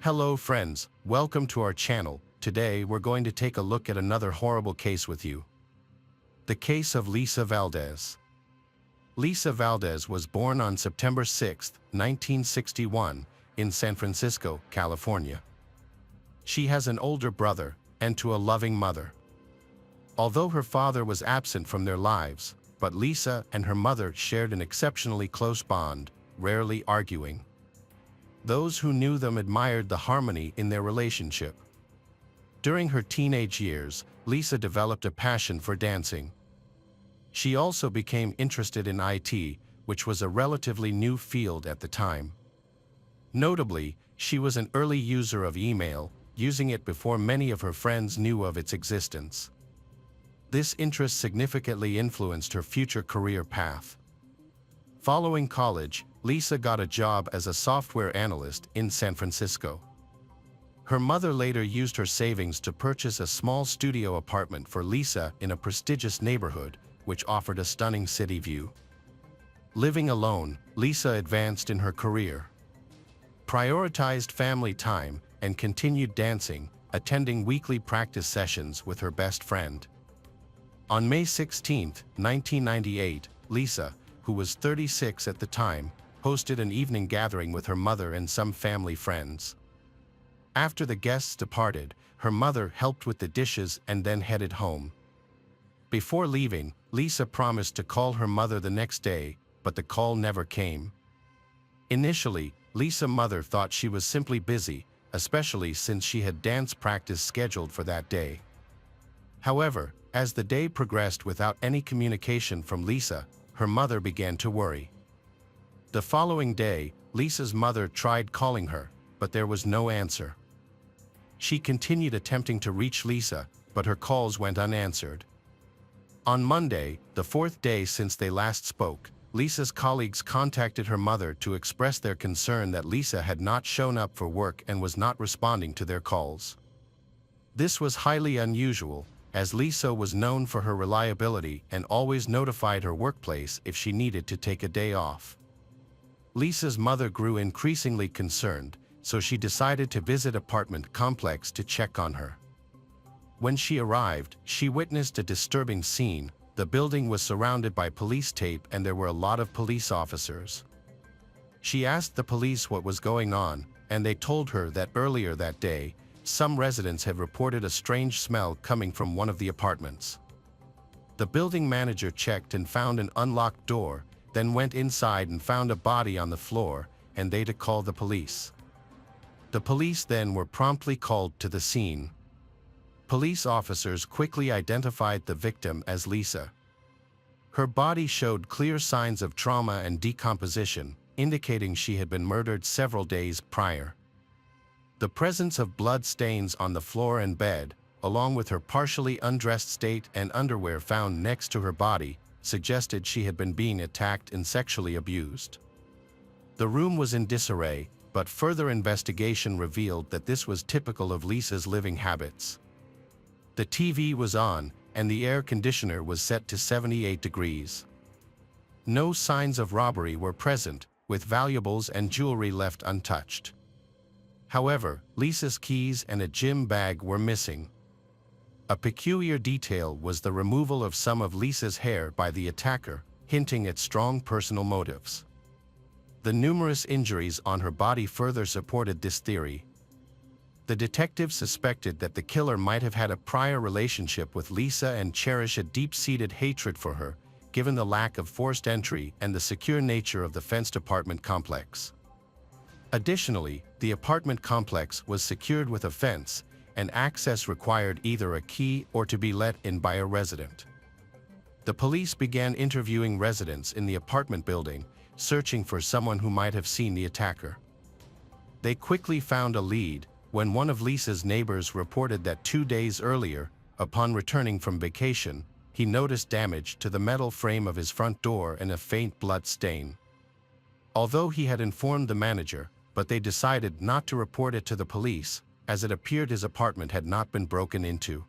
Hello friends, welcome to our channel. Today we're going to take a look at another horrible case with you. The case of Lisa Valdez. Lisa Valdez was born on September 6, 1961, in San Francisco, California. She has an older brother, and a loving mother. Although her father was absent from their lives, but Lisa and her mother shared an exceptionally close bond, rarely arguing. Those who knew them admired the harmony in their relationship. During her teenage years, Lisa developed a passion for dancing. She also became interested in IT, which was a relatively new field at the time. Notably, she was an early user of email, using it before many of her friends knew of its existence. This interest significantly influenced her future career path. Following college, Lisa got a job as a software analyst in San Francisco. Her mother later used her savings to purchase a small studio apartment for Lisa in a prestigious neighborhood, which offered a stunning city view. Living alone, Lisa advanced in her career, prioritized family time, and continued dancing, attending weekly practice sessions with her best friend. On May 16, 1998, Lisa, who was 36 at the time, hosted an evening gathering with her mother and some family friends. After the guests departed, her mother helped with the dishes and then headed home. Before leaving, Lisa promised to call her mother the next day, but the call never came. Initially, Lisa's mother thought she was simply busy, especially since she had dance practice scheduled for that day. However, as the day progressed without any communication from Lisa, her mother began to worry. The following day, Lisa's mother tried calling her, but there was no answer. She continued attempting to reach Lisa, but her calls went unanswered. On Monday, the fourth day since they last spoke, Lisa's colleagues contacted her mother to express their concern that Lisa had not shown up for work and was not responding to their calls. This was highly unusual, as Lisa was known for her reliability and always notified her workplace if she needed to take a day off. Lisa's mother grew increasingly concerned, so she decided to visit apartment complex to check on her. When she arrived, she witnessed a disturbing scene. The building was surrounded by police tape and there were a lot of police officers. She asked the police what was going on, and they told her that earlier that day, some residents had reported a strange smell coming from one of the apartments. The building manager checked and found an unlocked door, then went inside and found a body on the floor, and they called the police. The police then were promptly called to the scene. Police officers quickly identified the victim as Lisa. Her body showed clear signs of trauma and decomposition, indicating she had been murdered several days prior. The presence of blood stains on the floor and bed, along with her partially undressed state and underwear found next to her body, suggested she had been being attacked and sexually abused. The room was in disarray, but further investigation revealed that this was typical of Lisa's living habits. The TV was on, and the air conditioner was set to 78 degrees. No signs of robbery were present, with valuables and jewelry left untouched. However, Lisa's keys and a gym bag were missing. A peculiar detail was the removal of some of Lisa's hair by the attacker, hinting at strong personal motives. The numerous injuries on her body further supported this theory. The detectives suspected that the killer might have had a prior relationship with Lisa and cherish a deep-seated hatred for her, given the lack of forced entry and the secure nature of the fenced apartment complex. Additionally, the apartment complex was secured with a fence, and access required either a key or to be let in by a resident. The police began interviewing residents in the apartment building, searching for someone who might have seen the attacker. They quickly found a lead when one of Lisa's neighbors reported that 2 days earlier, upon returning from vacation, he noticed damage to the metal frame of his front door and a faint blood stain. Although he had informed the manager, but they decided not to report it to the police, as it appeared his apartment had not been broken into.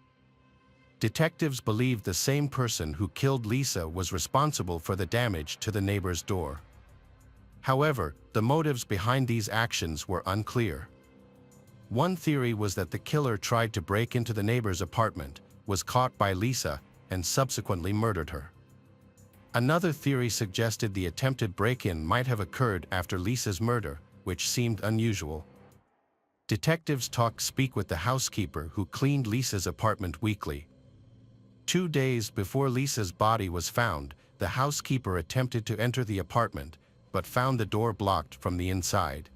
Detectives believed the same person who killed Lisa was responsible for the damage to the neighbor's door. However, the motives behind these actions were unclear. One theory was that the killer tried to break into the neighbor's apartment, was caught by Lisa, and subsequently murdered her. Another theory suggested the attempted break-in might have occurred after Lisa's murder, which seemed unusual. Detectives speak with the housekeeper who cleaned Lisa's apartment weekly. 2 days before Lisa's body was found, the housekeeper attempted to enter the apartment, but found the door blocked from the inside.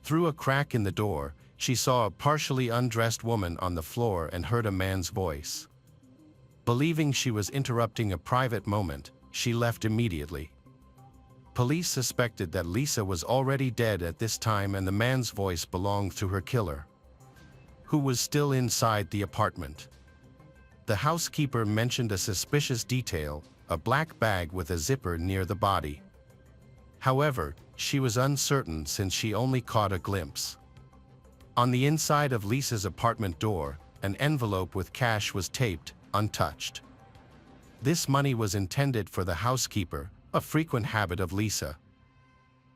Through a crack in the door, she saw a partially undressed woman on the floor and heard a man's voice. Believing she was interrupting a private moment, she left immediately. Police suspected that Lisa was already dead at this time and the man's voice belonged to her killer, who was still inside the apartment. The housekeeper mentioned a suspicious detail, a black bag with a zipper near the body. However, she was uncertain since she only caught a glimpse. On the inside of Lisa's apartment door, an envelope with cash was taped, untouched. This money was intended for the housekeeper, a frequent habit of Lisa.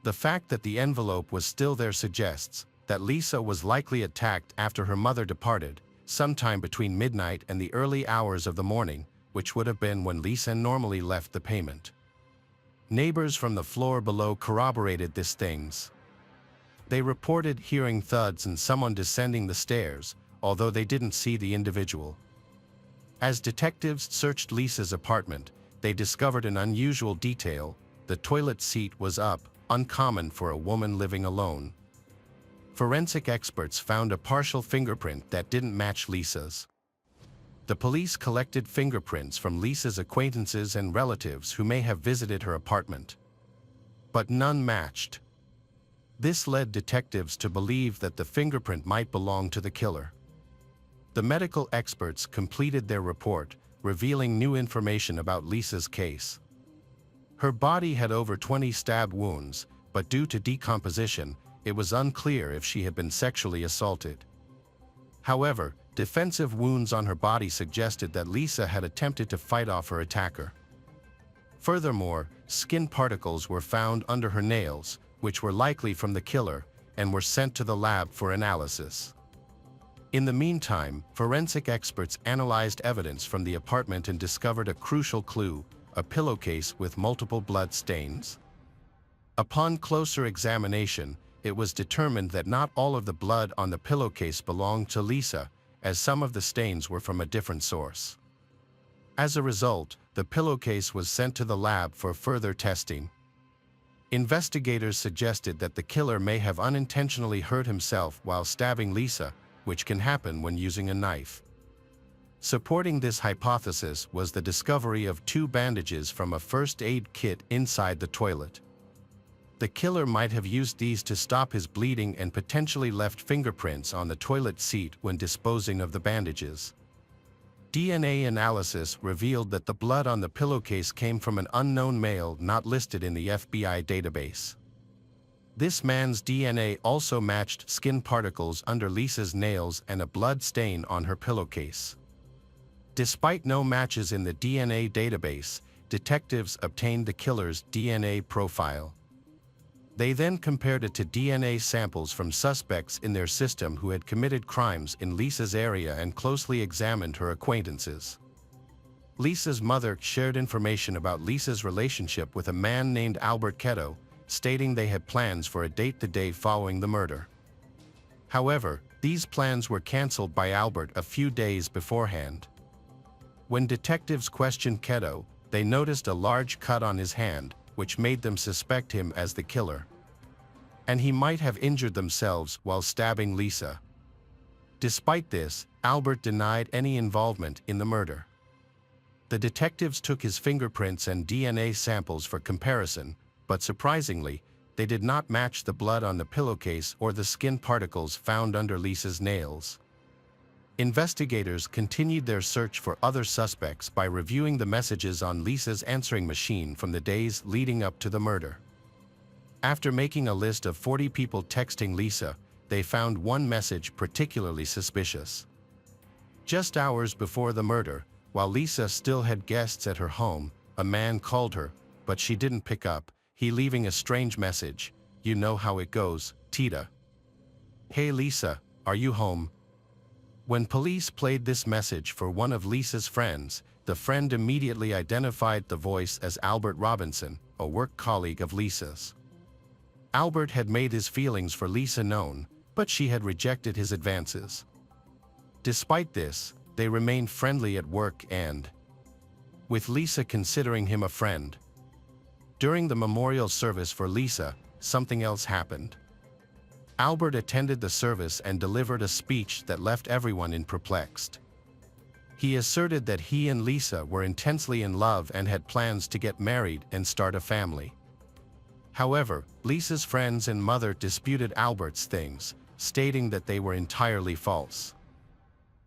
The fact that the envelope was still there suggests that Lisa was likely attacked after her mother departed, sometime between midnight and the early hours of the morning, which would have been when Lisa normally left the payment. Neighbors from the floor below corroborated these things. They reported hearing thuds and someone descending the stairs, although they didn't see the individual. As detectives searched Lisa's apartment, they discovered an unusual detail: the toilet seat was up, uncommon for a woman living alone. Forensic experts found a partial fingerprint that didn't match Lisa's. The police collected fingerprints from Lisa's acquaintances and relatives who may have visited her apartment, but none matched. This led detectives to believe that the fingerprint might belong to the killer. The medical experts completed their report, revealing new information about Lisa's case. Her body had over 20 stab wounds, but due to decomposition, it was unclear if she had been sexually assaulted. However, defensive wounds on her body suggested that Lisa had attempted to fight off her attacker. Furthermore, skin particles were found under her nails, which were likely from the killer, and were sent to the lab for analysis. In the meantime, forensic experts analyzed evidence from the apartment and discovered a crucial clue: a pillowcase with multiple blood stains. Upon closer examination, it was determined that not all of the blood on the pillowcase belonged to Lisa, as some of the stains were from a different source. As a result, the pillowcase was sent to the lab for further testing. Investigators suggested that the killer may have unintentionally hurt himself while stabbing Lisa, which can happen when using a knife. Supporting this hypothesis was the discovery of 2 bandages from a first aid kit inside the toilet. The killer might have used these to stop his bleeding and potentially left fingerprints on the toilet seat when disposing of the bandages. DNA analysis revealed that the blood on the pillowcase came from an unknown male not listed in the FBI database. This man's DNA also matched skin particles under Lisa's nails and a blood stain on her pillowcase. Despite no matches in the DNA database, detectives obtained the killer's DNA profile. They then compared it to DNA samples from suspects in their system who had committed crimes in Lisa's area and closely examined her acquaintances. Lisa's mother shared information about Lisa's relationship with a man named Albert Ketto, stating they had plans for a date the day following the murder. However, these plans were canceled by Albert a few days beforehand. When detectives questioned Ketto, they noticed a large cut on his hand, which made them suspect him as the killer. And he might have injured themselves while stabbing Lisa. Despite this, Albert denied any involvement in the murder. The detectives took his fingerprints and DNA samples for comparison, but surprisingly, they did not match the blood on the pillowcase or the skin particles found under Lisa's nails. Investigators continued their search for other suspects by reviewing the messages on Lisa's answering machine from the days leading up to the murder. After making a list of 40 people texting Lisa, they found one message particularly suspicious. Just hours before the murder, while Lisa still had guests at her home, a man called her, but she didn't pick up, he leaving a strange message: "You know how it goes, Tita. Hey Lisa, Are you home? When police played this message for one of Lisa's friends, the friend immediately identified the voice as Albert Robinson, a work colleague of Lisa's. Albert had made his feelings for Lisa known, but she had rejected his advances. Despite this, they remained friendly at work and, with Lisa considering him a friend. During the memorial service for Lisa, something else happened. Albert attended the service and delivered a speech that left everyone perplexed. He asserted that he and Lisa were intensely in love and had plans to get married and start a family. However, Lisa's friends and mother disputed Albert's things, stating that they were entirely false.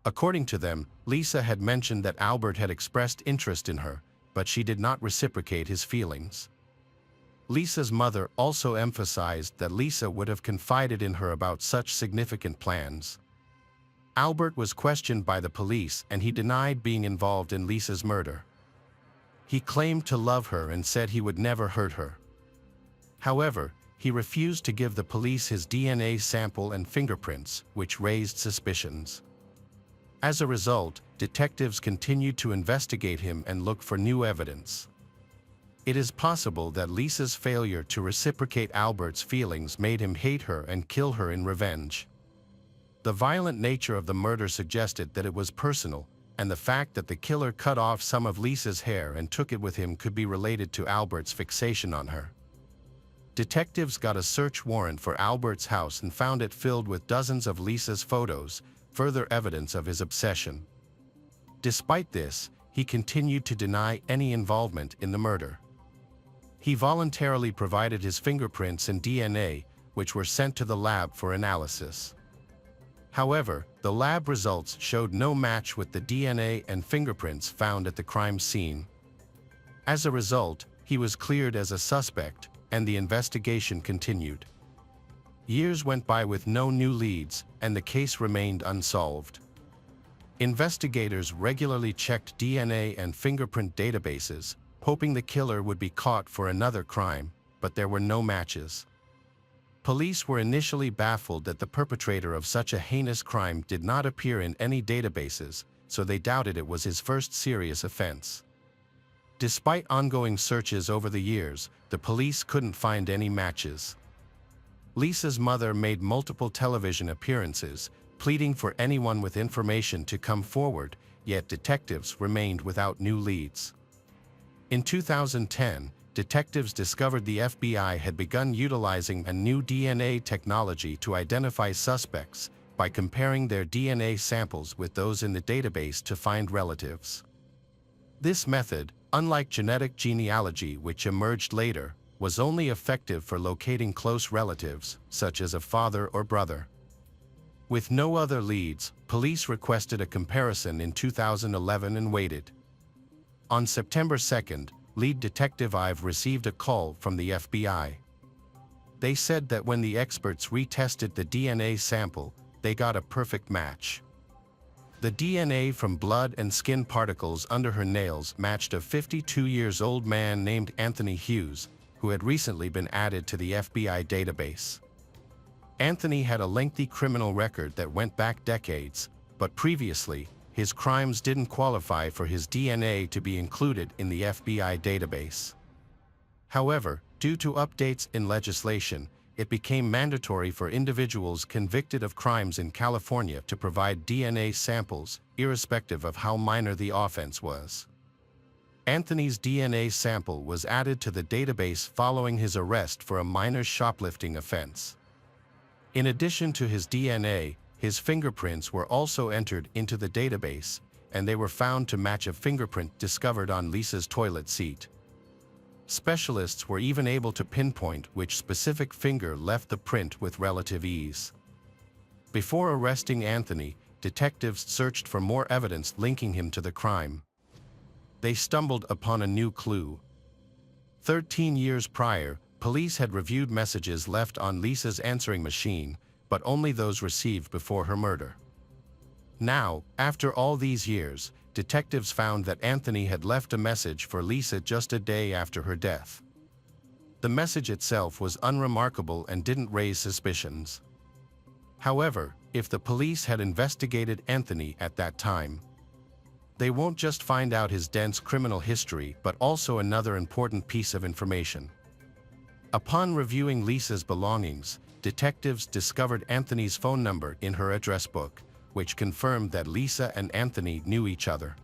According to them, Lisa had mentioned that Albert had expressed interest in her, but she did not reciprocate his feelings. Lisa's mother also emphasized that Lisa would have confided in her about such significant plans. Albert was questioned by the police and he denied being involved in Lisa's murder. He claimed to love her and said he would never hurt her. However, he refused to give the police his DNA sample and fingerprints, which raised suspicions. As a result, detectives continued to investigate him and look for new evidence. It is possible that Lisa's failure to reciprocate Albert's feelings made him hate her and kill her in revenge. The violent nature of the murder suggested that it was personal, and the fact that the killer cut off some of Lisa's hair and took it with him could be related to Albert's fixation on her. Detectives got a search warrant for Albert's house and found it filled with dozens of Lisa's photos, further evidence of his obsession. Despite this, he continued to deny any involvement in the murder. He voluntarily provided his fingerprints and DNA, which were sent to the lab for analysis. However, the lab results showed no match with the DNA and fingerprints found at the crime scene. As a result, he was cleared as a suspect, and the investigation continued. Years went by with no new leads, and the case remained unsolved. Investigators regularly checked DNA and fingerprint databases, hoping the killer would be caught for another crime, but there were no matches. Police were initially baffled that the perpetrator of such a heinous crime did not appear in any databases, so they doubted it was his first serious offense. Despite ongoing searches over the years, the police couldn't find any matches. Lisa's mother made multiple television appearances, pleading for anyone with information to come forward, yet detectives remained without new leads. In 2010, detectives discovered the FBI had begun utilizing a new DNA technology to identify suspects by comparing their DNA samples with those in the database to find relatives. This method, unlike genetic genealogy which emerged later, was only effective for locating close relatives, such as a father or brother. With no other leads, police requested a comparison in 2011 and waited. On September 2nd, lead detective Ive received a call from the FBI. They said that when the experts retested the DNA sample, they got a perfect match. The DNA from blood and skin particles under her nails matched a 52-year-old man named Anthony Hughes, who had recently been added to the FBI database. Anthony had a lengthy criminal record that went back decades, but previously, his crimes didn't qualify for his DNA to be included in the FBI database. However, due to updates in legislation, it became mandatory for individuals convicted of crimes in California to provide DNA samples, irrespective of how minor the offense was. Anthony's DNA sample was added to the database following his arrest for a minor shoplifting offense. In addition to his DNA, his fingerprints were also entered into the database, and they were found to match a fingerprint discovered on Lisa's toilet seat. Specialists were even able to pinpoint which specific finger left the print with relative ease. Before arresting Anthony, detectives searched for more evidence linking him to the crime. They stumbled upon a new clue. 13 years prior, police had reviewed messages left on Lisa's answering machine, but only those received before her murder. Now, after all these years, detectives found that Anthony had left a message for Lisa just a day after her death. The message itself was unremarkable and didn't raise suspicions. However, if the police had investigated Anthony at that time, they won't just find out his dense criminal history but also another important piece of information. Upon reviewing Lisa's belongings, detectives discovered Anthony's phone number in her address book, which confirmed that Lisa and Anthony knew each other.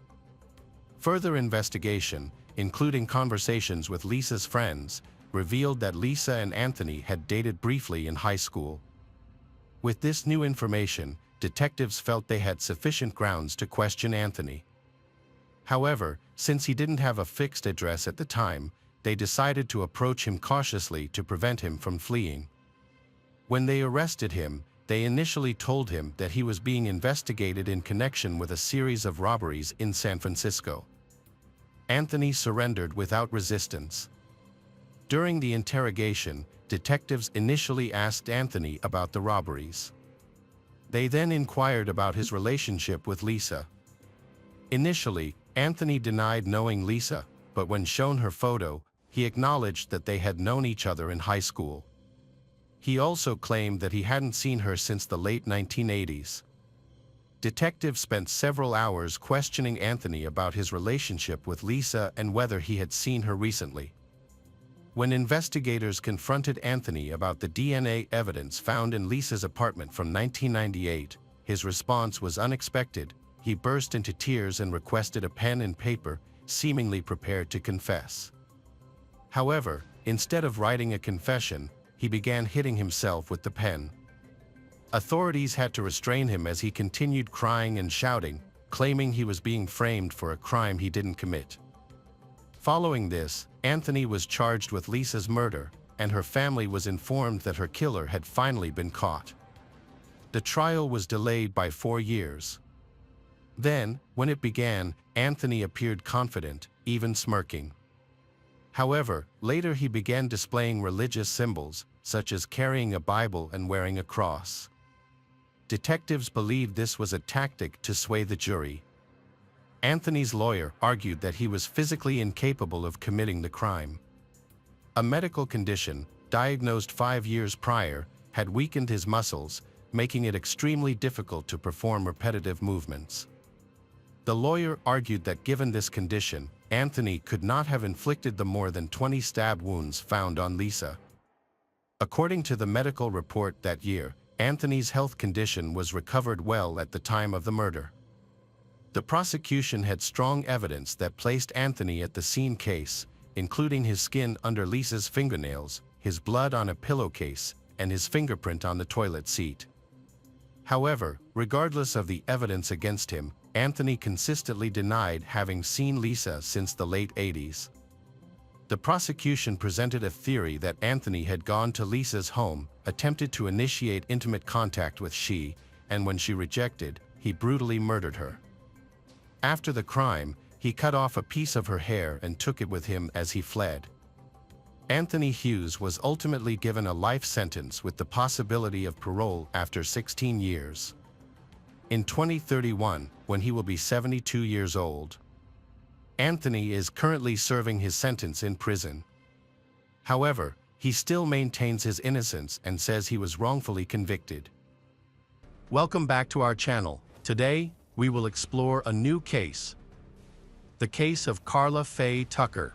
Further investigation, including conversations with Lisa's friends, revealed that Lisa and Anthony had dated briefly in high school. With this new information, detectives felt they had sufficient grounds to question Anthony. However, since he didn't have a fixed address at the time, they decided to approach him cautiously to prevent him from fleeing. When they arrested him, they initially told him that he was being investigated in connection with a series of robberies in San Francisco. Anthony surrendered without resistance. During the interrogation, detectives initially asked Anthony about the robberies. They then inquired about his relationship with Lisa. Initially, Anthony denied knowing Lisa, but when shown her photo, he acknowledged that they had known each other in high school. He also claimed that he hadn't seen her since the late 1980s. Detectives spent several hours questioning Anthony about his relationship with Lisa and whether he had seen her recently. When investigators confronted Anthony about the DNA evidence found in Lisa's apartment from 1998, his response was unexpected. He burst into tears and requested a pen and paper, seemingly prepared to confess. However, instead of writing a confession, he began hitting himself with the pen. Authorities had to restrain him as he continued crying and shouting, claiming he was being framed for a crime he didn't commit. Following this, Anthony was charged with Lisa's murder, and her family was informed that her killer had finally been caught. The trial was delayed by 4 years. Then, when it began, Anthony appeared confident, even smirking. However, later he began displaying religious symbols, such as carrying a Bible and wearing a cross. Detectives believed this was a tactic to sway the jury. Anthony's lawyer argued that he was physically incapable of committing the crime. A medical condition, diagnosed 5 years prior, had weakened his muscles, making it extremely difficult to perform repetitive movements. The lawyer argued that given this condition, Anthony could not have inflicted the more than 20 stab wounds found on Lisa. According to the medical report that year, Anthony's health condition was recovered well at the time of the murder. The prosecution had strong evidence that placed Anthony at the scene case, including his skin under Lisa's fingernails, his blood on a pillowcase, and his fingerprint on the toilet seat. However, regardless of the evidence against him, Anthony consistently denied having seen Lisa since the late 80s. The prosecution presented a theory that Anthony had gone to Lisa's home, attempted to initiate intimate contact with she, and when she rejected, he brutally murdered her. After the crime, he cut off a piece of her hair and took it with him as he fled. Anthony Hughes was ultimately given a life sentence with the possibility of parole after 16 years. In 2031, when he will be 72 years old. Anthony is currently serving his sentence in prison. However, he still maintains his innocence and says he was wrongfully convicted. Welcome back to our channel. Today, we will explore a new case. The case of Carla Faye Tucker.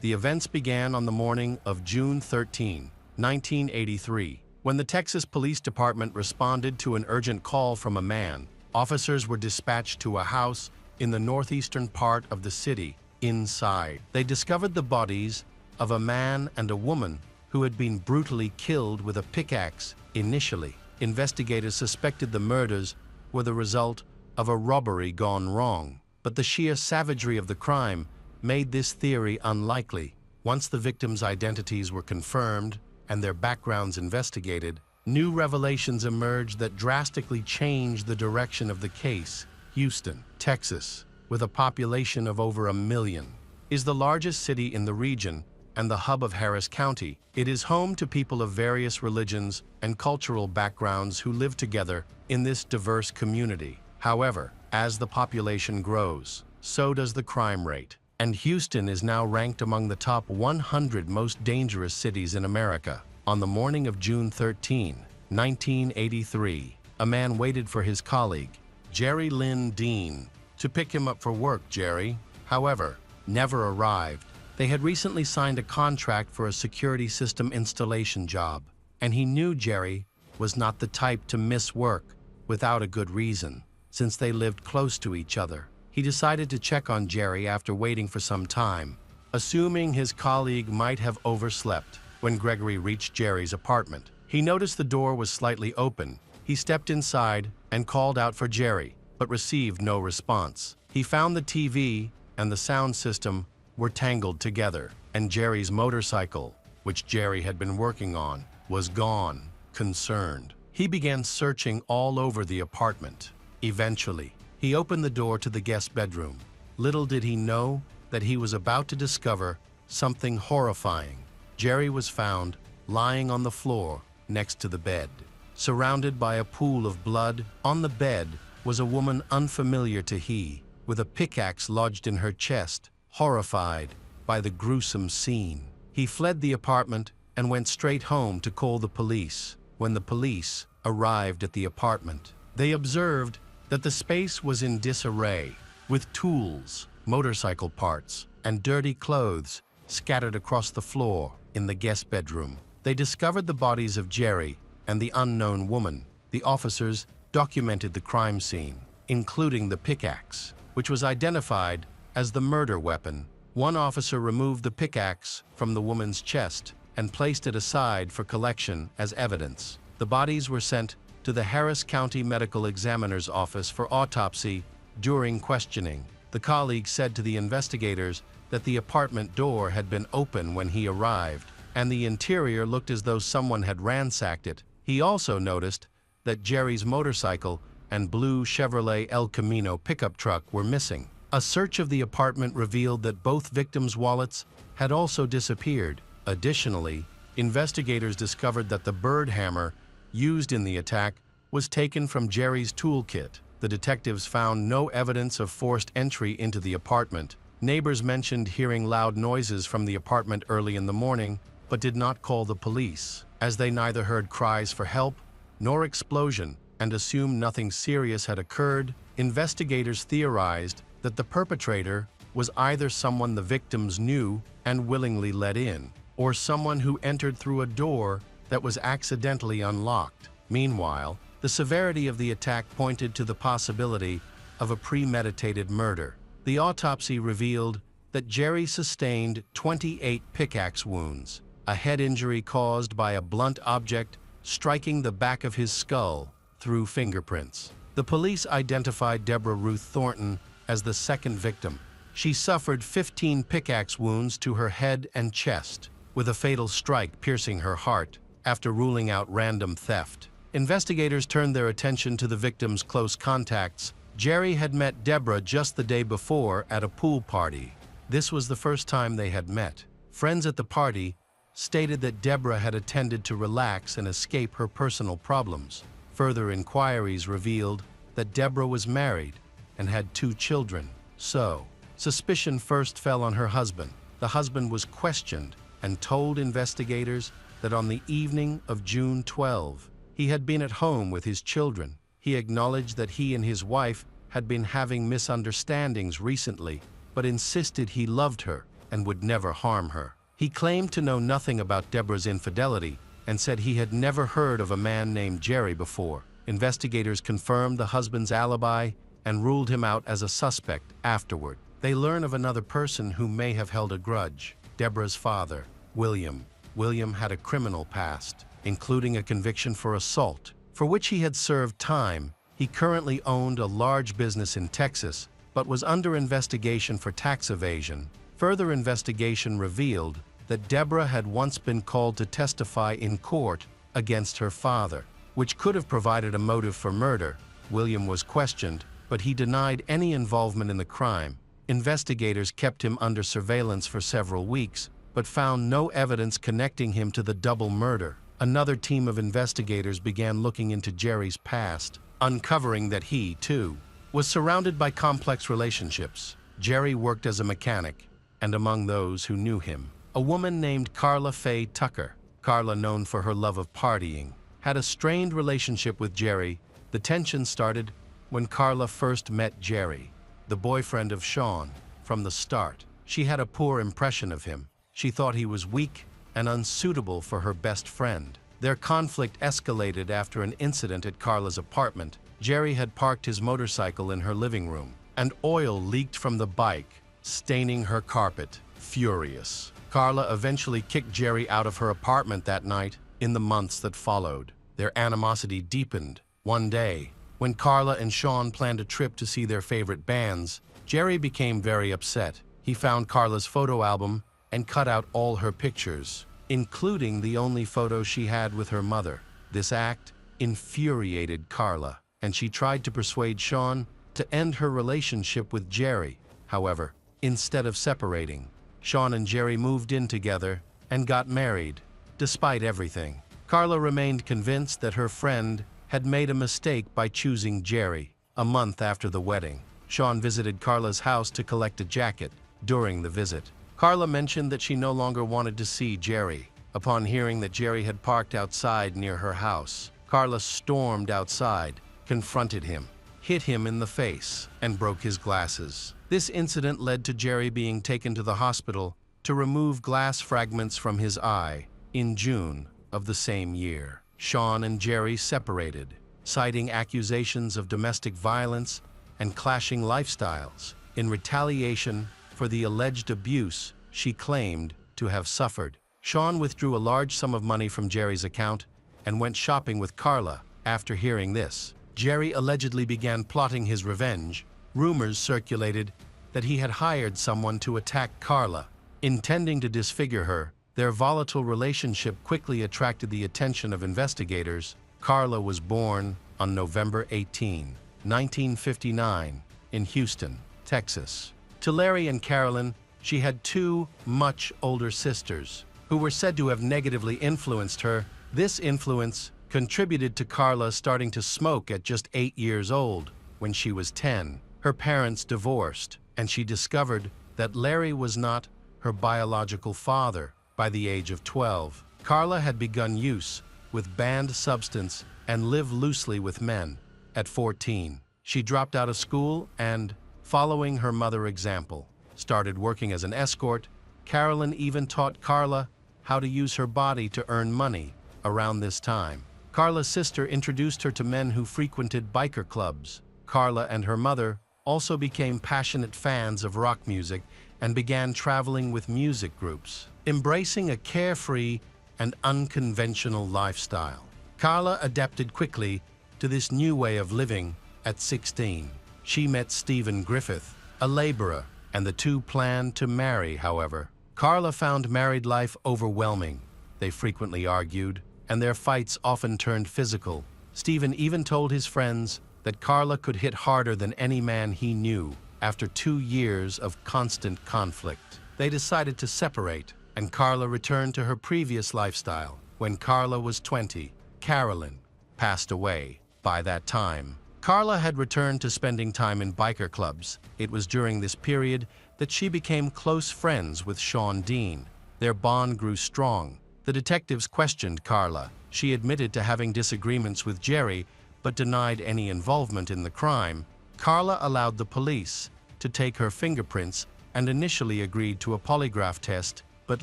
The events began on the morning of June 13, 1983, when the Texas Police Department responded to an urgent call from a man. Officers were dispatched to a house in the northeastern part of the city. Inside, they discovered the bodies of a man and a woman who had been brutally killed with a pickaxe. Initially, investigators suspected the murders were the result of a robbery gone wrong, but the sheer savagery of the crime made this theory unlikely. Once the victims' identities were confirmed and their backgrounds investigated, new revelations emerged that drastically changed the direction of the case. Houston, Texas, with a population of over 1 million, is the largest city in the region and the hub of Harris County. It is home to people of various religions and cultural backgrounds who live together in this diverse community. However, as the population grows, so does the crime rate, and Houston is now ranked among the top 100 most dangerous cities in America. On the morning of June 13, 1983, a man waited for his colleague, Jerry Lynn Dean, to pick him up for work. Jerry, however, never arrived. They had recently signed a contract for a security system installation job, and he knew Jerry was not the type to miss work without a good reason. Since they lived close to each other, he decided to check on Jerry after waiting for some time, assuming his colleague might have overslept. When Gregory reached Jerry's apartment, he noticed the door was slightly open. He stepped inside and called out for Jerry, but received no response. He found the TV and the sound system were tangled together, and Jerry's motorcycle, which Jerry had been working on, was gone. Concerned, he began searching all over the apartment. Eventually, he opened the door to the guest bedroom. Little did he know that he was about to discover something horrifying. Jerry was found lying on the floor next to the bed, surrounded by a pool of blood. On the bed was a woman unfamiliar to he, with a pickaxe lodged in her chest. Horrified by the gruesome scene, he fled the apartment and went straight home to call the police. When the police arrived at the apartment, they observed that the space was in disarray, with tools, motorcycle parts, and dirty clothes scattered across the floor. In the guest bedroom, they discovered the bodies of Jerry and the unknown woman. The officers documented the crime scene, including the pickaxe, which was identified as the murder weapon. One officer removed the pickaxe from the woman's chest and placed it aside for collection as evidence. The bodies were sent to the Harris County Medical Examiner's office for autopsy. During questioning, the colleague said to the investigators that the apartment door had been open when he arrived, and the interior looked as though someone had ransacked it. He also noticed that Jerry's motorcycle and blue Chevrolet El Camino pickup truck were missing. A search of the apartment revealed that both victims' wallets had also disappeared. Additionally, investigators discovered that the bird hammer used in the attack was taken from Jerry's toolkit. The detectives found no evidence of forced entry into the apartment. Neighbors mentioned hearing loud noises from the apartment early in the morning, but did not call the police, as they neither heard cries for help nor explosion and assumed nothing serious had occurred. Investigators theorized that the perpetrator was either someone the victims knew and willingly let in, or someone who entered through a door that was accidentally unlocked. Meanwhile, the severity of the attack pointed to the possibility of a premeditated murder. The autopsy revealed that Jerry sustained 28 pickaxe wounds, a head injury caused by a blunt object striking the back of his skull through fingerprints. The police identified Deborah Ruth Thornton as the second victim. She suffered 15 pickaxe wounds to her head and chest, with a fatal strike piercing her heart. After ruling out random theft, investigators turned their attention to the victim's close contacts. Jerry had met Deborah just the day before at a pool party. This was the first time they had met. Friends at the party stated that Deborah had attended to relax and escape her personal problems. Further inquiries revealed that Deborah was married and had 2 children. So, suspicion first fell on her husband. The husband was questioned and told investigators that on the evening of June 12, he had been at home with his children. He acknowledged that he and his wife had been having misunderstandings recently, but insisted he loved her and would never harm her. He claimed to know nothing about Deborah's infidelity and said he had never heard of a man named Jerry before. Investigators confirmed the husband's alibi and ruled him out as a suspect afterward. They learn of another person who may have held a grudge: Deborah's father, William. William had a criminal past, including a conviction for assault, for which he had served time. He currently owned a large business in Texas, but was under investigation for tax evasion. Further investigation revealed that Deborah had once been called to testify in court against her father, which could have provided a motive for murder. William was questioned, but he denied any involvement in the crime. Investigators kept him under surveillance for several weeks, but found no evidence connecting him to the double murder. Another team of investigators began looking into Jerry's past, uncovering that he, too, was surrounded by complex relationships. Jerry worked as a mechanic, and among those who knew him, a woman named Carla Faye Tucker. Carla, known for her love of partying, had a strained relationship with Jerry The tension started when Carla first met Jerry, the boyfriend of Sean. From the start, she had a poor impression of him. She thought he was weak and unsuitable for her best friend. Their conflict escalated after an incident at Carla's apartment. Jerry had parked his motorcycle in her living room, and oil leaked from the bike, staining her carpet. Furious, Carla eventually kicked Jerry out of her apartment that night. In the months that followed, their animosity deepened. One day, when Carla and Sean planned a trip to see their favorite bands, Jerry became very upset. He found Carla's photo album and cut out all her pictures, including the only photo she had with her mother. This act infuriated Carla, and she tried to persuade Sean to end her relationship with Jerry. However, instead of separating, Sean and Jerry moved in together and got married. Despite everything, Carla remained convinced that her friend had made a mistake by choosing Jerry. A month after the wedding, Sean visited Carla's house to collect a jacket. During the visit, Carla mentioned that she no longer wanted to see Jerry. Upon hearing that Jerry had parked outside near her house, Carla stormed outside, confronted him, hit him in the face, and broke his glasses. This incident led to Jerry being taken to the hospital to remove glass fragments from his eye. In June of the same year, Sean and Jerry separated, citing accusations of domestic violence and clashing lifestyles. In retaliation for the alleged abuse she claimed to have suffered, Sean withdrew a large sum of money from Jerry's account and went shopping with Carla. After hearing this, Jerry allegedly began plotting his revenge. Rumors circulated that he had hired someone to attack Carla, intending to disfigure her. Their volatile relationship quickly attracted the attention of investigators. Carla was born on November 18, 1959, in Houston, Texas. To Larry and Carolyn, she had two much older sisters who were said to have negatively influenced her. This influence contributed to Carla starting to smoke at just 8 years old. When she was 10, her parents divorced, and she discovered that Larry was not her biological father. By the age of 12, Carla had begun use with banned substance and lived loosely with men. At 14, she dropped out of school and, following her mother's example, started working as an escort. Carolyn even taught Carla how to use her body to earn money. Around this time, Carla's sister introduced her to men who frequented biker clubs. Carla and her mother also became passionate fans of rock music and began traveling with music groups, embracing a carefree and unconventional lifestyle. Carla adapted quickly to this new way of living. At 16, she met Stephen Griffith, a laborer, and the two planned to marry. However, Carla found married life overwhelming. They frequently argued, and their fights often turned physical. Stephen even told his friends that Carla could hit harder than any man he knew. After 2 years of constant conflict, they decided to separate, and Carla returned to her previous lifestyle. When Carla was 20, Carolyn passed away. By that time, Carla had returned to spending time in biker clubs. It was during this period that she became close friends with Sean Dean. Their bond grew strong. The detectives questioned Carla. She admitted to having disagreements with Jerry, but denied any involvement in the crime. Carla allowed the police to take her fingerprints and initially agreed to a polygraph test, but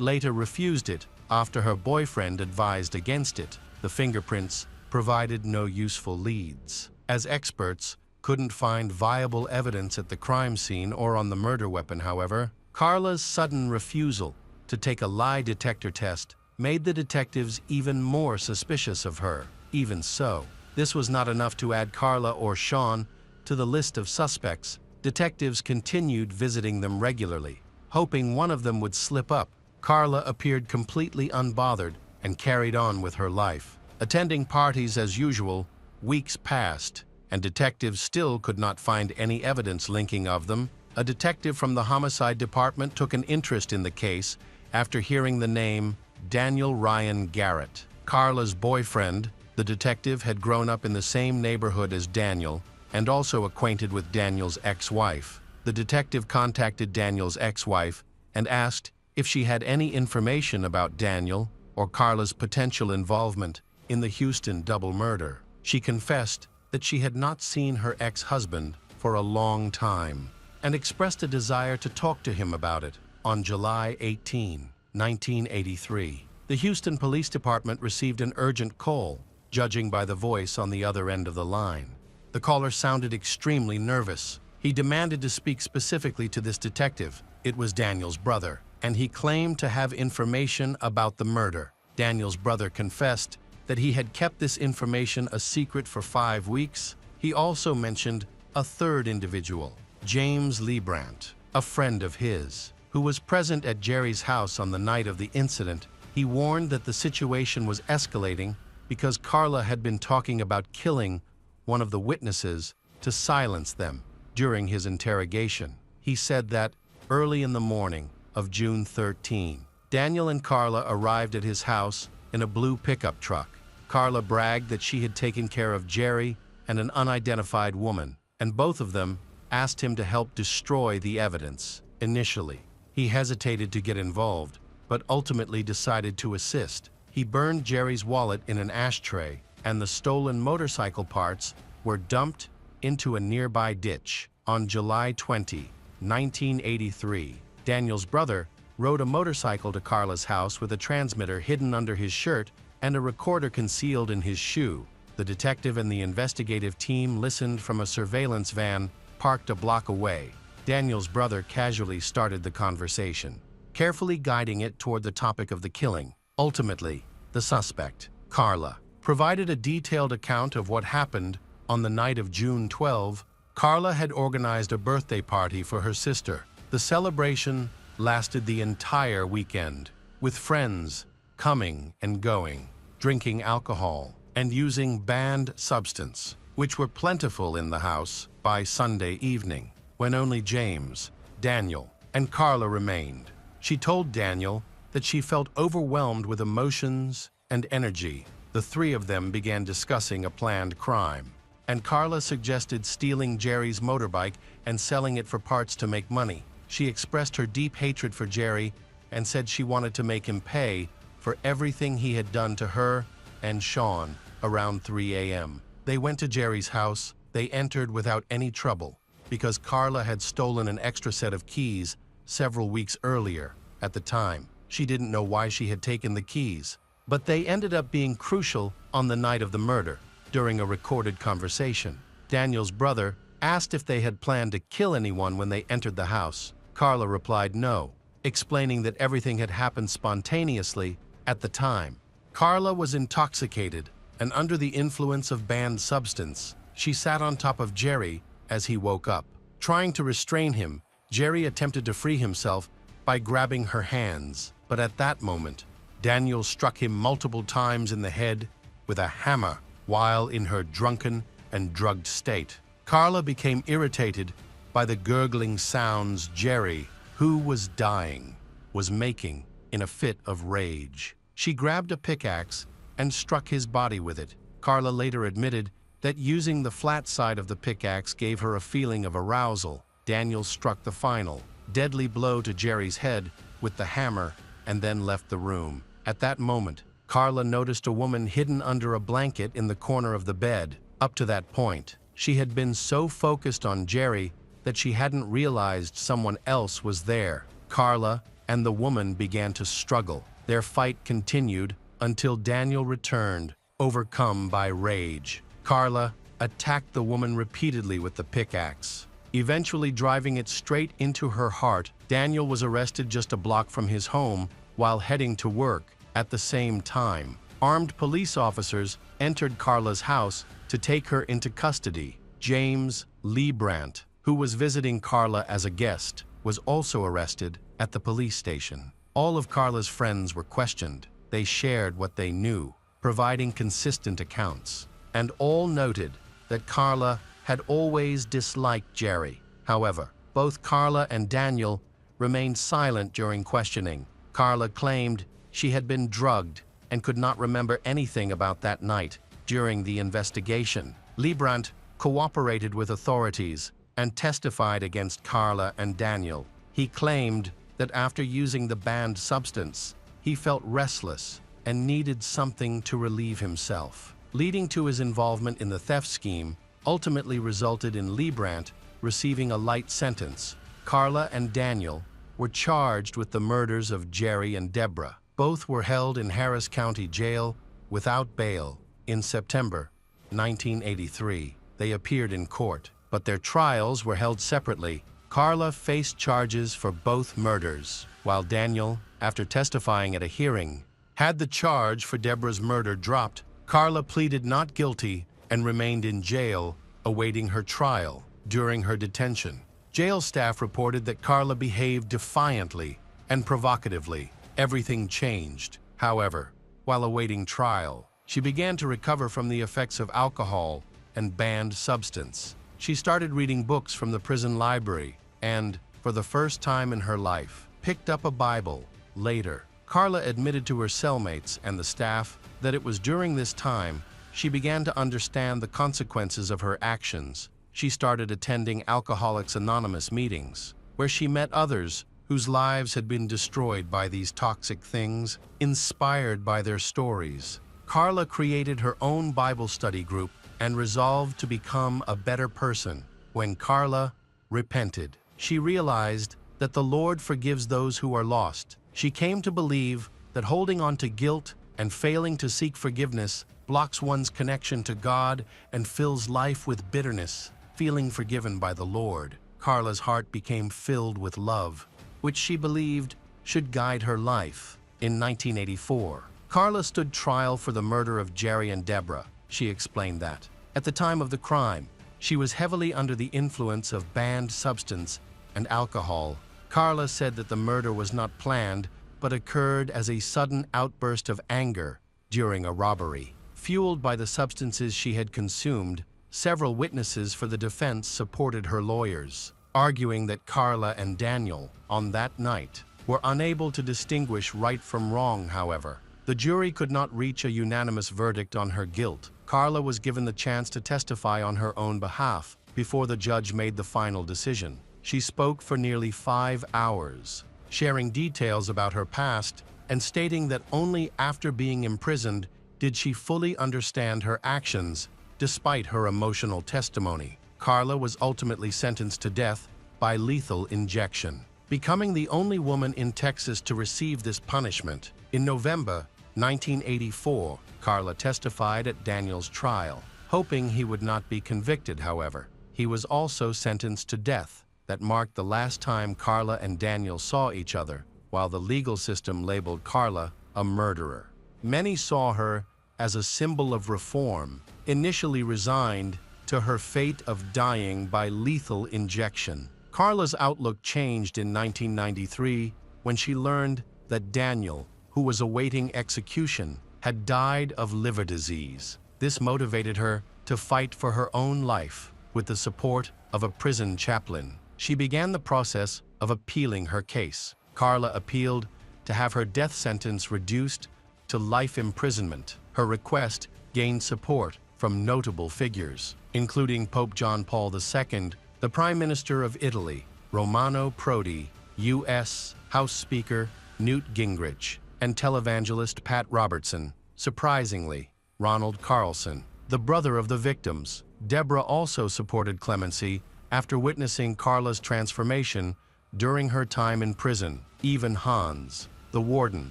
later refused it after her boyfriend advised against it. The fingerprints provided no useful leads, as experts couldn't find viable evidence at the crime scene or on the murder weapon. However, Carla's sudden refusal to take a lie detector test made the detectives even more suspicious of her. Even so, this was not enough to add Carla or Sean to the list of suspects. Detectives continued visiting them regularly, hoping one of them would slip up. Carla appeared completely unbothered and carried on with her life, attending parties as usual. Weeks passed, and detectives still could not find any evidence linking of them. A detective from the homicide department took an interest in the case after hearing the name Daniel Ryan Garrett. Carla's boyfriend, the detective, had grown up in the same neighborhood as Daniel and also acquainted with Daniel's ex-wife. The detective contacted Daniel's ex-wife and asked if she had any information about Daniel or Carla's potential involvement in the Houston double murder. She confessed that she had not seen her ex-husband for a long time and expressed a desire to talk to him about it. On July 18, 1983, the Houston Police Department received an urgent call, judging by the voice on the other end of the line. The caller sounded extremely nervous. He demanded to speak specifically to this detective. It was Daniel's brother, and he claimed to have information about the murder. Daniel's brother confessed that he had kept this information a secret for 5 weeks. He also mentioned a third individual, James Leibrandt, a friend of his, who was present at Jerry's house on the night of the incident. He warned that the situation was escalating because Carla had been talking about killing one of the witnesses to silence them during his interrogation. He said that early in the morning of June 13, Daniel and Carla arrived at his house in a blue pickup truck. Carla bragged that she had taken care of Jerry and an unidentified woman, and both of them asked him to help destroy the evidence. Initially, he hesitated to get involved, but ultimately decided to assist. He burned Jerry's wallet in an ashtray, and the stolen motorcycle parts were dumped into a nearby ditch. On July 20, 1983, Daniel's brother rode a motorcycle to Carla's house with a transmitter hidden under his shirt and a recorder concealed in his shoe. The detective and the investigative team listened from a surveillance van parked a block away. Daniel's brother casually started the conversation, carefully guiding it toward the topic of the killing. Ultimately, the suspect, Carla, provided a detailed account of what happened on the night of June 12. Carla had organized a birthday party for her sister. The celebration lasted the entire weekend, with friends coming and going, drinking alcohol, and using banned substance, which were plentiful in the house by Sunday evening, when only James, Daniel, and Carla remained. She told Daniel that she felt overwhelmed with emotions and energy. The three of them began discussing a planned crime, and Carla suggested stealing Jerry's motorbike and selling it for parts to make money. She expressed her deep hatred for Jerry and said she wanted to make him pay for everything he had done to her and Sean. Around 3 a.m., they went to Jerry's house. They entered without any trouble because Carla had stolen an extra set of keys several weeks earlier. At the time, she didn't know why she had taken the keys, but they ended up being crucial on the night of the murder. During a recorded conversation, Daniel's brother asked if they had planned to kill anyone when they entered the house. Carla replied no, explaining that everything had happened spontaneously at the time. Carla was intoxicated and under the influence of banned substance. She sat on top of Jerry as he woke up. Trying to restrain him, Jerry attempted to free himself by grabbing her hands, but at that moment, Daniel struck him multiple times in the head with a hammer while in her drunken and drugged state. Carla became irritated by the gurgling sounds Jerry, who was dying, was making in a fit of rage. She grabbed a pickaxe and struck his body with it. Carla later admitted that using the flat side of the pickaxe gave her a feeling of arousal. Daniel struck the final, deadly blow to Jerry's head with the hammer and then left the room. At that moment, Carla noticed a woman hidden under a blanket in the corner of the bed. Up to that point, she had been so focused on Jerry that she hadn't realized someone else was there. Carla and the woman began to struggle. Their fight continued until Daniel returned, overcome by rage. Carla attacked the woman repeatedly with the pickaxe, eventually driving it straight into her heart. Daniel was arrested just a block from his home while heading to work. At the same time, armed police officers entered Carla's house to take her into custody. James Leibrandt, who was visiting Carla as a guest, was also arrested at the police station. All of Carla's friends were questioned. They shared what they knew, providing consistent accounts, and all noted that Carla had always disliked Jerry. However, both Carla and Daniel remained silent during questioning. Carla claimed she had been drugged and could not remember anything about that night during the investigation. Leibrandt cooperated with authorities and testified against Carla and Daniel. He claimed that after using the banned substance, he felt restless and needed something to relieve himself. leading to his involvement in the theft scheme, ultimately resulted in Brandt receiving a light sentence. Carla and Daniel were charged with the murders of Jerry and Deborah. Both were held in Harris County Jail without bail. In September 1983, they appeared in court, but their trials were held separately. Carla faced charges for both murders, while Daniel, after testifying at a hearing, had the charge for Deborah's murder dropped. Carla pleaded not guilty and remained in jail, awaiting her trial. During her detention, jail staff reported that Carla behaved defiantly and provocatively. Everything changed, however, while awaiting trial. She began to recover from the effects of alcohol and banned substance. She started reading books from the prison library and, for the first time in her life, picked up a Bible. Later, Carla admitted to her cellmates and the staff that it was during this time she began to understand the consequences of her actions. She started attending Alcoholics Anonymous meetings, where she met others whose lives had been destroyed by these toxic things. Inspired by their stories, Carla created her own Bible study group and resolved to become a better person. When Carla repented, she realized that the Lord forgives those who are lost. She came to believe that holding on to guilt and failing to seek forgiveness blocks one's connection to God and fills life with bitterness. Feeling forgiven by the Lord, Carla's heart became filled with love, which she believed should guide her life. In 1984, Carla stood trial for the murder of Jerry and Deborah. She explained that, at the time of the crime, she was heavily under the influence of banned substance and alcohol. Carla said that the murder was not planned, but occurred as a sudden outburst of anger during a robbery. Fueled by the substances she had consumed, several witnesses for the defense supported her lawyers, arguing that Carla and Daniel, on that night, were unable to distinguish right from wrong. However, the jury could not reach a unanimous verdict on her guilt. Carla was given the chance to testify on her own behalf before the judge made the final decision. She spoke for nearly 5 hours, sharing details about her past and stating that only after being imprisoned did she fully understand her actions. Despite her emotional testimony, Carla was ultimately sentenced to death by lethal injection, becoming the only woman in Texas to receive this punishment. In November 1984, Carla testified at Daniel's trial, hoping he would not be convicted. However, he was also sentenced to death. That marked the last time Carla and Daniel saw each other, while the legal system labeled Carla a murderer. Many saw her as a symbol of reform, initially resigned to her fate of dying by lethal injection. Carla's outlook changed in 1993 when she learned that Daniel, who was awaiting execution, had died of liver disease. This motivated her to fight for her own life with the support of a prison chaplain. She began the process of appealing her case. Carla appealed to have her death sentence reduced to life imprisonment. Her request gained support from notable figures, including Pope John Paul II, the Prime Minister of Italy, Romano Prodi, U.S. House Speaker Newt Gingrich, and televangelist Pat Robertson. Surprisingly, Ronald Carlson, the brother of the victims, Deborah, also supported clemency after witnessing Carla's transformation during her time in prison. Even Hans, the warden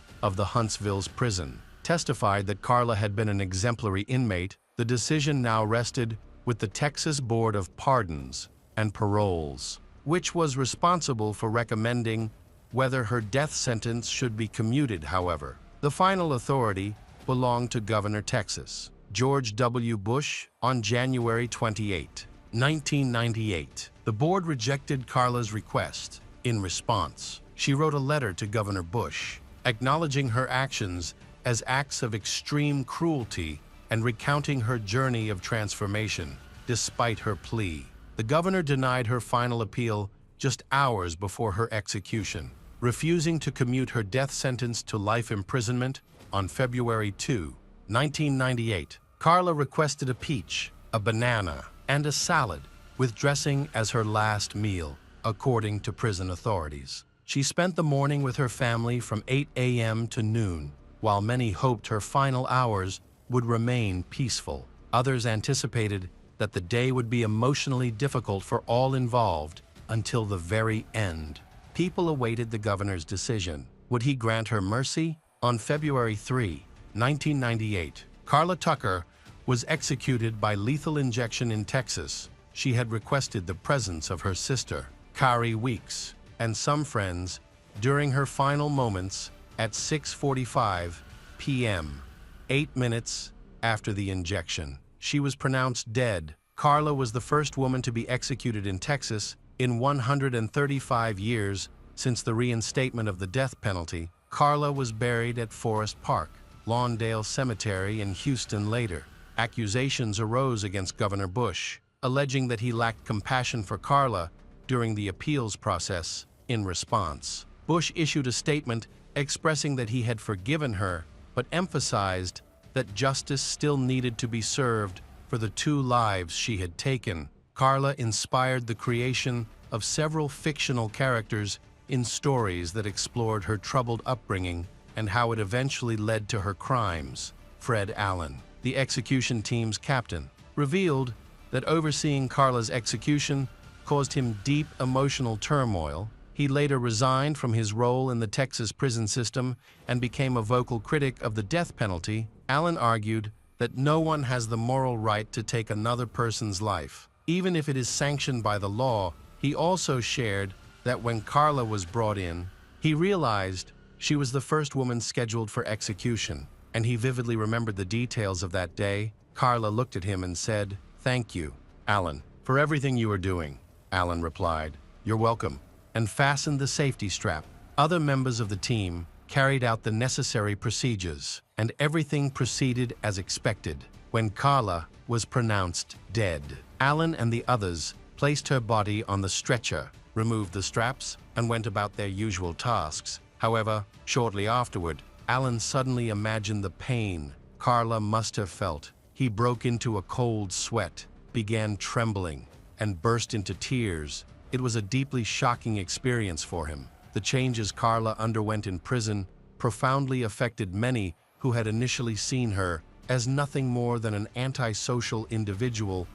of the Huntsville's prison, testified that Carla had been an exemplary inmate. The decision now rested with the Texas Board of Pardons and Paroles, which was responsible for recommending whether her death sentence should be commuted. However, the final authority belonged to Governor Texas George W. Bush. On January 28, 1998, the board rejected Carla's request. In response, she wrote a letter to Governor Bush, acknowledging her actions as acts of extreme cruelty and recounting her journey of transformation. Despite her plea, the governor denied her final appeal just hours before her execution, refusing to commute her death sentence to life imprisonment. On February 2, 1998, Carla requested a peach, a banana, and a salad, with dressing as her last meal, according to prison authorities. She spent the morning with her family from 8 a.m. to noon. While many hoped her final hours would remain peaceful. Others anticipated that the day would be emotionally difficult for all involved until the very end. People awaited the governor's decision. Would he grant her mercy? On February 3, 1998, Carla Tucker was executed by lethal injection in Texas. She had requested the presence of her sister, Kari Weeks, and some friends during her final moments at 6:45 p.m., 8 minutes after the injection. She was pronounced dead. Carla was the first woman to be executed in Texas in 135 years since the reinstatement of the death penalty. Carla was buried at Forest Park, Lawndale Cemetery in Houston later. Accusations arose against Governor Bush, alleging that he lacked compassion for Carla during the appeals process. In response, Bush issued a statement expressing that he had forgiven her, but emphasized that justice still needed to be served for the 2 lives she had taken. Carla inspired the creation of several fictional characters in stories that explored her troubled upbringing and how it eventually led to her crimes. Fred Allen, the execution team's captain, revealed that overseeing Carla's execution caused him deep emotional turmoil. He later resigned from his role in the Texas prison system and became a vocal critic of the death penalty. Allen argued that no one has the moral right to take another person's life, even if it is sanctioned by the law. He also shared that when Carla was brought in, he realized she was the first woman scheduled for execution, and he vividly remembered the details of that day. Carla looked at him and said, "Thank you, Allen, for everything you are doing." Allen replied, "You're welcome," and fastened the safety strap. Other members of the team carried out the necessary procedures, and everything proceeded as expected. When Carla was pronounced dead, Allen and the others placed her body on the stretcher, removed the straps, and went about their usual tasks. However, shortly afterward, Allen suddenly imagined the pain Carla must have felt. He broke into a cold sweat, began trembling, and burst into tears. It was a deeply shocking experience for him. The changes Carla underwent in prison profoundly affected many who had initially seen her as nothing more than an antisocial individual.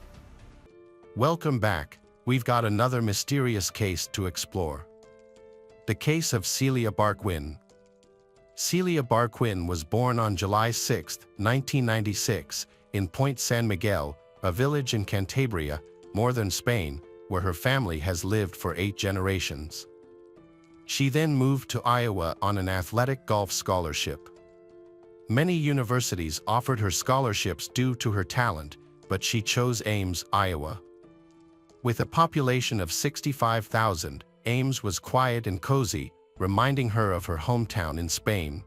Welcome back. We've got another mysterious case to explore. The case of Celia Barquin. Celia Barquin was born on July 6, 1996, in Point San Miguel, a village in Cantabria, northern Spain, where her family has lived for 8 generations. She then moved to Iowa on an athletic golf scholarship. Many universities offered her scholarships due to her talent, but she chose Ames, Iowa. With a population of 65,000, Ames was quiet and cozy, reminding her of her hometown in Spain.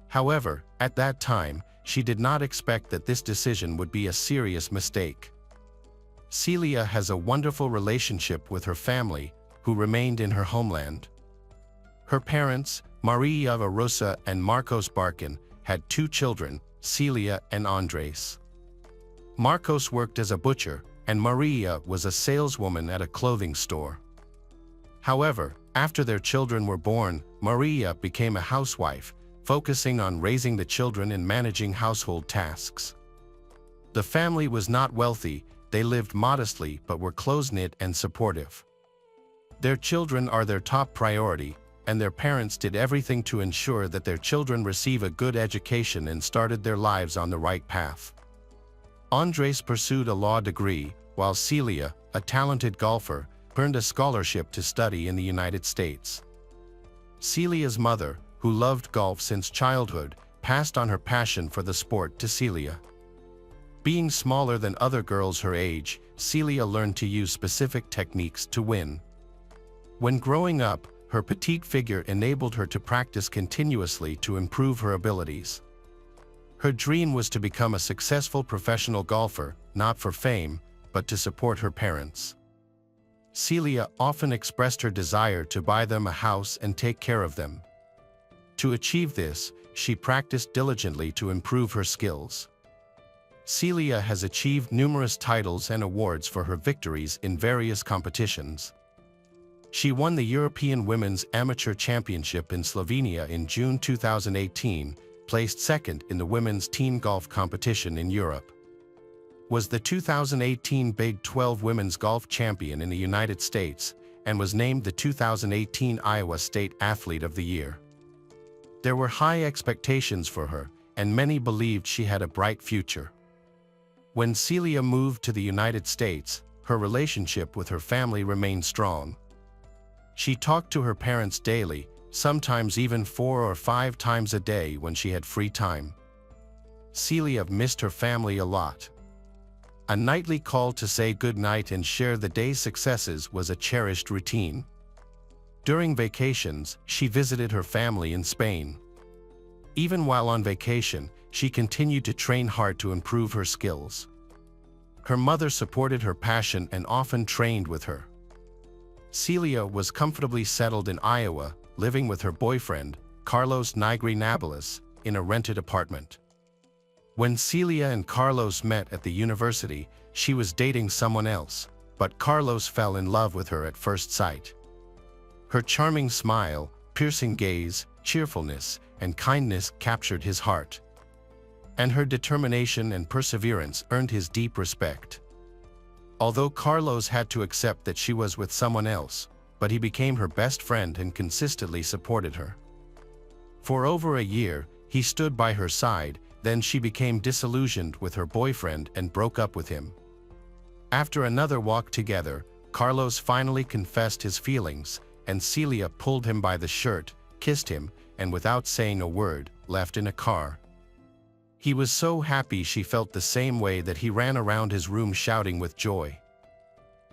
However, at that time, she did not expect that this decision would be a serious mistake. Celia has a wonderful relationship with her family, who remained in her homeland. Her parents, Maria Rosa and Marcos Barquin, had 2 children, Celia and Andres. Marcos worked as a butcher, and Maria was a saleswoman at a clothing store. However, after their children were born, Maria became a housewife, focusing on raising the children and managing household tasks. The family was not wealthy. They lived modestly but were close-knit and supportive. Their children are their top priority, and their parents did everything to ensure that their children receive a good education and started their lives on the right path. Andres pursued a law degree, while Celia, a talented golfer, earned a scholarship to study in the United States. Celia's mother, who loved golf since childhood, passed on her passion for the sport to Celia. Being smaller than other girls her age, Celia learned to use specific techniques to win. When growing up, her petite figure enabled her to practice continuously to improve her abilities. Her dream was to become a successful professional golfer, not for fame, but to support her parents. Celia often expressed her desire to buy them a house and take care of them. To achieve this, she practiced diligently to improve her skills. Celia has achieved numerous titles and awards for her victories in various competitions. She won the European Women's Amateur Championship in Slovenia in June 2018, placed second in the women's team golf competition in Europe. Was the 2018 Big 12 Women's Golf Champion in the United States, and was named the 2018 Iowa State Athlete of the Year. There were high expectations for her, and many believed she had a bright future. When Celia moved to the United States, her relationship with her family remained strong. She talked to her parents daily, sometimes even 4 or 5 times a day when she had free time. Celia missed her family a lot. A nightly call to say goodnight and share the day's successes was a cherished routine. During vacations, she visited her family in Spain. Even while on vacation, she continued to train hard to improve her skills. Her mother supported her passion and often trained with her. Celia was comfortably settled in Iowa, living with her boyfriend, Carlos Nigri Nabeles, in a rented apartment. When Celia and Carlos met at the university, she was dating someone else, but Carlos fell in love with her at first sight. Her charming smile, piercing gaze, cheerfulness, and kindness captured his heart. And her determination and perseverance earned his deep respect. Although Carlos had to accept that she was with someone else, but he became her best friend and consistently supported her. For over a year, he stood by her side. Then she became disillusioned with her boyfriend and broke up with him. After another walk together, Carlos finally confessed his feelings, and Celia pulled him by the shirt, kissed him, and without saying a word, left in a car. He was so happy she felt the same way that he ran around his room shouting with joy.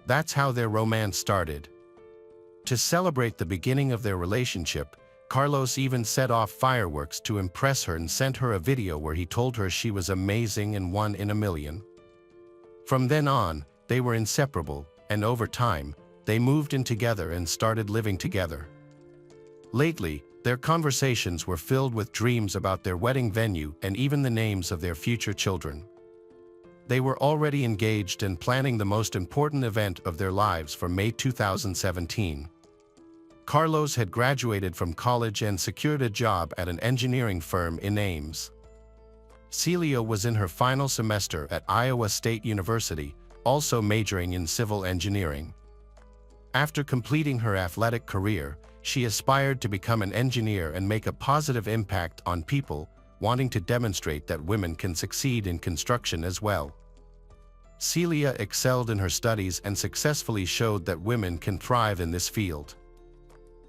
That's how their romance started. To celebrate the beginning of their relationship, Carlos even set off fireworks to impress her and sent her a video where he told her she was amazing and 1 in a million. From then on, they were inseparable, and over time, they moved in together and started living together. Lately, their conversations were filled with dreams about their wedding venue and even the names of their future children. They were already engaged and planning the most important event of their lives for May 2017. Carlos had graduated from college and secured a job at an engineering firm in Ames. Celia was in her final semester at Iowa State University, also majoring in civil engineering. After completing her athletic career, she aspired to become an engineer and make a positive impact on people, wanting to demonstrate that women can succeed in construction as well. Celia excelled in her studies and successfully showed that women can thrive in this field.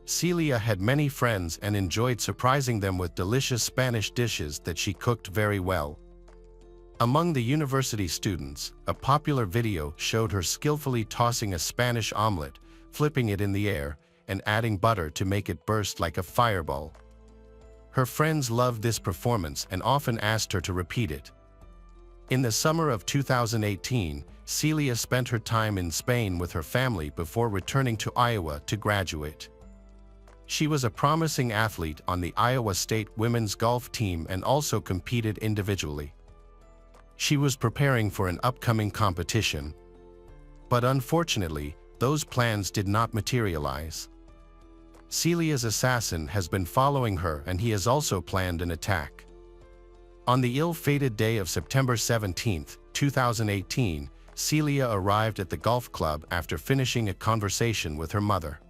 Celia had many friends and enjoyed surprising them with delicious Spanish dishes that she cooked very well. Among the university students, a popular video showed her skillfully tossing a Spanish omelet, flipping it in the air, and adding butter to make it burst like a fireball. Her friends loved this performance and often asked her to repeat it. In the summer of 2018, Celia spent her time in Spain with her family before returning to Iowa to graduate. She was a promising athlete on the Iowa State women's golf team and also competed individually. She was preparing for an upcoming competition. But unfortunately, those plans did not materialize. Celia's assassin has been following her and he has also planned an attack. On the ill-fated day of September 17, 2018, Celia arrived at the golf club after finishing a conversation with her mother.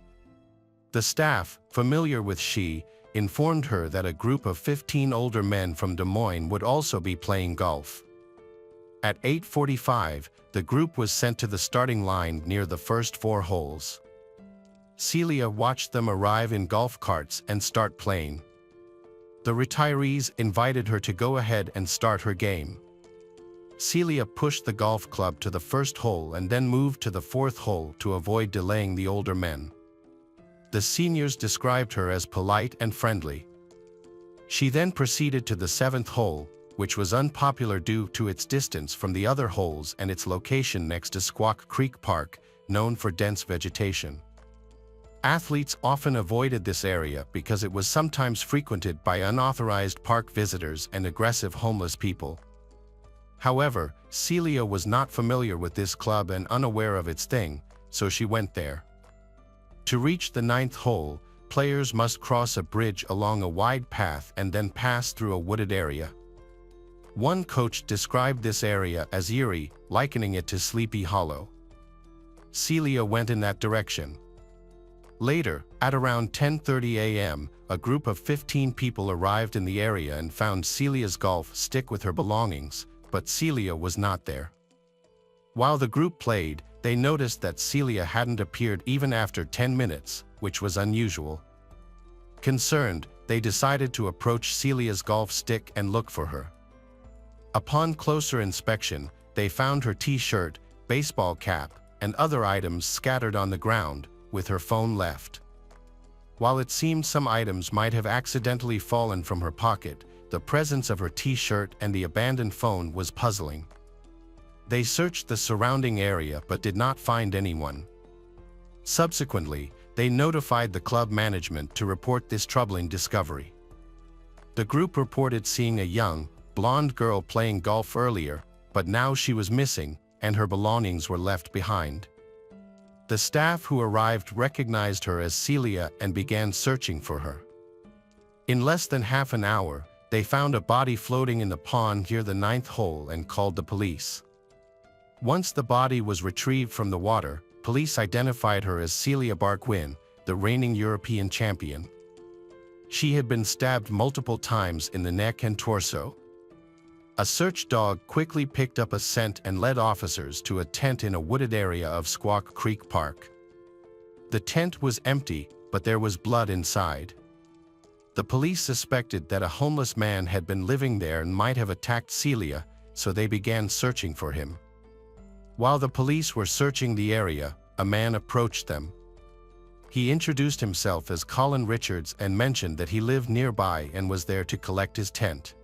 The staff, familiar with she, informed her that a group of 15 older men from Des Moines would also be playing golf. At 8:45, the group was sent to the starting line near the first 4 holes. Celia watched them arrive in golf carts and start playing. The retirees invited her to go ahead and start her game. Celia pushed the golf club to the first hole and then moved to the 4th hole to avoid delaying the older men. The seniors described her as polite and friendly. She then proceeded to the 7th hole, which was unpopular due to its distance from the other holes and its location next to Squaw Creek Park, known for dense vegetation. Athletes often avoided this area because it was sometimes frequented by unauthorized park visitors and aggressive homeless people. However, Celia was not familiar with this club and unaware of its thing, so she went there. To reach the 9th hole, players must cross a bridge along a wide path and then pass through a wooded area. One coach described this area as eerie, likening it to Sleepy Hollow. Celia went in that direction. Later, at around 10:30 a.m., a group of 15 people arrived in the area and found Celia's golf stick with her belongings, but Celia was not there. While the group played, they noticed that Celia hadn't appeared even after 10 minutes, which was unusual. Concerned, they decided to approach Celia's golf stick and look for her. Upon closer inspection, they found her t-shirt, baseball cap, and other items scattered on the ground, with her phone left. While it seemed some items might have accidentally fallen from her pocket, the presence of her t-shirt and the abandoned phone was puzzling. They searched the surrounding area but did not find anyone. Subsequently, they notified the club management to report this troubling discovery. The group reported seeing a young, blonde girl playing golf earlier, but now she was missing, and her belongings were left behind. The staff who arrived recognized her as Celia and began searching for her. In less than half an hour, they found a body floating in the pond near the 9th hole and called the police. Once the body was retrieved from the water, police identified her as Celia Barquin, the reigning European champion. She had been stabbed multiple times in the neck and torso. A search dog quickly picked up a scent and led officers to a tent in a wooded area of Squaw Creek Park. The tent was empty, but there was blood inside. The police suspected that a homeless man had been living there and might have attacked Celia, so they began searching for him. While the police were searching the area, a man approached them. He introduced himself as Colin Richards and mentioned that he lived nearby and was there to collect his tent.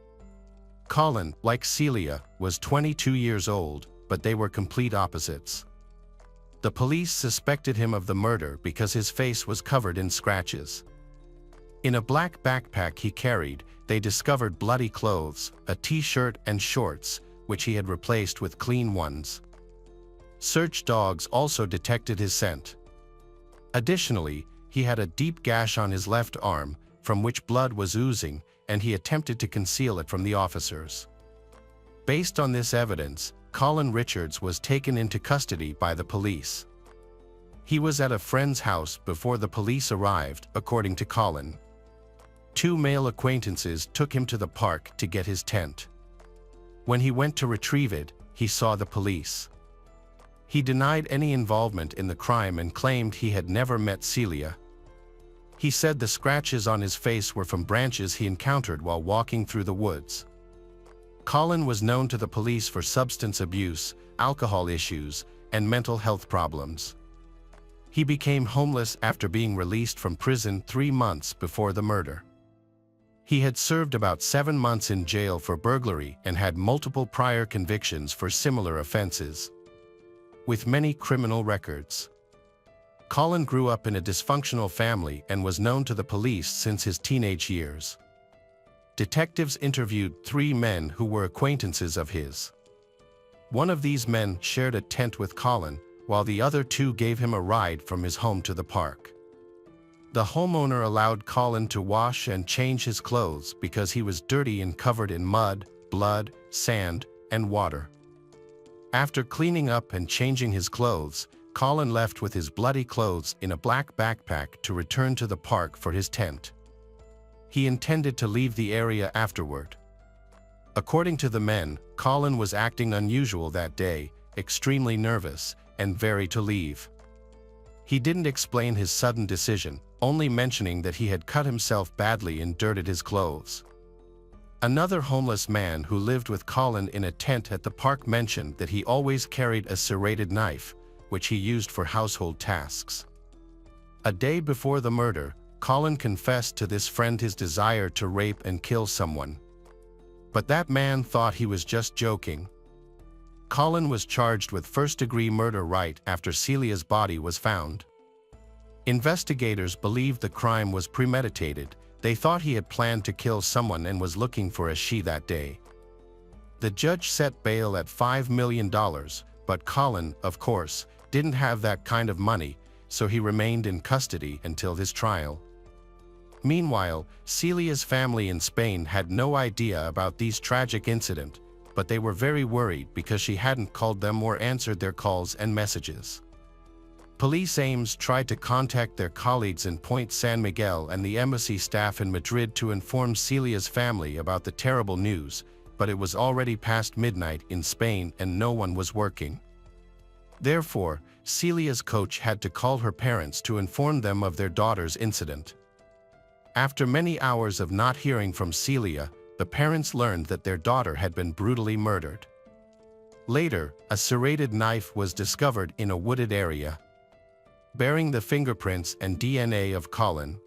Colin, like Celia, was 22 years old, but they were complete opposites. The police suspected him of the murder because his face was covered in scratches. In a black backpack he carried, they discovered bloody clothes, a t-shirt and shorts, which he had replaced with clean ones. Search dogs also detected his scent. Additionally, he had a deep gash on his left arm, from which blood was oozing, and he attempted to conceal it from the officers. Based on this evidence, Colin Richards was taken into custody by the police. He was at a friend's house before the police arrived, according to Colin. Two male acquaintances took him to the park to get his tent. When he went to retrieve it, he saw the police. He denied any involvement in the crime and claimed he had never met Celia. He said the scratches on his face were from branches he encountered while walking through the woods. Colin was known to the police for substance abuse, alcohol issues, and mental health problems. He became homeless after being released from prison 3 months before the murder. He had served about 7 months in jail for burglary and had multiple prior convictions for similar offenses, with many criminal records. Colin grew up in a dysfunctional family and was known to the police since his teenage years. Detectives interviewed 3 men who were acquaintances of his. One of these men shared a tent with Colin, while the other 2 gave him a ride from his home to the park. The homeowner allowed Colin to wash and change his clothes because he was dirty and covered in mud, blood, sand, and water. After cleaning up and changing his clothes, Colin left with his bloody clothes in a black backpack to return to the park for his tent. He intended to leave the area afterward. According to the men, Colin was acting unusual that day, extremely nervous, and very to leave. He didn't explain his sudden decision, only mentioning that he had cut himself badly and dirted his clothes. Another homeless man who lived with Colin in a tent at the park mentioned that he always carried a serrated knife, which he used for household tasks. A day before the murder, Colin confessed to this friend his desire to rape and kill someone. But that man thought he was just joking. Colin was charged with first-degree murder right after Celia's body was found. Investigators believed the crime was premeditated. They thought he had planned to kill someone and was looking for a she that day. The judge set bail at $5 million, but Colin, of course, didn't have that kind of money, so he remained in custody until his trial. Meanwhile, Celia's family in Spain had no idea about these tragic incidents, but they were very worried because she hadn't called them or answered their calls and messages. Police Ames tried to contact their colleagues in Point San Miguel and the embassy staff in Madrid to inform Celia's family about the terrible news, but it was already past midnight in Spain and no one was working. Therefore, Celia's coach had to call her parents to inform them of their daughter's incident. After many hours of not hearing from Celia, the parents learned that their daughter had been brutally murdered. Later, a serrated knife was discovered in a wooded area, bearing the fingerprints and DNA of Colin.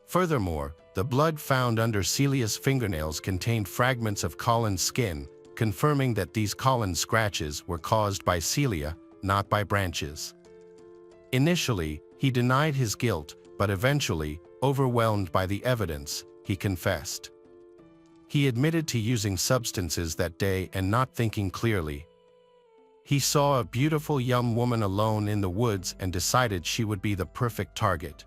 Furthermore, the blood found under Celia's fingernails contained fragments of Colin's skin, confirming that these Colin scratches were caused by Celia, not by branches. Initially, he denied his guilt, but eventually, overwhelmed by the evidence, he confessed. He admitted to using substances that day and not thinking clearly. He saw a beautiful young woman alone in the woods and decided she would be the perfect target.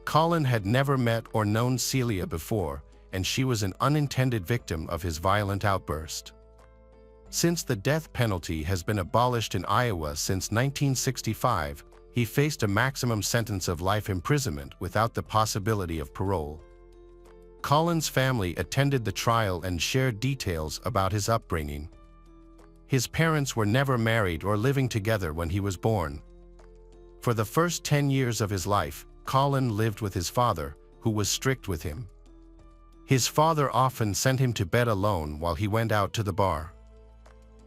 Colin had never met or known Celia before, and she was an unintended victim of his violent outburst. Since the death penalty has been abolished in Iowa since 1965, he faced a maximum sentence of life imprisonment without the possibility of parole. Colin's family attended the trial and shared details about his upbringing. His parents were never married or living together when he was born. For the first 10 years of his life, Colin lived with his father, who was strict with him. His father often sent him to bed alone while he went out to the bar.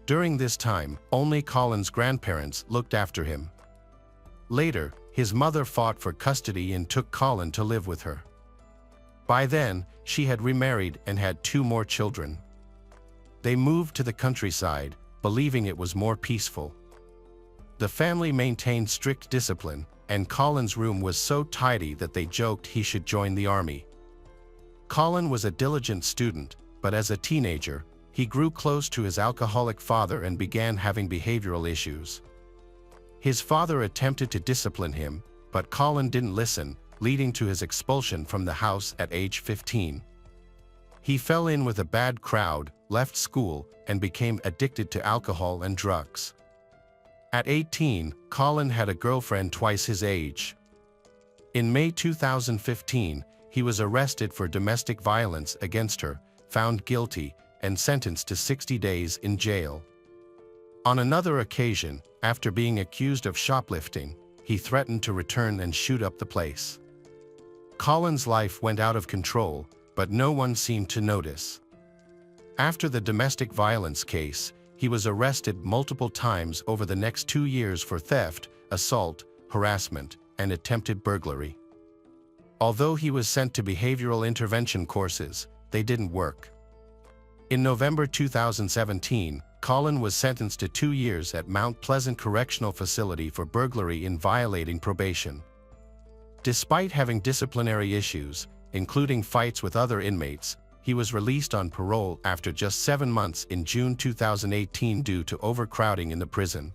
During this time, only Colin's grandparents looked after him. Later, his mother fought for custody and took Colin to live with her. By then, she had remarried and had 2 more children. They moved to the countryside, believing it was more peaceful. The family maintained strict discipline, and Colin's room was so tidy that they joked he should join the army. Colin was a diligent student, but as a teenager, he grew close to his alcoholic father and began having behavioral issues. His father attempted to discipline him, but Colin didn't listen, leading to his expulsion from the house at age 15. He fell in with a bad crowd, left school, and became addicted to alcohol and drugs. At 18, Colin had a girlfriend twice his age. In May 2015, he was arrested for domestic violence against her, found guilty, and sentenced to 60 days in jail. On another occasion, after being accused of shoplifting, he threatened to return and shoot up the place. Colin's life went out of control, but no one seemed to notice. After the domestic violence case, he was arrested multiple times over the next 2 years for theft, assault, harassment, and attempted burglary. Although he was sent to behavioral intervention courses, they didn't work. In November 2017, Colin was sentenced to 2 years at Mount Pleasant Correctional Facility for burglary in violating probation. Despite having disciplinary issues, including fights with other inmates, he was released on parole after just 7 months in June 2018 due to overcrowding in the prison.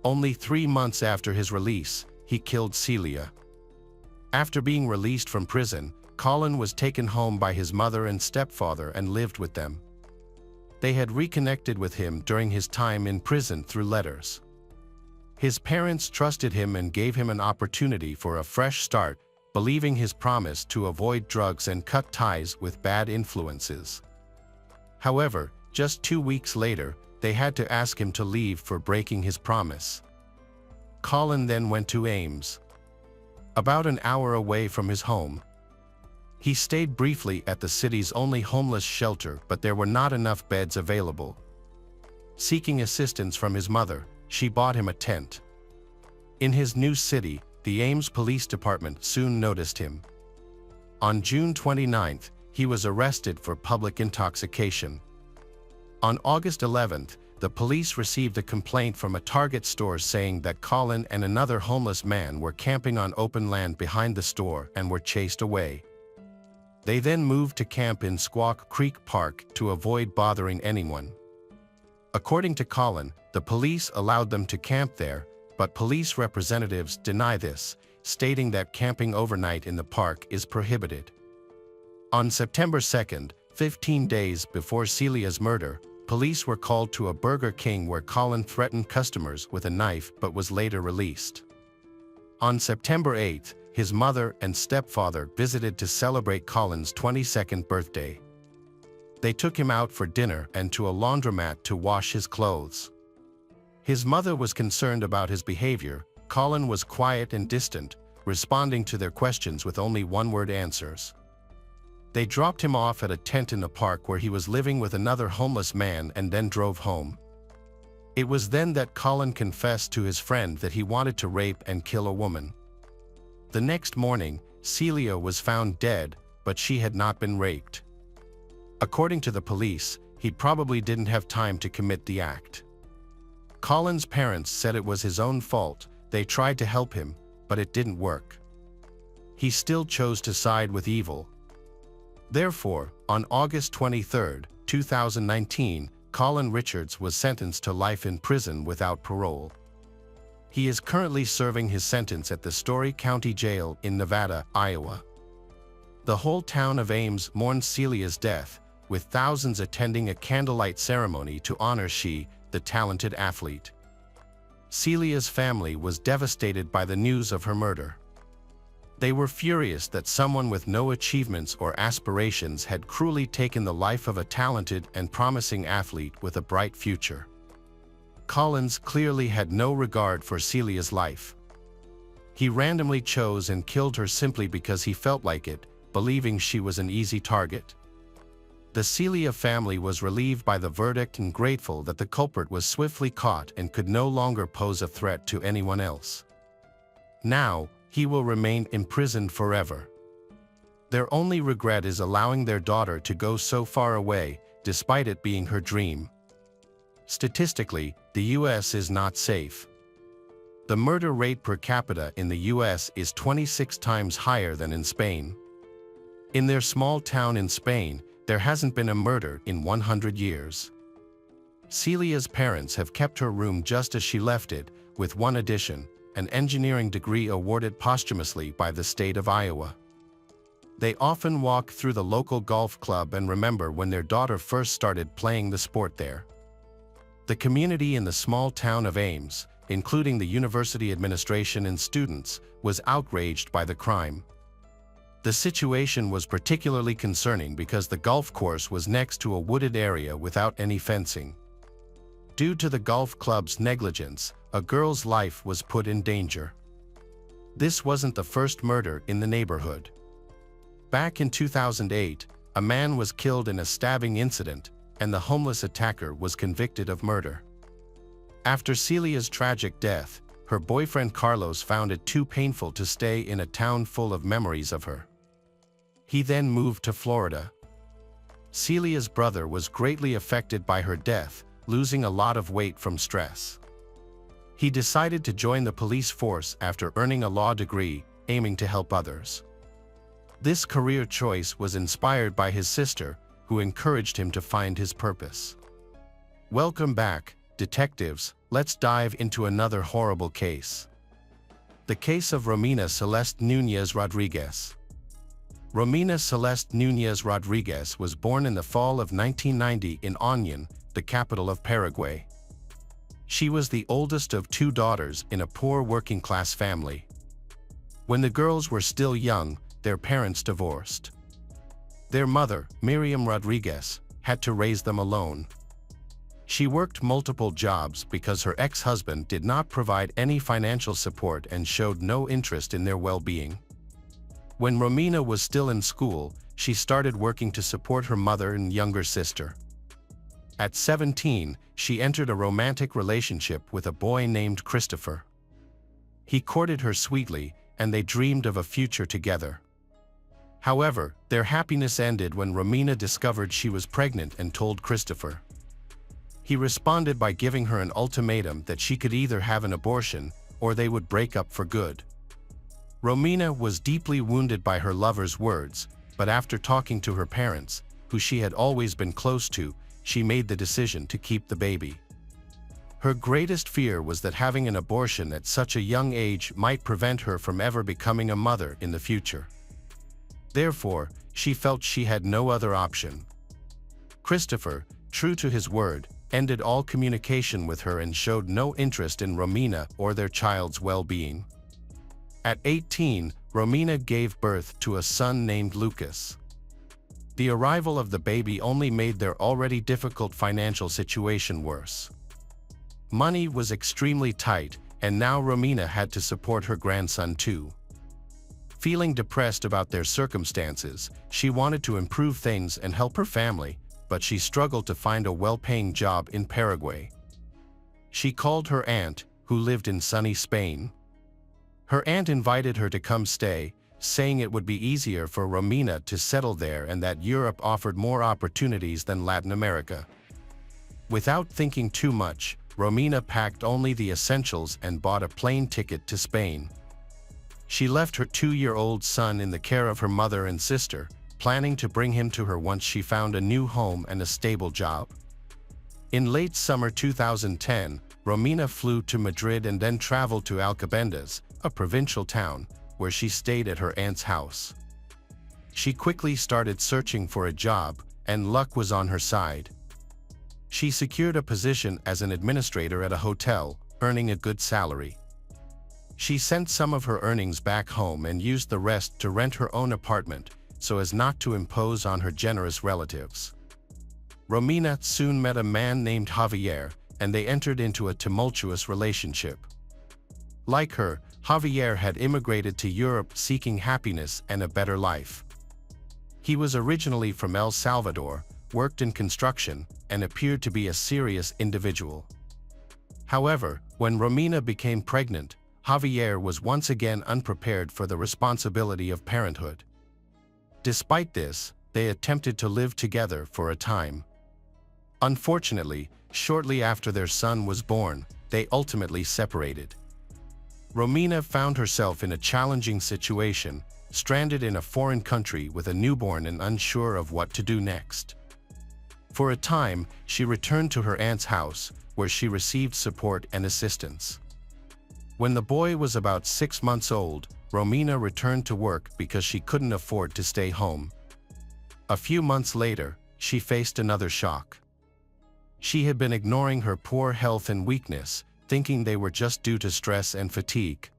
Only 3 months after his release, he killed Celia. After being released from prison, Colin was taken home by his mother and stepfather and lived with them. They had reconnected with him during his time in prison through letters. His parents trusted him and gave him an opportunity for a fresh start, believing his promise to avoid drugs and cut ties with bad influences. However, just 2 weeks later, they had to ask him to leave for breaking his promise. Colin then went to Ames, about an hour away from his home. He stayed briefly at the city's only homeless shelter, but there were not enough beds available. Seeking assistance from his mother, she bought him a tent. In his new city, the Ames Police Department soon noticed him. On June 29th, he was arrested for public intoxication. On August 11th, the police received a complaint from a Target store saying that Colin and another homeless man were camping on open land behind the store and were chased away. They then moved to camp in Squaw Creek Park to avoid bothering anyone. According to Colin, the police allowed them to camp there, but police representatives deny this, stating that camping overnight in the park is prohibited. On September 2nd, 15 days before Celia's murder, police were called to a Burger King where Colin threatened customers with a knife but was later released. On September 8th, his mother and stepfather visited to celebrate Colin's 22nd birthday. They took him out for dinner and to a laundromat to wash his clothes. His mother was concerned about his behavior. Colin was quiet and distant, responding to their questions with only one-word answers. They dropped him off at a tent in the park where he was living with another homeless man and then drove home. It was then that Colin confessed to his friend that he wanted to rape and kill a woman. The next morning, Celia was found dead, but she had not been raped. According to the police, he probably didn't have time to commit the act. Colin's parents said it was his own fault. They tried to help him, but it didn't work. He still chose to side with evil. Therefore, on August 23, 2019, Colin Richards was sentenced to life in prison without parole. He is currently serving his sentence at the Story County Jail in Nevada, Iowa. The whole town of Ames mourns Celia's death, with thousands attending a candlelight ceremony to honor the talented athlete. Celia's family was devastated by the news of her murder. They were furious that someone with no achievements or aspirations had cruelly taken the life of a talented and promising athlete with a bright future. Collins clearly had no regard for Celia's life. He randomly chose and killed her simply because he felt like it, believing she was an easy target. The Celia family was relieved by the verdict and grateful that the culprit was swiftly caught and could no longer pose a threat to anyone else. Now, he will remain imprisoned forever. Their only regret is allowing their daughter to go so far away, despite it being her dream. Statistically, the U.S. is not safe. The murder rate per capita in the U.S. is 26 times higher than in Spain. In their small town in Spain, there hasn't been a murder in 100 years. Celia's parents have kept her room just as she left it, with one addition: an engineering degree awarded posthumously by the state of Iowa. They often walk through the local golf club and remember when their daughter first started playing the sport there. The community in the small town of Ames, including the university administration and students, was outraged by the crime. The situation was particularly concerning because the golf course was next to a wooded area without any fencing. Due to the golf club's negligence, a girl's life was put in danger. This wasn't the first murder in the neighborhood. Back in 2008, a man was killed in a stabbing incident, and the homeless attacker was convicted of murder. After Celia's tragic death, her boyfriend Carlos found it too painful to stay in a town full of memories of her. He then moved to Florida. Celia's brother was greatly affected by her death, losing a lot of weight from stress. He decided to join the police force after earning a law degree, aiming to help others. This career choice was inspired by his sister, who encouraged him to find his purpose. Welcome back, detectives. Let's dive into another horrible case. The case of Romina Celeste Núñez Rodriguez. Romina Celeste Núñez Rodriguez was born in the fall of 1990 in Oñan, the capital of Paraguay. She was the oldest of two daughters in a poor working-class family. When the girls were still young, their parents divorced. Their mother, Miriam Rodriguez, had to raise them alone. She worked multiple jobs because her ex-husband did not provide any financial support and showed no interest in their well-being. When Romina was still in school, she started working to support her mother and younger sister. At 17, she entered a romantic relationship with a boy named Christopher. He courted her sweetly, and they dreamed of a future together. However, their happiness ended when Romina discovered she was pregnant and told Christopher. He responded by giving her an ultimatum that she could either have an abortion or they would break up for good. Romina was deeply wounded by her lover's words, but after talking to her parents, who she had always been close to, she made the decision to keep the baby. Her greatest fear was that having an abortion at such a young age might prevent her from ever becoming a mother in the future. Therefore, she felt she had no other option. Christopher, true to his word, ended all communication with her and showed no interest in Romina or their child's well-being. At 18, Romina gave birth to a son named Lucas. The arrival of the baby only made their already difficult financial situation worse. Money was extremely tight, and now Romina had to support her grandson too. Feeling depressed about their circumstances, she wanted to improve things and help her family, but she struggled to find a well-paying job in Paraguay. She called her aunt, who lived in sunny Spain. Her aunt invited her to come stay, saying it would be easier for Romina to settle there and that Europe offered more opportunities than Latin America. Without thinking too much, Romina packed only the essentials and bought a plane ticket to Spain. She left her 2-year-old son in the care of her mother and sister, planning to bring him to her once she found a new home and a stable job. In late summer 2010, Romina flew to Madrid and then traveled to Alcobendas, a provincial town, where she stayed at her aunt's house. She quickly started searching for a job, and luck was on her side. She secured a position as an administrator at a hotel, earning a good salary. She sent some of her earnings back home and used the rest to rent her own apartment, so as not to impose on her generous relatives. Romina soon met a man named Javier, and they entered into a tumultuous relationship. Like her, Javier had immigrated to Europe seeking happiness and a better life. He was originally from El Salvador, worked in construction, and appeared to be a serious individual. However, when Romina became pregnant, Javier was once again unprepared for the responsibility of parenthood. Despite this, they attempted to live together for a time. Unfortunately, shortly after their son was born, they ultimately separated. Romina found herself in a challenging situation, stranded in a foreign country with a newborn and unsure of what to do next. For a time, she returned to her aunt's house, where she received support and assistance. When the boy was about 6 months old, Romina returned to work because she couldn't afford to stay home. A few months later, she faced another shock. She had been ignoring her poor health and weakness, thinking they were just due to stress and fatigue.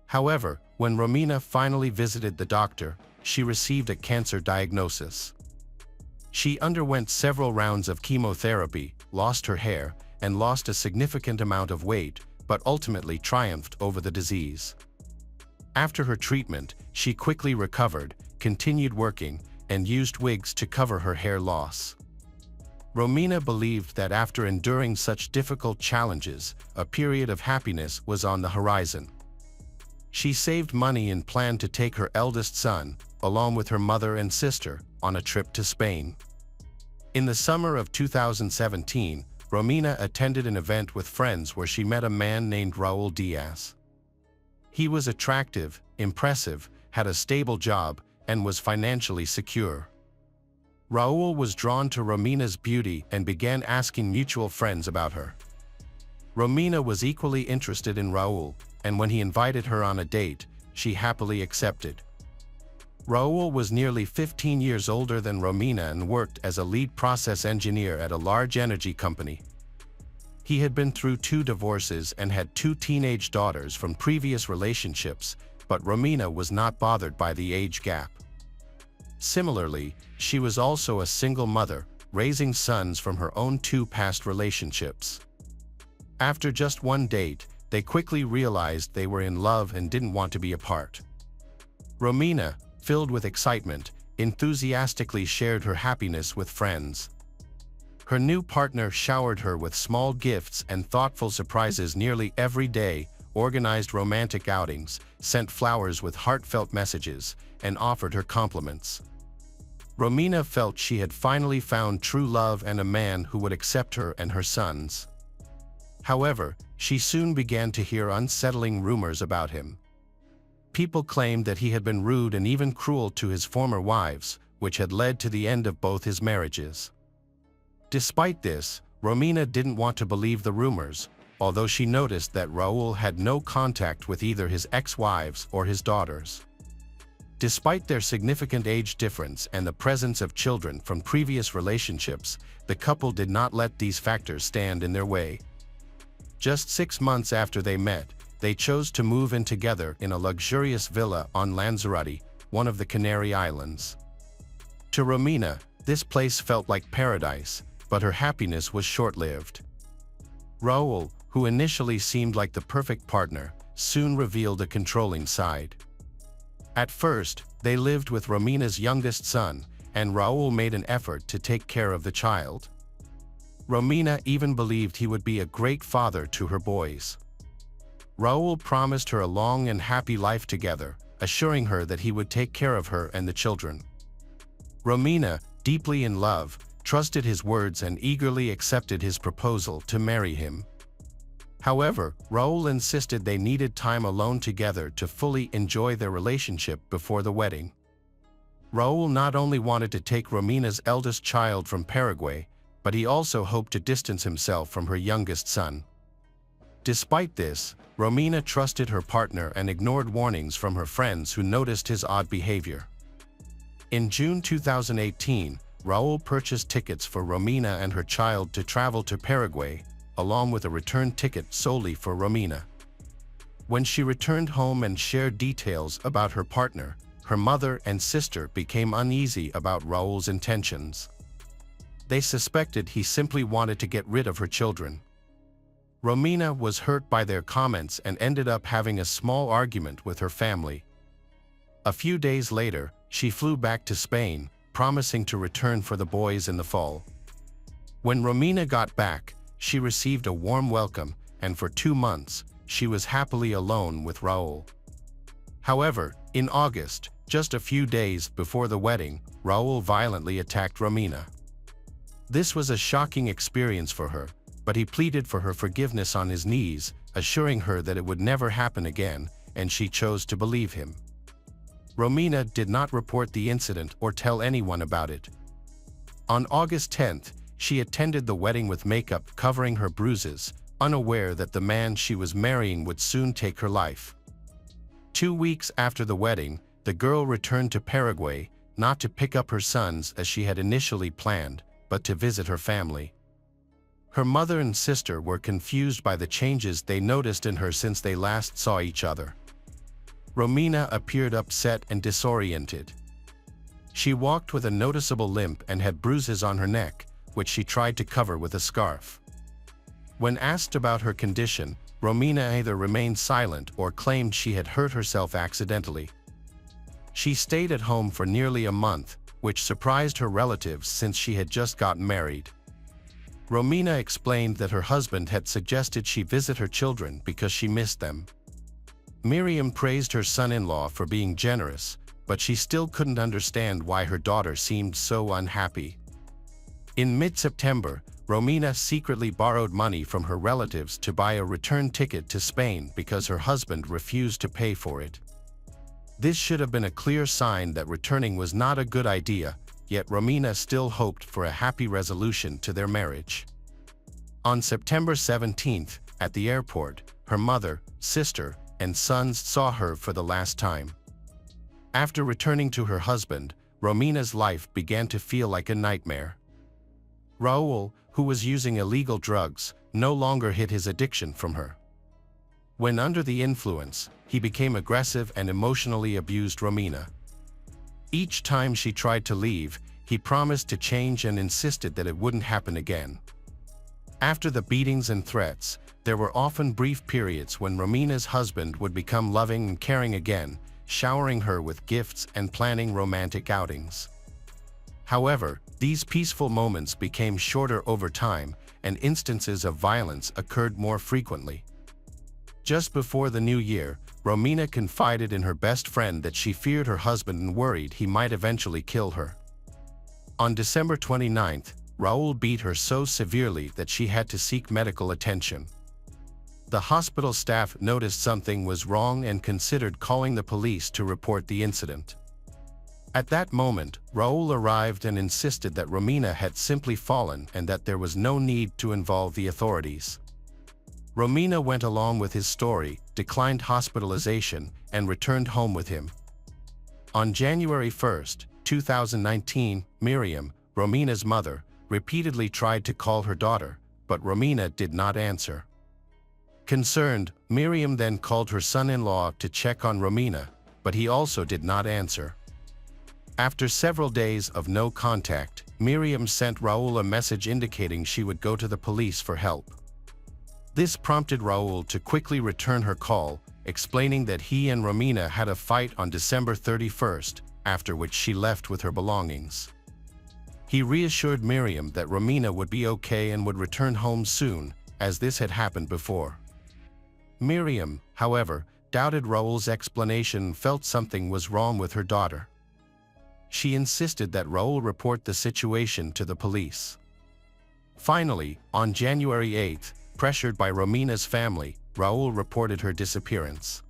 However, when Romina finally visited the doctor, she received a cancer diagnosis. She underwent several rounds of chemotherapy, lost her hair, and lost a significant amount of weight, but ultimately triumphed over the disease. After her treatment, she quickly recovered, continued working, and used wigs to cover her hair loss. Romina believed that after enduring such difficult challenges, a period of happiness was on the horizon. She saved money and planned to take her eldest son, along with her mother and sister, on a trip to Spain. In the summer of 2017, Romina attended an event with friends where she met a man named Raul Diaz. He was attractive, impressive, had a stable job, and was financially secure. Raul was drawn to Romina's beauty and began asking mutual friends about her. Romina was equally interested in Raul, and when he invited her on a date, she happily accepted. Raul was nearly 15 years older than Romina and worked as a lead process engineer at a large energy company. He had been through 2 divorces and had 2 teenage daughters from previous relationships, but Romina was not bothered by the age gap. Similarly, she was also a single mother, raising sons from her own 2 past relationships. After just 1 date, they quickly realized they were in love and didn't want to be apart. Romina, filled with excitement, enthusiastically shared her happiness with friends. Her new partner showered her with small gifts and thoughtful surprises nearly every day, organized romantic outings, sent flowers with heartfelt messages, and offered her compliments. Romina felt she had finally found true love and a man who would accept her and her sons. However, she soon began to hear unsettling rumors about him. People claimed that he had been rude and even cruel to his former wives, which had led to the end of both his marriages. Despite this, Romina didn't want to believe the rumors, although she noticed that Raul had no contact with either his ex-wives or his daughters. Despite their significant age difference and the presence of children from previous relationships, the couple did not let these factors stand in their way. Just 6 months after they met, they chose to move in together in a luxurious villa on Lanzarote, one of the Canary Islands. To Romina, this place felt like paradise, but her happiness was short-lived. Raul, who initially seemed like the perfect partner, soon revealed a controlling side. At first, they lived with Romina's youngest son, and Raul made an effort to take care of the child. Romina even believed he would be a great father to her boys. Raul promised her a long and happy life together, assuring her that he would take care of her and the children. Romina, deeply in love, trusted his words and eagerly accepted his proposal to marry him. However, Raul insisted they needed time alone together to fully enjoy their relationship before the wedding. Raul not only wanted to take Romina's eldest child from Paraguay, but he also hoped to distance himself from her youngest son. Despite this, Romina trusted her partner and ignored warnings from her friends who noticed his odd behavior. In June 2018, Raul purchased tickets for Romina and her child to travel to Paraguay, along with a return ticket solely for Romina. When she returned home and shared details about her partner, her mother and sister became uneasy about Raul's intentions. They suspected he simply wanted to get rid of her children. Romina was hurt by their comments and ended up having a small argument with her family. A few days later, she flew back to Spain, promising to return for the boys in the fall. When Romina got back, she received a warm welcome, and for 2 months, she was happily alone with Raul. However, in August, just a few days before the wedding, Raul violently attacked Romina. This was a shocking experience for her, but he pleaded for her forgiveness on his knees, assuring her that it would never happen again, and she chose to believe him. Romina did not report the incident or tell anyone about it. On August 10th, she attended the wedding with makeup covering her bruises, unaware that the man she was marrying would soon take her life. 2 weeks after the wedding, the girl returned to Paraguay, not to pick up her sons as she had initially planned, but to visit her family. Her mother and sister were confused by the changes they noticed in her since they last saw each other. Romina appeared upset and disoriented. She walked with a noticeable limp and had bruises on her neck, which she tried to cover with a scarf. When asked about her condition, Romina either remained silent or claimed she had hurt herself accidentally. She stayed at home for nearly a month, which surprised her relatives since she had just gotten married. Romina explained that her husband had suggested she visit her children because she missed them. Miriam praised her son-in-law for being generous, but she still couldn't understand why her daughter seemed so unhappy. In mid-September, Romina secretly borrowed money from her relatives to buy a return ticket to Spain because her husband refused to pay for it. This should have been a clear sign that returning was not a good idea, yet Romina still hoped for a happy resolution to their marriage. On September 17th, at the airport, her mother, sister, and sons saw her for the last time. After returning to her husband, Romina's life began to feel like a nightmare. Raul, who was using illegal drugs, no longer hid his addiction from her. When under the influence, he became aggressive and emotionally abused Romina. Each time she tried to leave, he promised to change and insisted that it wouldn't happen again. After the beatings and threats, there were often brief periods when Romina's husband would become loving and caring again, showering her with gifts and planning romantic outings. However, these peaceful moments became shorter over time, and instances of violence occurred more frequently. Just before the new year, Romina confided in her best friend that she feared her husband and worried he might eventually kill her. On December 29th, Raul beat her so severely that she had to seek medical attention. The hospital staff noticed something was wrong and considered calling the police to report the incident. At that moment, Raul arrived and insisted that Romina had simply fallen and that there was no need to involve the authorities. Romina went along with his story, declined hospitalization, and returned home with him. On January 1, 2019, Miriam, Romina's mother, repeatedly tried to call her daughter, but Romina did not answer. Concerned, Miriam then called her son-in-law to check on Romina, but he also did not answer. After several days of no contact, Miriam sent Raul a message indicating she would go to the police for help. This prompted Raul to quickly return her call, explaining that he and Romina had a fight on December 31st, after which she left with her belongings. He reassured Miriam that Romina would be okay and would return home soon, as this had happened before. Miriam, however, doubted Raul's explanation and felt something was wrong with her daughter. She insisted that Raul report the situation to the police. Finally, on January 8, pressured by Romina's family, Raul reported her disappearance.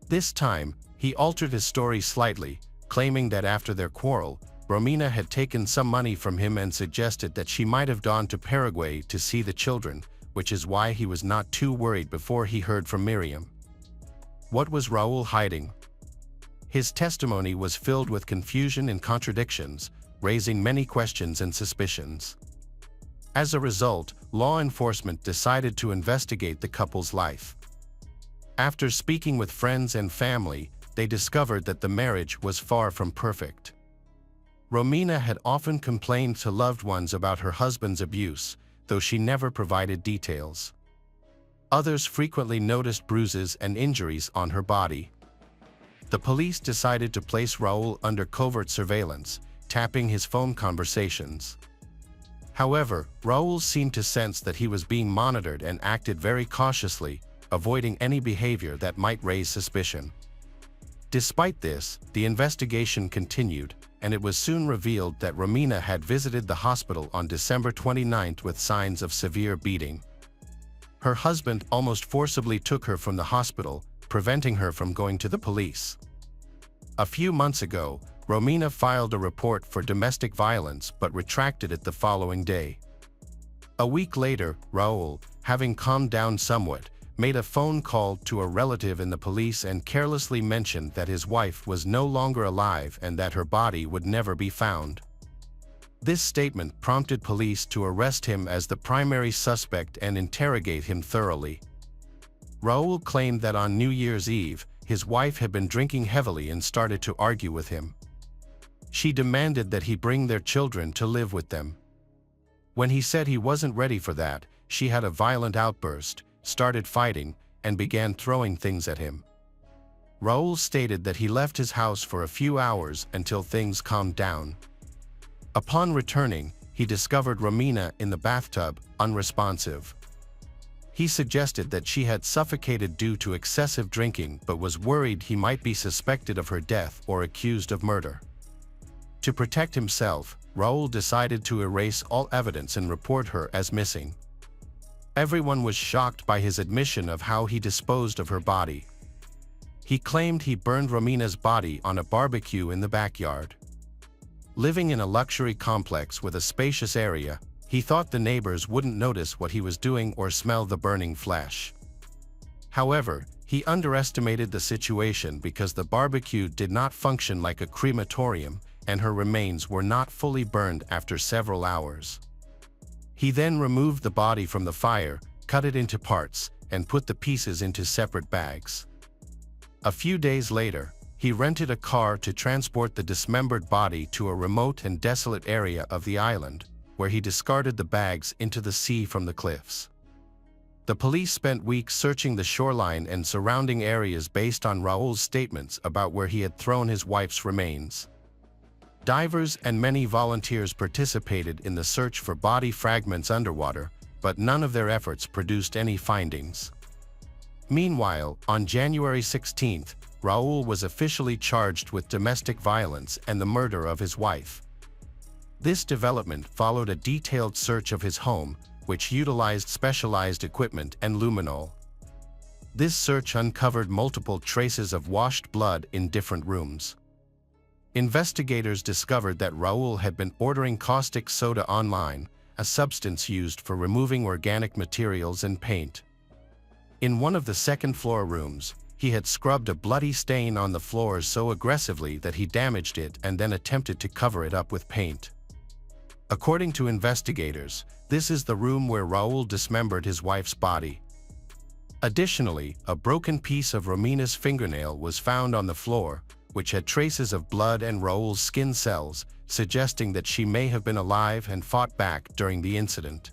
This time, he altered his story slightly, claiming that after their quarrel, Romina had taken some money from him and suggested that she might have gone to Paraguay to see the children, which is why he was not too worried before he heard from Miriam. What was Raul hiding? His testimony was filled with confusion and contradictions, raising many questions and suspicions. As a result, law enforcement decided to investigate the couple's life. After speaking with friends and family, they discovered that the marriage was far from perfect. Romina had often complained to loved ones about her husband's abuse, though she never provided details. Others frequently noticed bruises and injuries on her body. The police decided to place Raul under covert surveillance, tapping his phone conversations. However, Raul seemed to sense that he was being monitored and acted very cautiously, avoiding any behavior that might raise suspicion. Despite this, the investigation continued, and it was soon revealed that Romina had visited the hospital on December 29 with signs of severe beating. Her husband almost forcibly took her from the hospital, preventing her from going to the police. A few months ago, Romina filed a report for domestic violence but retracted it the following day. A week later, Raul, having calmed down somewhat, made a phone call to a relative in the police and carelessly mentioned that his wife was no longer alive and that her body would never be found. This statement prompted police to arrest him as the primary suspect and interrogate him thoroughly. Raul claimed that on New Year's Eve, his wife had been drinking heavily and started to argue with him. She demanded that he bring their children to live with them. When he said he wasn't ready for that, she had a violent outburst, started fighting, and began throwing things at him. Raul stated that he left his house for a few hours until things calmed down. Upon returning, he discovered Romina in the bathtub, unresponsive. He suggested that she had suffocated due to excessive drinking but was worried he might be suspected of her death or accused of murder. To protect himself, Raul decided to erase all evidence and report her as missing. Everyone was shocked by his admission of how he disposed of her body. He claimed he burned Romina's body on a barbecue in the backyard. Living in a luxury complex with a spacious area, he thought the neighbors wouldn't notice what he was doing or smell the burning flesh. However, he underestimated the situation because the barbecue did not function like a crematorium, and her remains were not fully burned after several hours. He then removed the body from the fire, cut it into parts, and put the pieces into separate bags. A few days later, he rented a car to transport the dismembered body to a remote and desolate area of the island, where he discarded the bags into the sea from the cliffs. The police spent weeks searching the shoreline and surrounding areas based on Raul's statements about where he had thrown his wife's remains. Divers and many volunteers participated in the search for body fragments underwater, but none of their efforts produced any findings. Meanwhile, on January 16, Raul was officially charged with domestic violence and the murder of his wife. This development followed a detailed search of his home, which utilized specialized equipment and luminol. This search uncovered multiple traces of washed blood in different rooms. Investigators discovered that Raul had been ordering caustic soda online, a substance used for removing organic materials and paint. In one of the second-floor rooms, he had scrubbed a bloody stain on the floor so aggressively that he damaged it and then attempted to cover it up with paint. According to investigators, this is the room where Raul dismembered his wife's body. Additionally, a broken piece of Romina's fingernail was found on the floor, which had traces of blood and Raul's skin cells, suggesting that she may have been alive and fought back during the incident.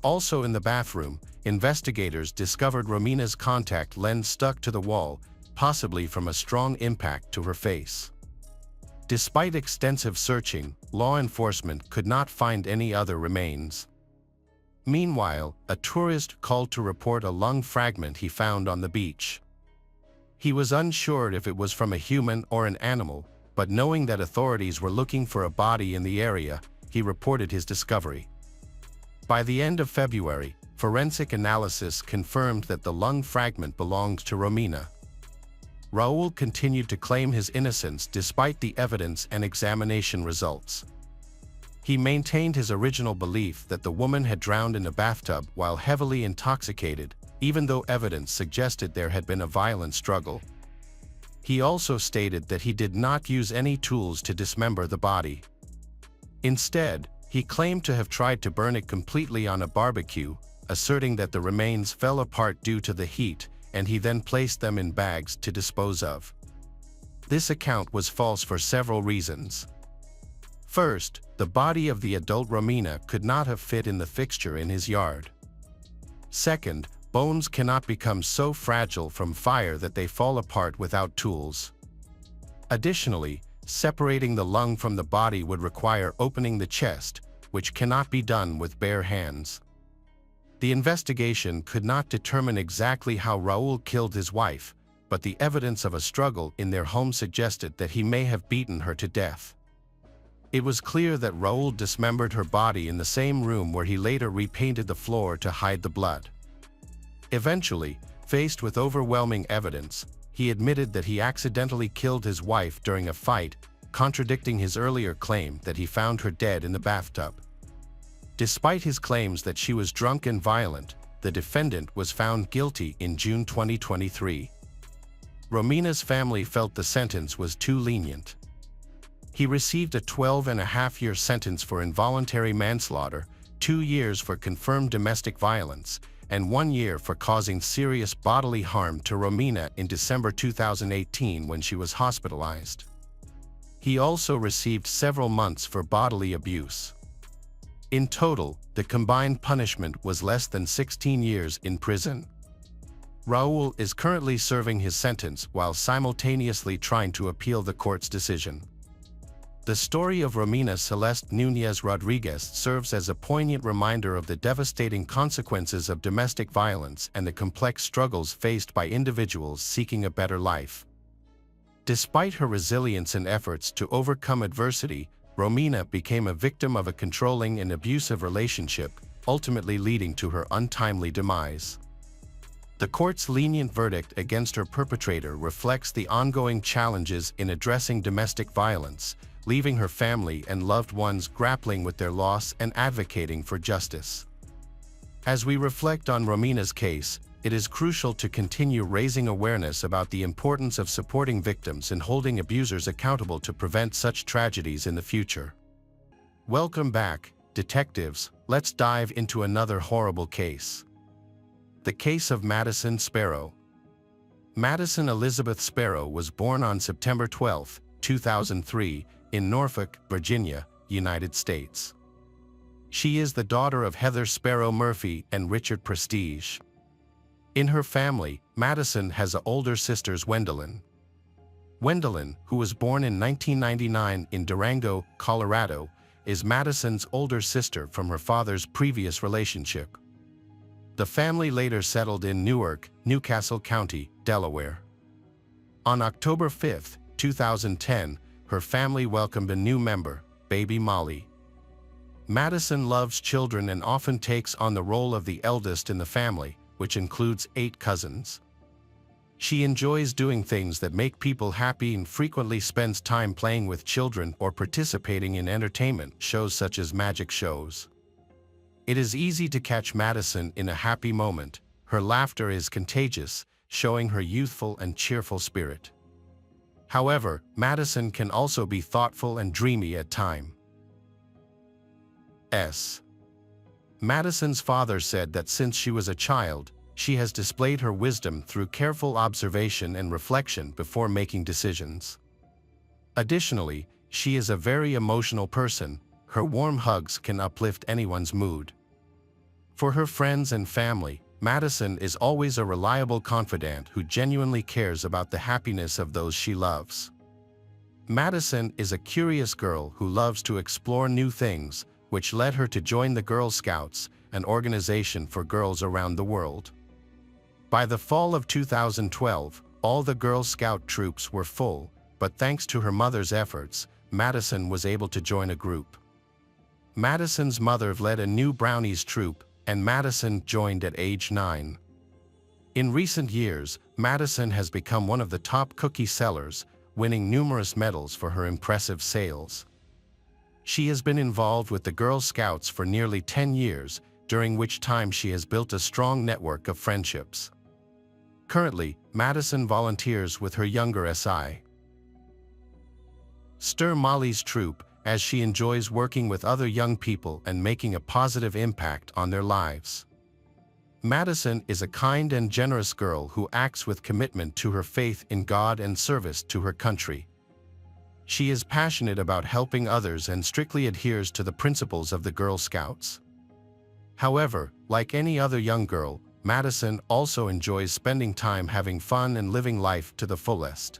Also in the bathroom, investigators discovered Romina's contact lens stuck to the wall, possibly from a strong impact to her face. Despite extensive searching, law enforcement could not find any other remains. Meanwhile, a tourist called to report a lung fragment he found on the beach. He was unsure if it was from a human or an animal, but knowing that authorities were looking for a body in the area, he reported his discovery. By the end of February, forensic analysis confirmed that the lung fragment belonged to Romina. Raul continued to claim his innocence despite the evidence and examination results. He maintained his original belief that the woman had drowned in a bathtub while heavily intoxicated, even though evidence suggested there had been a violent struggle. He also stated that he did not use any tools to dismember the body. Instead, he claimed to have tried to burn it completely on a barbecue, asserting that the remains fell apart due to the heat, and he then placed them in bags to dispose of. This account was false for several reasons. First, the body of the adult Romina could not have fit in the fixture in his yard. Second, bones cannot become so fragile from fire that they fall apart without tools. Additionally, separating the lung from the body would require opening the chest, which cannot be done with bare hands. The investigation could not determine exactly how Raul killed his wife, but the evidence of a struggle in their home suggested that he may have beaten her to death. It was clear that Raul dismembered her body in the same room where he later repainted the floor to hide the blood. Eventually, faced with overwhelming evidence, he admitted that he accidentally killed his wife during a fight, contradicting his earlier claim that he found her dead in the bathtub. Despite his claims that she was drunk and violent, the defendant was found guilty in June 2023. Romina's family felt the sentence was too lenient. He received a 12.5-year sentence for involuntary manslaughter, 2 years for confirmed domestic violence, and 1 year for causing serious bodily harm to Romina in December 2018 when she was hospitalized. He also received several months for bodily abuse. In total, the combined punishment was less than 16 years in prison. Raul is currently serving his sentence while simultaneously trying to appeal the court's decision. The story of Romina Celeste Núñez Rodriguez serves as a poignant reminder of the devastating consequences of domestic violence and the complex struggles faced by individuals seeking a better life. Despite her resilience and efforts to overcome adversity, Romina became a victim of a controlling and abusive relationship, ultimately leading to her untimely demise. The court's lenient verdict against her perpetrator reflects the ongoing challenges in addressing domestic violence, leaving her family and loved ones grappling with their loss and advocating for justice. As we reflect on Romina's case, it is crucial to continue raising awareness about the importance of supporting victims and holding abusers accountable to prevent such tragedies in the future. Welcome back, detectives. Let's dive into another horrible case. The case of Madison Sparrow. Madison Elizabeth Sparrow was born on September 12, 2003, in Norfolk, Virginia, United States. She is the daughter of Heather Sparrow Murphy and Richard Prestige. In her family, Madison has older sisters Gwendolyn. Gwendolyn, who was born in 1999 in Durango, Colorado, is Madison's older sister from her father's previous relationship. The family later settled in Newark, Newcastle County, Delaware. On October 5, 2010, her family welcomed a new member, baby Molly. Madison loves children and often takes on the role of the eldest in the family, which includes 8 cousins. She enjoys doing things that make people happy and frequently spends time playing with children or participating in entertainment shows such as magic shows. It is easy to catch Madison in a happy moment. Her laughter is contagious, showing her youthful and cheerful spirit. However, Madison can also be thoughtful and dreamy at times. Madison's father said that since she was a child, she has displayed her wisdom through careful observation and reflection before making decisions. Additionally, she is a very emotional person. Her warm hugs can uplift anyone's mood. For her friends and family, Madison is always a reliable confidant who genuinely cares about the happiness of those she loves. Madison is a curious girl who loves to explore new things, which led her to join the Girl Scouts, an organization for girls around the world. By the fall of 2012, all the Girl Scout troops were full, but thanks to her mother's efforts, Madison was able to join a group. Madison's mother led a new Brownies troop, and Madison joined at age 9. In recent years, Madison has become one of the top cookie sellers, winning numerous medals for her impressive sales. She has been involved with the Girl Scouts for nearly 10 years, during which time she has built a strong network of friendships. Currently, Madison volunteers with her younger SI. Stir Molly's troop, as she enjoys working with other young people and making a positive impact on their lives. Madison is a kind and generous girl who acts with commitment to her faith in God and service to her country. She is passionate about helping others and strictly adheres to the principles of the Girl Scouts. However, like any other young girl, Madison also enjoys spending time having fun and living life to the fullest.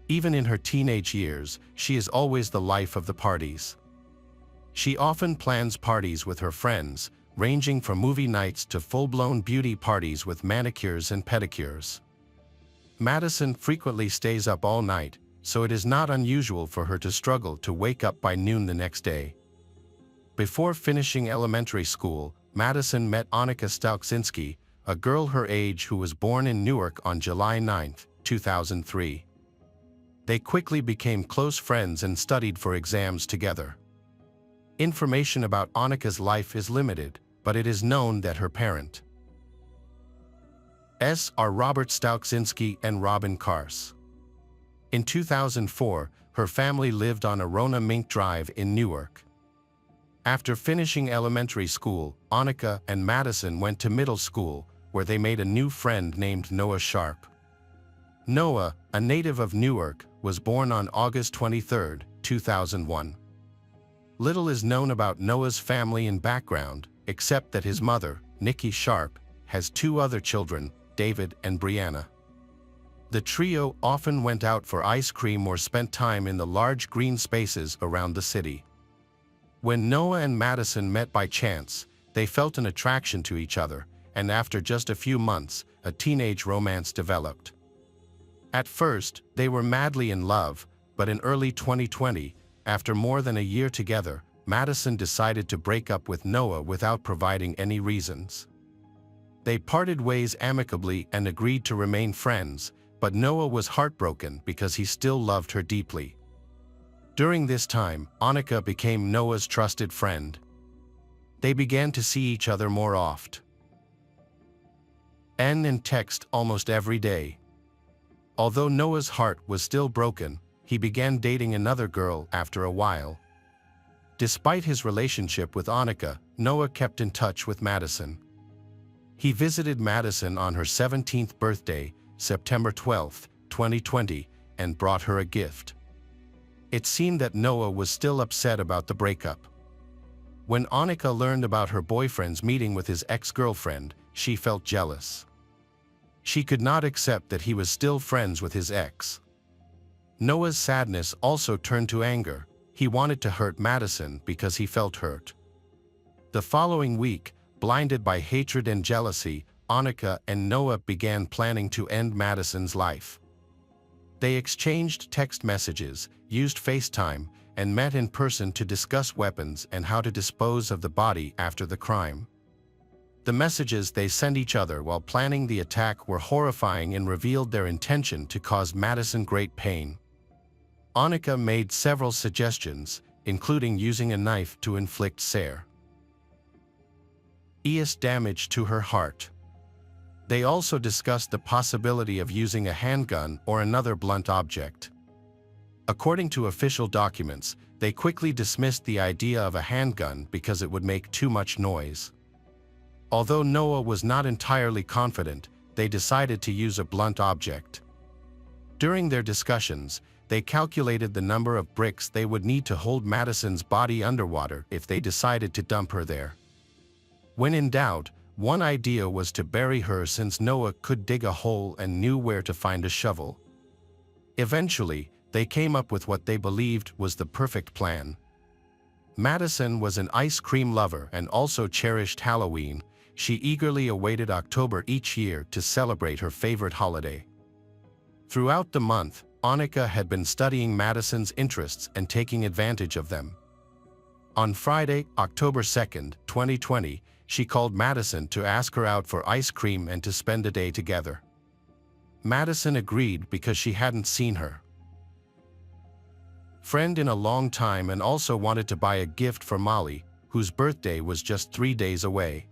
Even in her teenage years, she is always the life of the parties. She often plans parties with her friends, ranging from movie nights to full-blown beauty parties with manicures and pedicures. Madison frequently stays up all night, so it is not unusual for her to struggle to wake up by noon the next day. Before finishing elementary school, Madison met Annika Stalczynski, a girl her age who was born in Newark on July 9, 2003. They quickly became close friends and studied for exams together. Information about Annika's life is limited, but it is known that her parents are Robert Stalczynski and Robin Kars. In 2004, her family lived on Arona Mink Drive in Newark. After finishing elementary school, Annika and Madison went to middle school, where they made a new friend named Noah Sharp. Noah, a native of Newark, was born on August 23, 2001. Little is known about Noah's family and background, except that his mother, Nikki Sharp, has 2 other children, David and Brianna. The trio often went out for ice cream or spent time in the large green spaces around the city. When Noah and Madison met by chance, they felt an attraction to each other, and after just a few months, a teenage romance developed. At first, they were madly in love, but in early 2020, after more than a year together, Madison decided to break up with Noah without providing any reasons. They parted ways amicably and agreed to remain friends, but Noah was heartbroken because he still loved her deeply. During this time, Annika became Noah's trusted friend. They began to see each other more often and text almost every day. Although Noah's heart was still broken, he began dating another girl after a while. Despite his relationship with Annika, Noah kept in touch with Madison. He visited Madison on her 17th birthday, September 12, 2020, and brought her a gift. It seemed that Noah was still upset about the breakup. When Annika learned about her boyfriend's meeting with his ex-girlfriend, she felt jealous. She could not accept that he was still friends with his ex. Noah's sadness also turned to anger. He wanted to hurt Madison because he felt hurt. The following week, blinded by hatred and jealousy, Annika and Noah began planning to end Madison's life. They exchanged text messages, used FaceTime, and met in person to discuss weapons and how to dispose of the body after the crime. The messages they sent each other while planning the attack were horrifying and revealed their intention to cause Madison great pain. Annika made several suggestions, including using a knife to inflict severe damage to her heart. They also discussed the possibility of using a handgun or another blunt object. According to official documents, they quickly dismissed the idea of a handgun because it would make too much noise. Although Noah was not entirely confident, they decided to use a blunt object. During their discussions, they calculated the number of bricks they would need to hold Madison's body underwater if they decided to dump her there. When in doubt, one idea was to bury her since Noah could dig a hole and knew where to find a shovel. Eventually, they came up with what they believed was the perfect plan. Madison was an ice cream lover and also cherished Halloween. She eagerly awaited October each year to celebrate her favorite holiday. Throughout the month, Annika had been studying Madison's interests and taking advantage of them. On Friday, October 2, 2020, she called Madison to ask her out for ice cream and to spend a day together. Madison agreed because she hadn't seen her friend in a long time and also wanted to buy a gift for Molly, whose birthday was just 3 days away.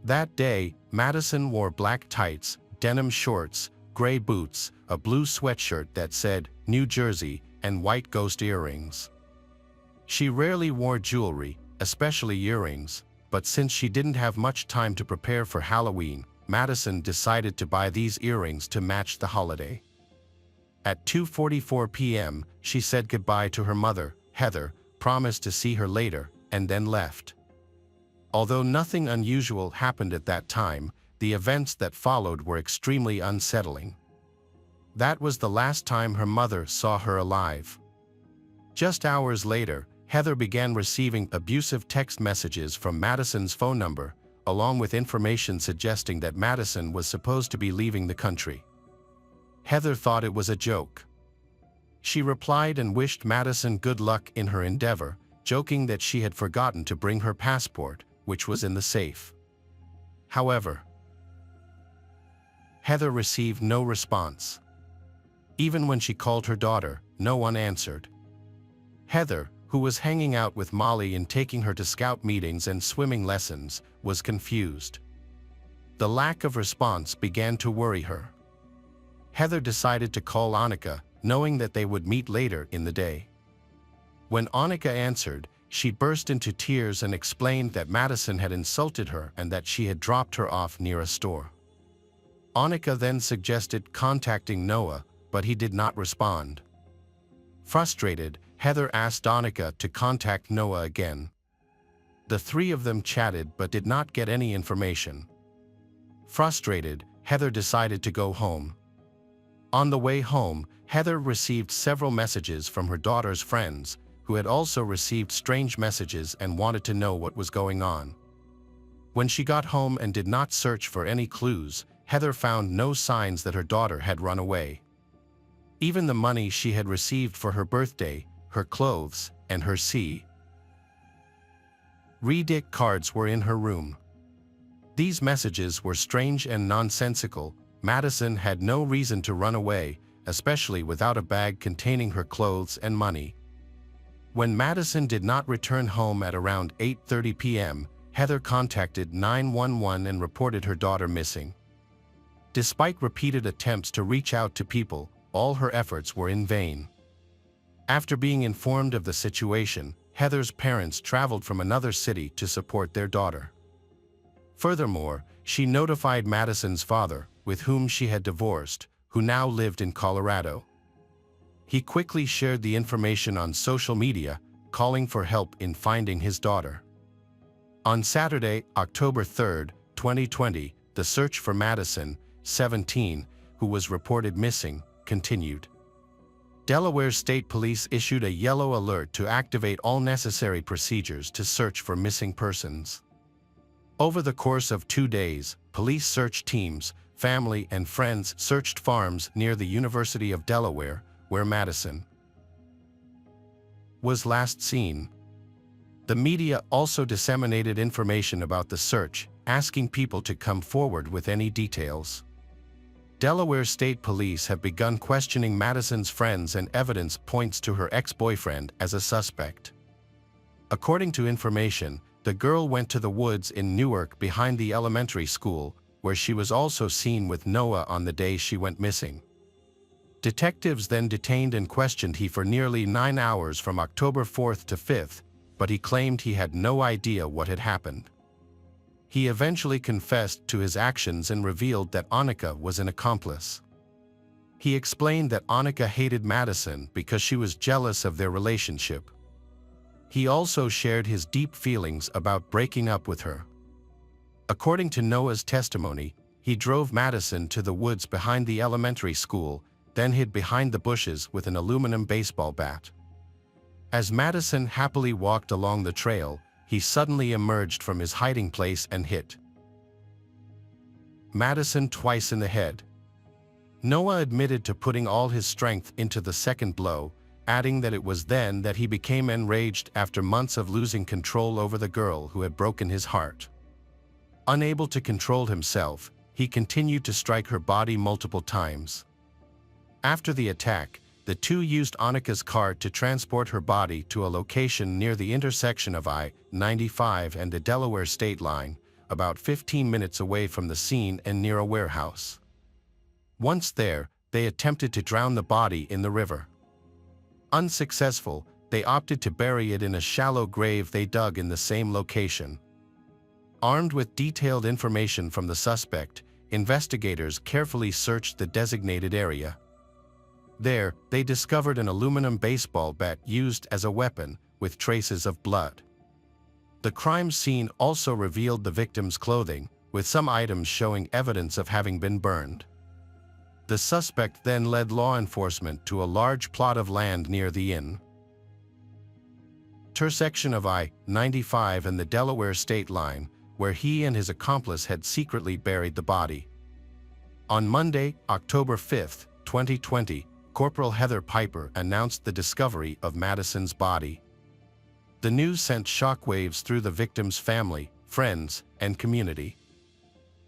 That day, Madison wore black tights, denim shorts, gray boots, a blue sweatshirt that said New Jersey, and white ghost earrings. She rarely wore jewelry, especially earrings, but since she didn't have much time to prepare for Halloween, Madison decided to buy these earrings to match the holiday. At 2:44 p.m., she said goodbye to her mother, Heather, promised to see her later, and then left. Although nothing unusual happened at that time, the events that followed were extremely unsettling. That was the last time her mother saw her alive. Just hours later, Heather began receiving abusive text messages from Madison's phone number, along with information suggesting that Madison was supposed to be leaving the country. Heather thought it was a joke. She replied and wished Madison good luck in her endeavor, joking that she had forgotten to bring her passport, which was in the safe. However, Heather received no response. Even when she called her daughter, no one answered. Heather, who was hanging out with Molly and taking her to scout meetings and swimming lessons, was confused. The lack of response began to worry her. Heather decided to call Annika, knowing that they would meet later in the day. When Annika answered, she burst into tears and explained that Madison had insulted her and that she had dropped her off near a store. Annika then suggested contacting Noah, but he did not respond. Frustrated, Heather asked Annika to contact Noah again. The three of them chatted but did not get any information. Frustrated, Heather decided to go home. On the way home, Heather received several messages from her daughter's friends, who had also received strange messages and wanted to know what was going on. When she got home and did not search for any clues, Heather found no signs that her daughter had run away. Even the money she had received for her birthday, her clothes, and her Redick cards were in her room. These messages were strange and nonsensical. Madison had no reason to run away, especially without a bag containing her clothes and money. When Madison did not return home at around 8:30 p.m., Heather contacted 911 and reported her daughter missing. Despite repeated attempts to reach out to people, all her efforts were in vain. After being informed of the situation, Heather's parents traveled from another city to support their daughter. Furthermore, she notified Madison's father, with whom she had divorced, who now lived in Colorado. He quickly shared the information on social media, calling for help in finding his daughter. On Saturday, October 3, 2020, the search for Madison, 17, who was reported missing, continued. Delaware State Police issued a yellow alert to activate all necessary procedures to search for missing persons. Over the course of 2 days, police search teams, family and friends searched farms near the University of Delaware, where Madison was last seen. The media also disseminated information about the search, asking people to come forward with any details. Delaware State Police have begun questioning Madison's friends, and evidence points to her ex-boyfriend as a suspect. According to information, the girl went to the woods in Newark behind the elementary school, where she was also seen with Noah on the day she went missing. Detectives then detained and questioned him for nearly 9 hours from October 4th to 5th, but he claimed he had no idea what had happened. He eventually confessed to his actions and revealed that Annika was an accomplice. He explained that Annika hated Madison because she was jealous of their relationship. He also shared his deep feelings about breaking up with her. According to Noah's testimony, he drove Madison to the woods behind the elementary school, then hid behind the bushes with an aluminum baseball bat. As Madison happily walked along the trail, he suddenly emerged from his hiding place and hit Madison twice in the head. Noah admitted to putting all his strength into the second blow, adding that it was then that he became enraged after months of losing control over the girl who had broken his heart. Unable to control himself, he continued to strike her body multiple times. After the attack, the two used Annika's car to transport her body to a location near the intersection of I-95 and the Delaware state line, about 15 minutes away from the scene and near a warehouse. Once there, they attempted to drown the body in the river. Unsuccessful, they opted to bury it in a shallow grave they dug in the same location. Armed with detailed information from the suspect, investigators carefully searched the designated area. There, they discovered an aluminum baseball bat used as a weapon, with traces of blood. The crime scene also revealed the victim's clothing, with some items showing evidence of having been burned. The suspect then led law enforcement to a large plot of land near the intersection of I-95 and the Delaware state line, where he and his accomplice had secretly buried the body. On Monday, October 5, 2020, Corporal Heather Piper announced the discovery of Madison's body. The news sent shockwaves through the victim's family, friends, and community.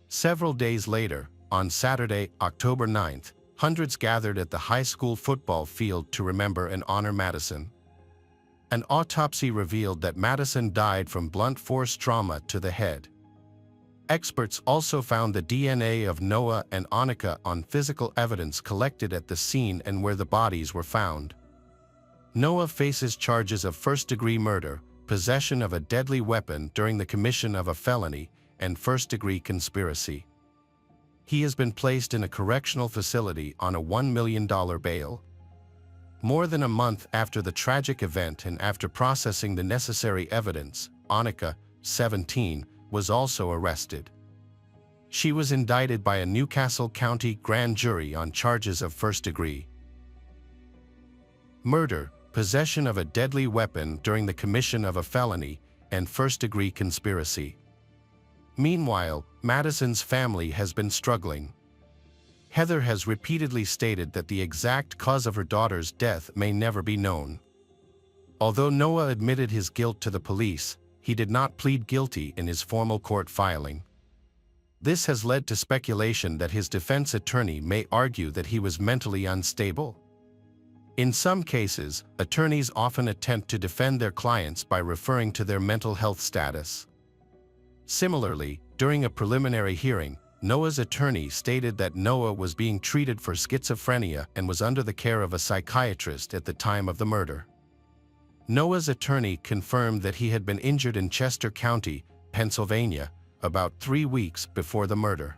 Several days later, on Saturday, October 9th, hundreds gathered at the high school football field to remember and honor Madison. An autopsy revealed that Madison died from blunt force trauma to the head. Experts also found the DNA of Noah and Annika on physical evidence collected at the scene and where the bodies were found. Noah faces charges of first-degree murder, possession of a deadly weapon during the commission of a felony, and first-degree conspiracy. He has been placed in a correctional facility on a $1 million bail. More than a month after the tragic event and after processing the necessary evidence, Annika, 17, was also arrested. She was indicted by a Newcastle County grand jury on charges of first-degree murder, possession of a deadly weapon during the commission of a felony, and first-degree conspiracy. Meanwhile, Madison's family has been struggling. Heather has repeatedly stated that the exact cause of her daughter's death may never be known. Although Noah admitted his guilt to the police, he did not plead guilty in his formal court filing. This has led to speculation that his defense attorney may argue that he was mentally unstable. In some cases, attorneys often attempt to defend their clients by referring to their mental health status. Similarly, during a preliminary hearing, Noah's attorney stated that Noah was being treated for schizophrenia and was under the care of a psychiatrist at the time of the murder. Noah's attorney confirmed that he had been injured in Chester County, Pennsylvania, about 3 weeks before the murder.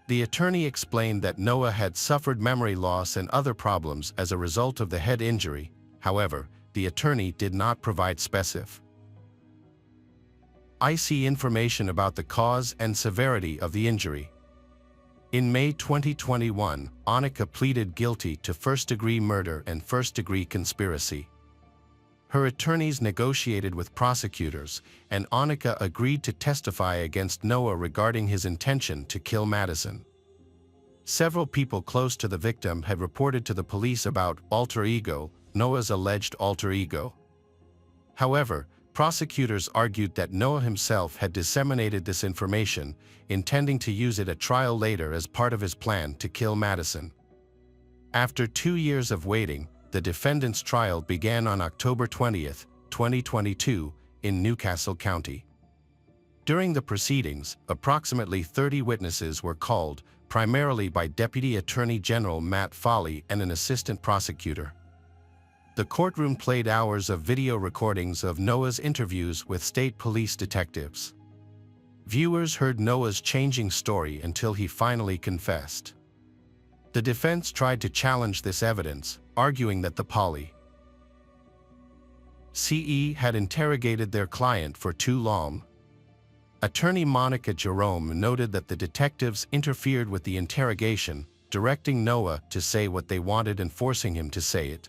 The attorney explained that Noah had suffered memory loss and other problems as a result of the head injury. However, the attorney did not provide specific information about the cause and severity of the injury. In May 2021, Annika pleaded guilty to first-degree murder and first-degree conspiracy. Her attorneys negotiated with prosecutors, and Annika agreed to testify against Noah regarding his intention to kill Madison. Several people close to the victim had reported to the police about alter ego, Noah's alleged alter ego. However, Prosecutors argued that Noah himself had disseminated this information, intending to use it at trial later as part of his plan to kill Madison. After 2 years of waiting, the defendant's trial began on October 20, 2022, in Newcastle County. During the proceedings, approximately 30 witnesses were called, primarily by Deputy Attorney General Matt Foley and an assistant prosecutor. The courtroom played hours of video recordings of Noah's interviews with state police detectives. Viewers heard Noah's changing story until he finally confessed. The defense tried to challenge this evidence, arguing that the police had interrogated their client for too long. Attorney Monica Jerome noted that the detectives interfered with the interrogation, directing Noah to say what they wanted and forcing him to say it.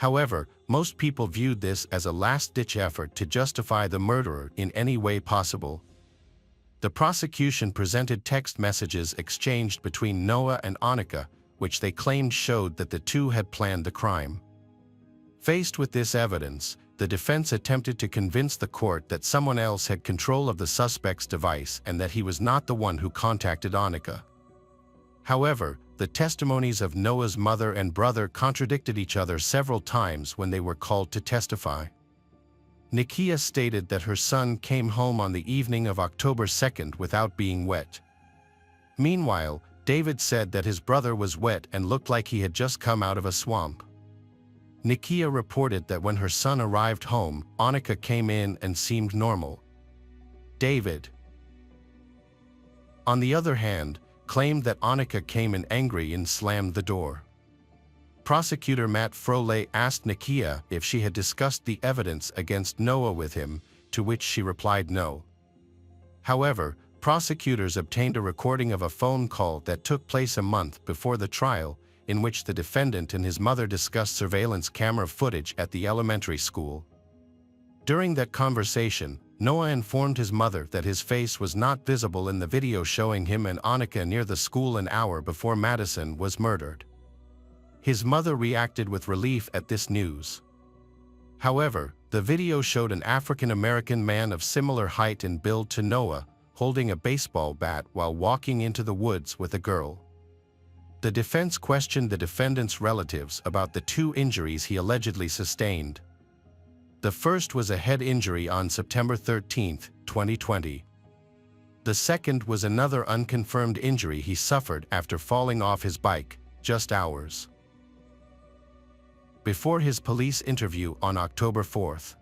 However, most people viewed this as a last-ditch effort to justify the murderer in any way possible. The prosecution presented text messages exchanged between Noah and Annika, which they claimed showed that the two had planned the crime. Faced with this evidence, the defense attempted to convince the court that someone else had control of the suspect's device and that he was not the one who contacted Annika. However, the testimonies of Noah's mother and brother contradicted each other several times when they were called to testify. Nikia stated that her son came home on the evening of October 2nd without being wet. Meanwhile, David said that his brother was wet and looked like he had just come out of a swamp. Nikia reported that when her son arrived home, Annika came in and seemed normal. David, on the other hand, claimed that Annika came in angry and slammed the door. Prosecutor Matt Froley asked Nikia if she had discussed the evidence against Noah with him, to which she replied no. However, prosecutors obtained a recording of a phone call that took place a month before the trial, in which the defendant and his mother discussed surveillance camera footage at the elementary school. During that conversation, Noah informed his mother that his face was not visible in the video showing him and Annika near the school an hour before Madison was murdered. His mother reacted with relief at this news. However, the video showed an African-American man of similar height and build to Noah, holding a baseball bat while walking into the woods with a girl. The defense questioned the defendant's relatives about the two injuries he allegedly sustained. The first was a head injury on September 13, 2020. The second was another unconfirmed injury he suffered after falling off his bike, just hours before his police interview on October 4th.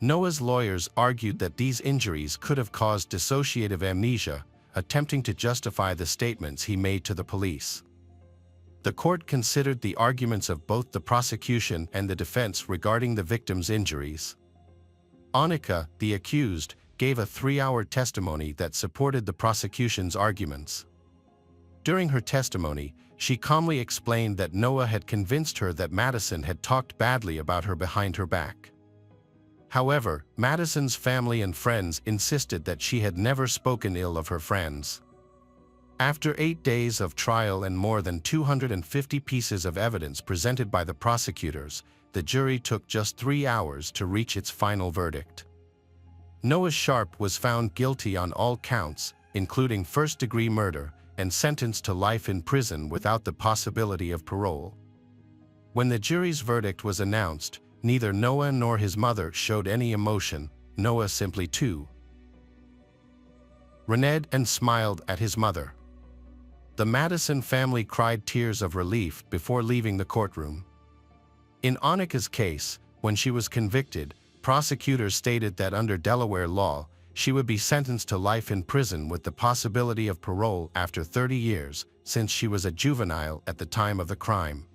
Noah's lawyers argued that these injuries could have caused dissociative amnesia, attempting to justify the statements he made to the police. The court considered the arguments of both the prosecution and the defense regarding the victim's injuries. Annika, the accused, gave a 3-hour testimony that supported the prosecution's arguments. During her testimony, she calmly explained that Noah had convinced her that Madison had talked badly about her behind her back. However, Madison's family and friends insisted that she had never spoken ill of her friends. After 8 days of trial and more than 250 pieces of evidence presented by the prosecutors, the jury took just 3 hours to reach its final verdict. Noah Sharp was found guilty on all counts, including first-degree murder, and sentenced to life in prison without the possibility of parole. When the jury's verdict was announced, neither Noah nor his mother showed any emotion, Noah simply reneged and smiled at his mother. The Madison family cried tears of relief before leaving the courtroom. In Annika's case, when she was convicted, prosecutors stated that under Delaware law, she would be sentenced to life in prison with the possibility of parole after 30 years, since she was a juvenile at the time of the crime.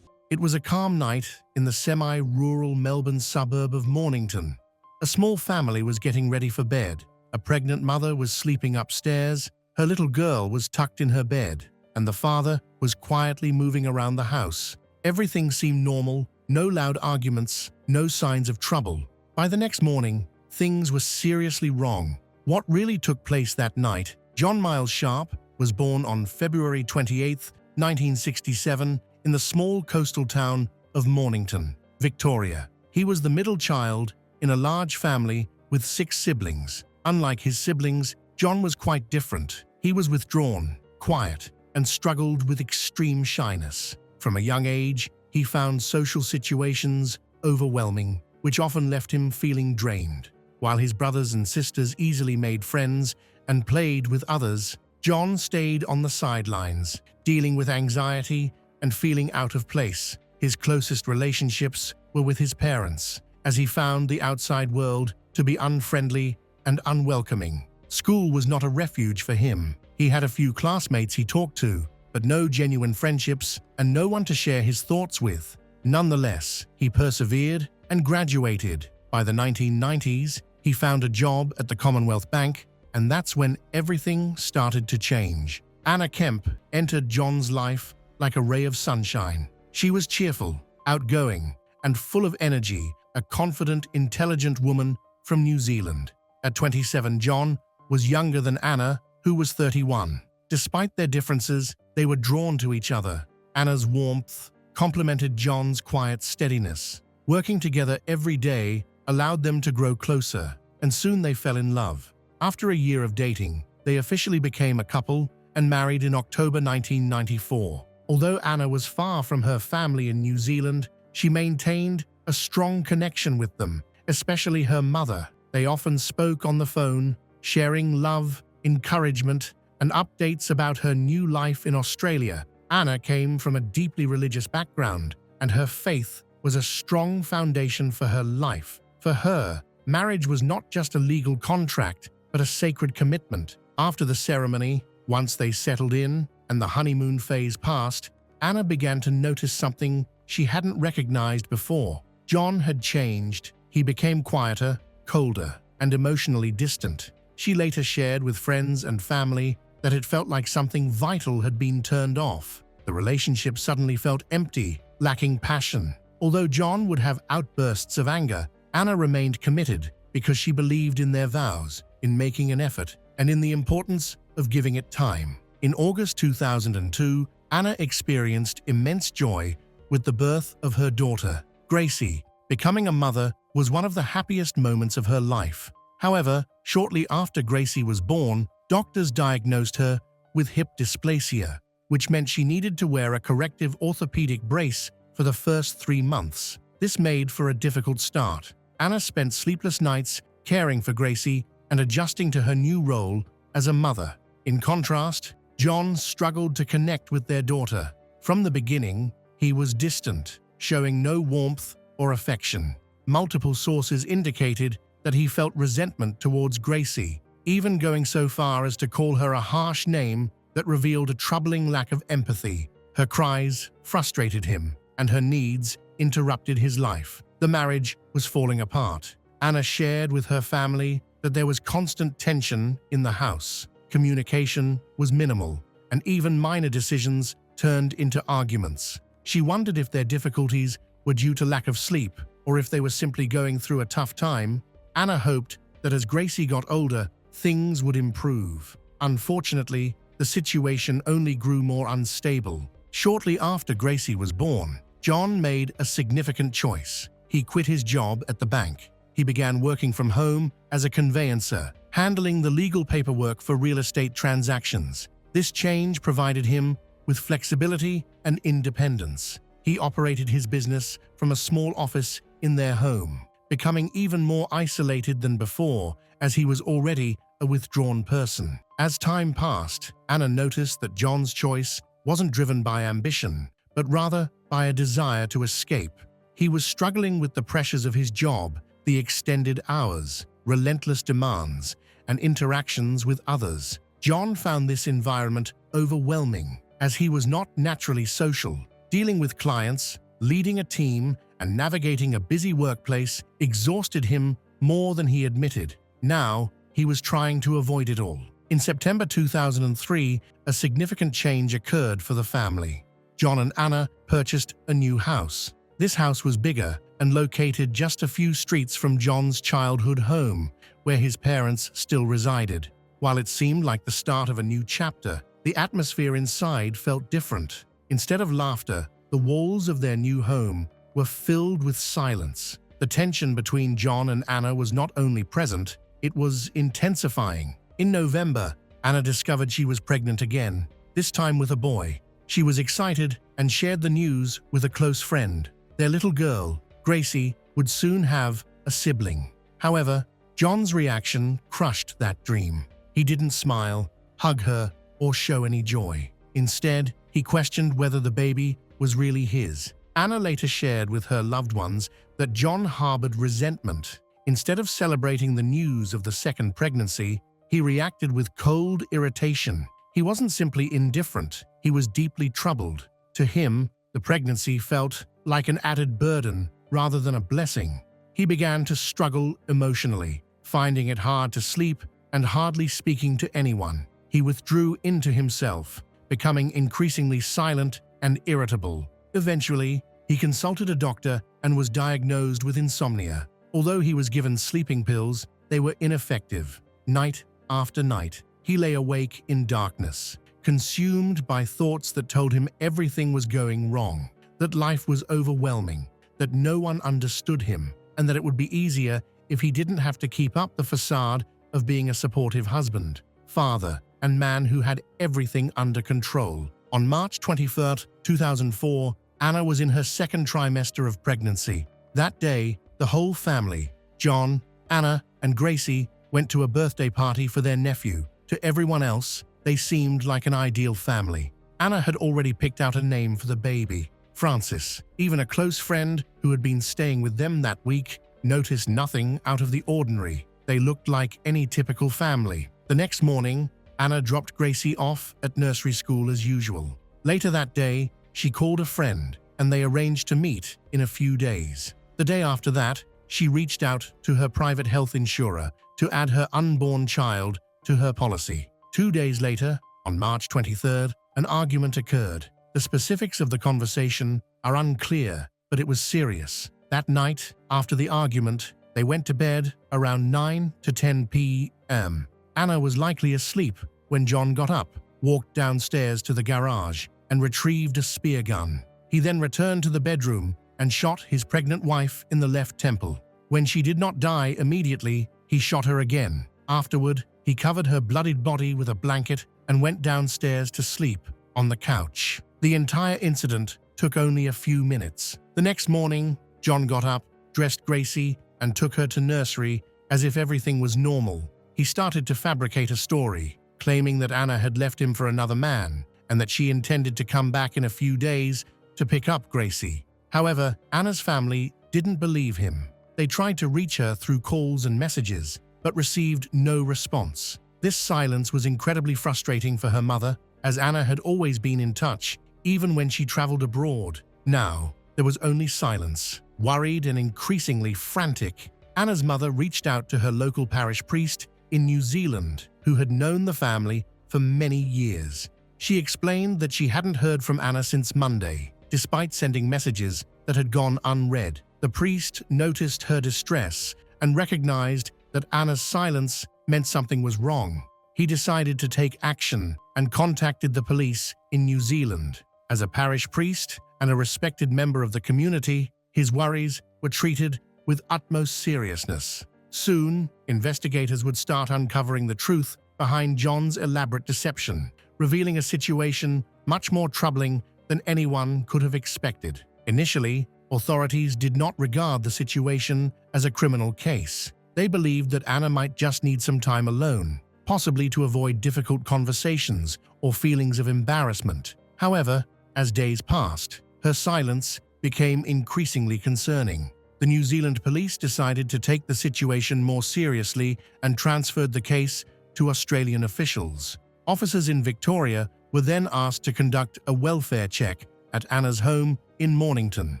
It was a calm night in the semi-rural Melbourne suburb of Mornington. A small family was getting ready for bed. A pregnant mother was sleeping upstairs, her little girl was tucked in her bed, and the father was quietly moving around the house. Everything seemed normal, no loud arguments, no signs of trouble. By the next morning, things were seriously wrong. What really took place that night? John Miles Sharp was born on February 28, 1967, in the small coastal town of Mornington, Victoria. He was the middle child in a large family with 6 siblings. Unlike his siblings, John was quite different. He was withdrawn, quiet, and struggled with extreme shyness. From a young age, he found social situations overwhelming, which often left him feeling drained. While his brothers and sisters easily made friends and played with others, John stayed on the sidelines, dealing with anxiety and feeling out of place. His closest relationships were with his parents, as he found the outside world to be unfriendly and unwelcoming. School was not a refuge for him. He had a few classmates he talked to, but no genuine friendships and no one to share his thoughts with. Nonetheless, he persevered and graduated. By the 1990s, he found a job at the Commonwealth Bank, and that's when everything started to change. Anna Kemp entered John's life like a ray of sunshine. She was cheerful, outgoing, and full of energy, a confident, intelligent woman from New Zealand. At 27, John was younger than Anna, who was 31. Despite their differences, they were drawn to each other. Anna's warmth complemented John's quiet steadiness. Working together every day allowed them to grow closer, and soon they fell in love. After a year of dating, they officially became a couple and married in October 1994. Although Anna was far from her family in New Zealand, she maintained a strong connection with them, especially her mother. They often spoke on the phone, sharing love, encouragement, and updates about her new life in Australia. Anna came from a deeply religious background, and her faith was a strong foundation for her life. For her, marriage was not just a legal contract, but a sacred commitment. After the ceremony, once they settled in and the honeymoon phase passed, Anna began to notice something she hadn't recognized before. John had changed. He became quieter, colder, and emotionally distant. She later shared with friends and family that it felt like something vital had been turned off. The relationship suddenly felt empty, lacking passion. Although John would have outbursts of anger, Anna remained committed because she believed in their vows, in making an effort, and in the importance of giving it time. In August 2002, Anna experienced immense joy with the birth of her daughter, Gracie. Becoming a mother was one of the happiest moments of her life. However, shortly after Gracie was born, doctors diagnosed her with hip dysplasia, which meant she needed to wear a corrective orthopedic brace for the first 3 months. This made for a difficult start. Anna spent sleepless nights caring for Gracie and adjusting to her new role as a mother. In contrast, John struggled to connect with their daughter. From the beginning, he was distant, showing no warmth or affection. Multiple sources indicated that he felt resentment towards Gracie, even going so far as to call her a harsh name that revealed a troubling lack of empathy. Her cries frustrated him, and her needs interrupted his life. The marriage was falling apart. Anna shared with her family that there was constant tension in the house. Communication was minimal, and even minor decisions turned into arguments. She wondered if their difficulties were due to lack of sleep or if they were simply going through a tough time. Anna hoped that as Gracie got older, things would improve. Unfortunately, the situation only grew more unstable. Shortly after Gracie was born, John made a significant choice. He quit his job at the bank. He began working from home as a conveyancer, handling the legal paperwork for real estate transactions. This change provided him with flexibility and independence. He operated his business from a small office in their home, becoming even more isolated than before as he was already a withdrawn person. As time passed, Anna noticed that John's choice wasn't driven by ambition, but rather by a desire to escape. He was struggling with the pressures of his job, the extended hours, relentless demands, and interactions with others. John found this environment overwhelming, as he was not naturally social. Dealing with clients, leading a team, and navigating a busy workplace exhausted him more than he admitted. Now, he was trying to avoid it all. In September 2003, a significant change occurred for the family. John and Anna purchased a new house. This house was bigger and located just a few streets from John's childhood home, where his parents still resided. While it seemed like the start of a new chapter, the atmosphere inside felt different. Instead of laughter, the walls of their new home were filled with silence. The tension between John and Anna was not only present, it was intensifying. In November, Anna discovered she was pregnant again, this time with a boy. She was excited and shared the news with a close friend. Their little girl, Gracie, would soon have a sibling. However, John's reaction crushed that dream. He didn't smile, hug her, or show any joy. Instead, he questioned whether the baby was really his. Anna later shared with her loved ones that John harbored resentment. Instead of celebrating the news of the second pregnancy, he reacted with cold irritation. He wasn't simply indifferent, he was deeply troubled. To him, the pregnancy felt like an added burden rather than a blessing. He began to struggle emotionally, finding it hard to sleep and hardly speaking to anyone. He withdrew into himself, becoming increasingly silent and irritable. Eventually, he consulted a doctor and was diagnosed with insomnia. Although he was given sleeping pills, they were ineffective. Night after night, he lay awake in darkness, consumed by thoughts that told him everything was going wrong, that life was overwhelming, that no one understood him, and that it would be easier if he didn't have to keep up the facade of being a supportive husband, father, and man who had everything under control. On March 23, 2004, Anna was in her second trimester of pregnancy. That day, the whole family, John, Anna, and Gracie, went to a birthday party for their nephew. To everyone else, they seemed like an ideal family. Anna had already picked out a name for the baby, Francis. Even a close friend who had been staying with them that week noticed nothing out of the ordinary. They looked like any typical family. The next morning, Anna dropped Gracie off at nursery school as usual. Later that day, she called a friend, and they arranged to meet in a few days. The day after that, she reached out to her private health insurer to add her unborn child to her policy. 2 days later, on March 23rd, an argument occurred. The specifics of the conversation are unclear, but it was serious. That night, after the argument, they went to bed around 9 to 10 p.m. Anna was likely asleep when John got up, walked downstairs to the garage, and retrieved a spear gun. He then returned to the bedroom and shot his pregnant wife in the left temple. When she did not die immediately, he shot her again. Afterward, he covered her bloodied body with a blanket and went downstairs to sleep on the couch. The entire incident took only a few minutes. The next morning, John got up, dressed Gracie, and took her to nursery as if everything was normal. He started to fabricate a story, claiming that Anna had left him for another man and that she intended to come back in a few days to pick up Gracie. However, Anna's family didn't believe him. They tried to reach her through calls and messages, but received no response. This silence was incredibly frustrating for her mother, as Anna had always been in touch, even when she traveled abroad. Now, there was only silence. Worried and increasingly frantic, Anna's mother reached out to her local parish priest in New Zealand, who had known the family for many years. She explained that she hadn't heard from Anna since Monday, despite sending messages that had gone unread. The priest noticed her distress and recognized that Anna's silence meant something was wrong. He decided to take action and contacted the police in New Zealand. As a parish priest and a respected member of the community, his worries were treated with utmost seriousness. Soon, investigators would start uncovering the truth behind John's elaborate deception, revealing a situation much more troubling than anyone could have expected. Initially, authorities did not regard the situation as a criminal case. They believed that Anna might just need some time alone, possibly to avoid difficult conversations or feelings of embarrassment. However, as days passed, her silence became increasingly concerning. The New Zealand police decided to take the situation more seriously and transferred the case to Australian officials. Officers in Victoria were then asked to conduct a welfare check at Anna's home in Mornington.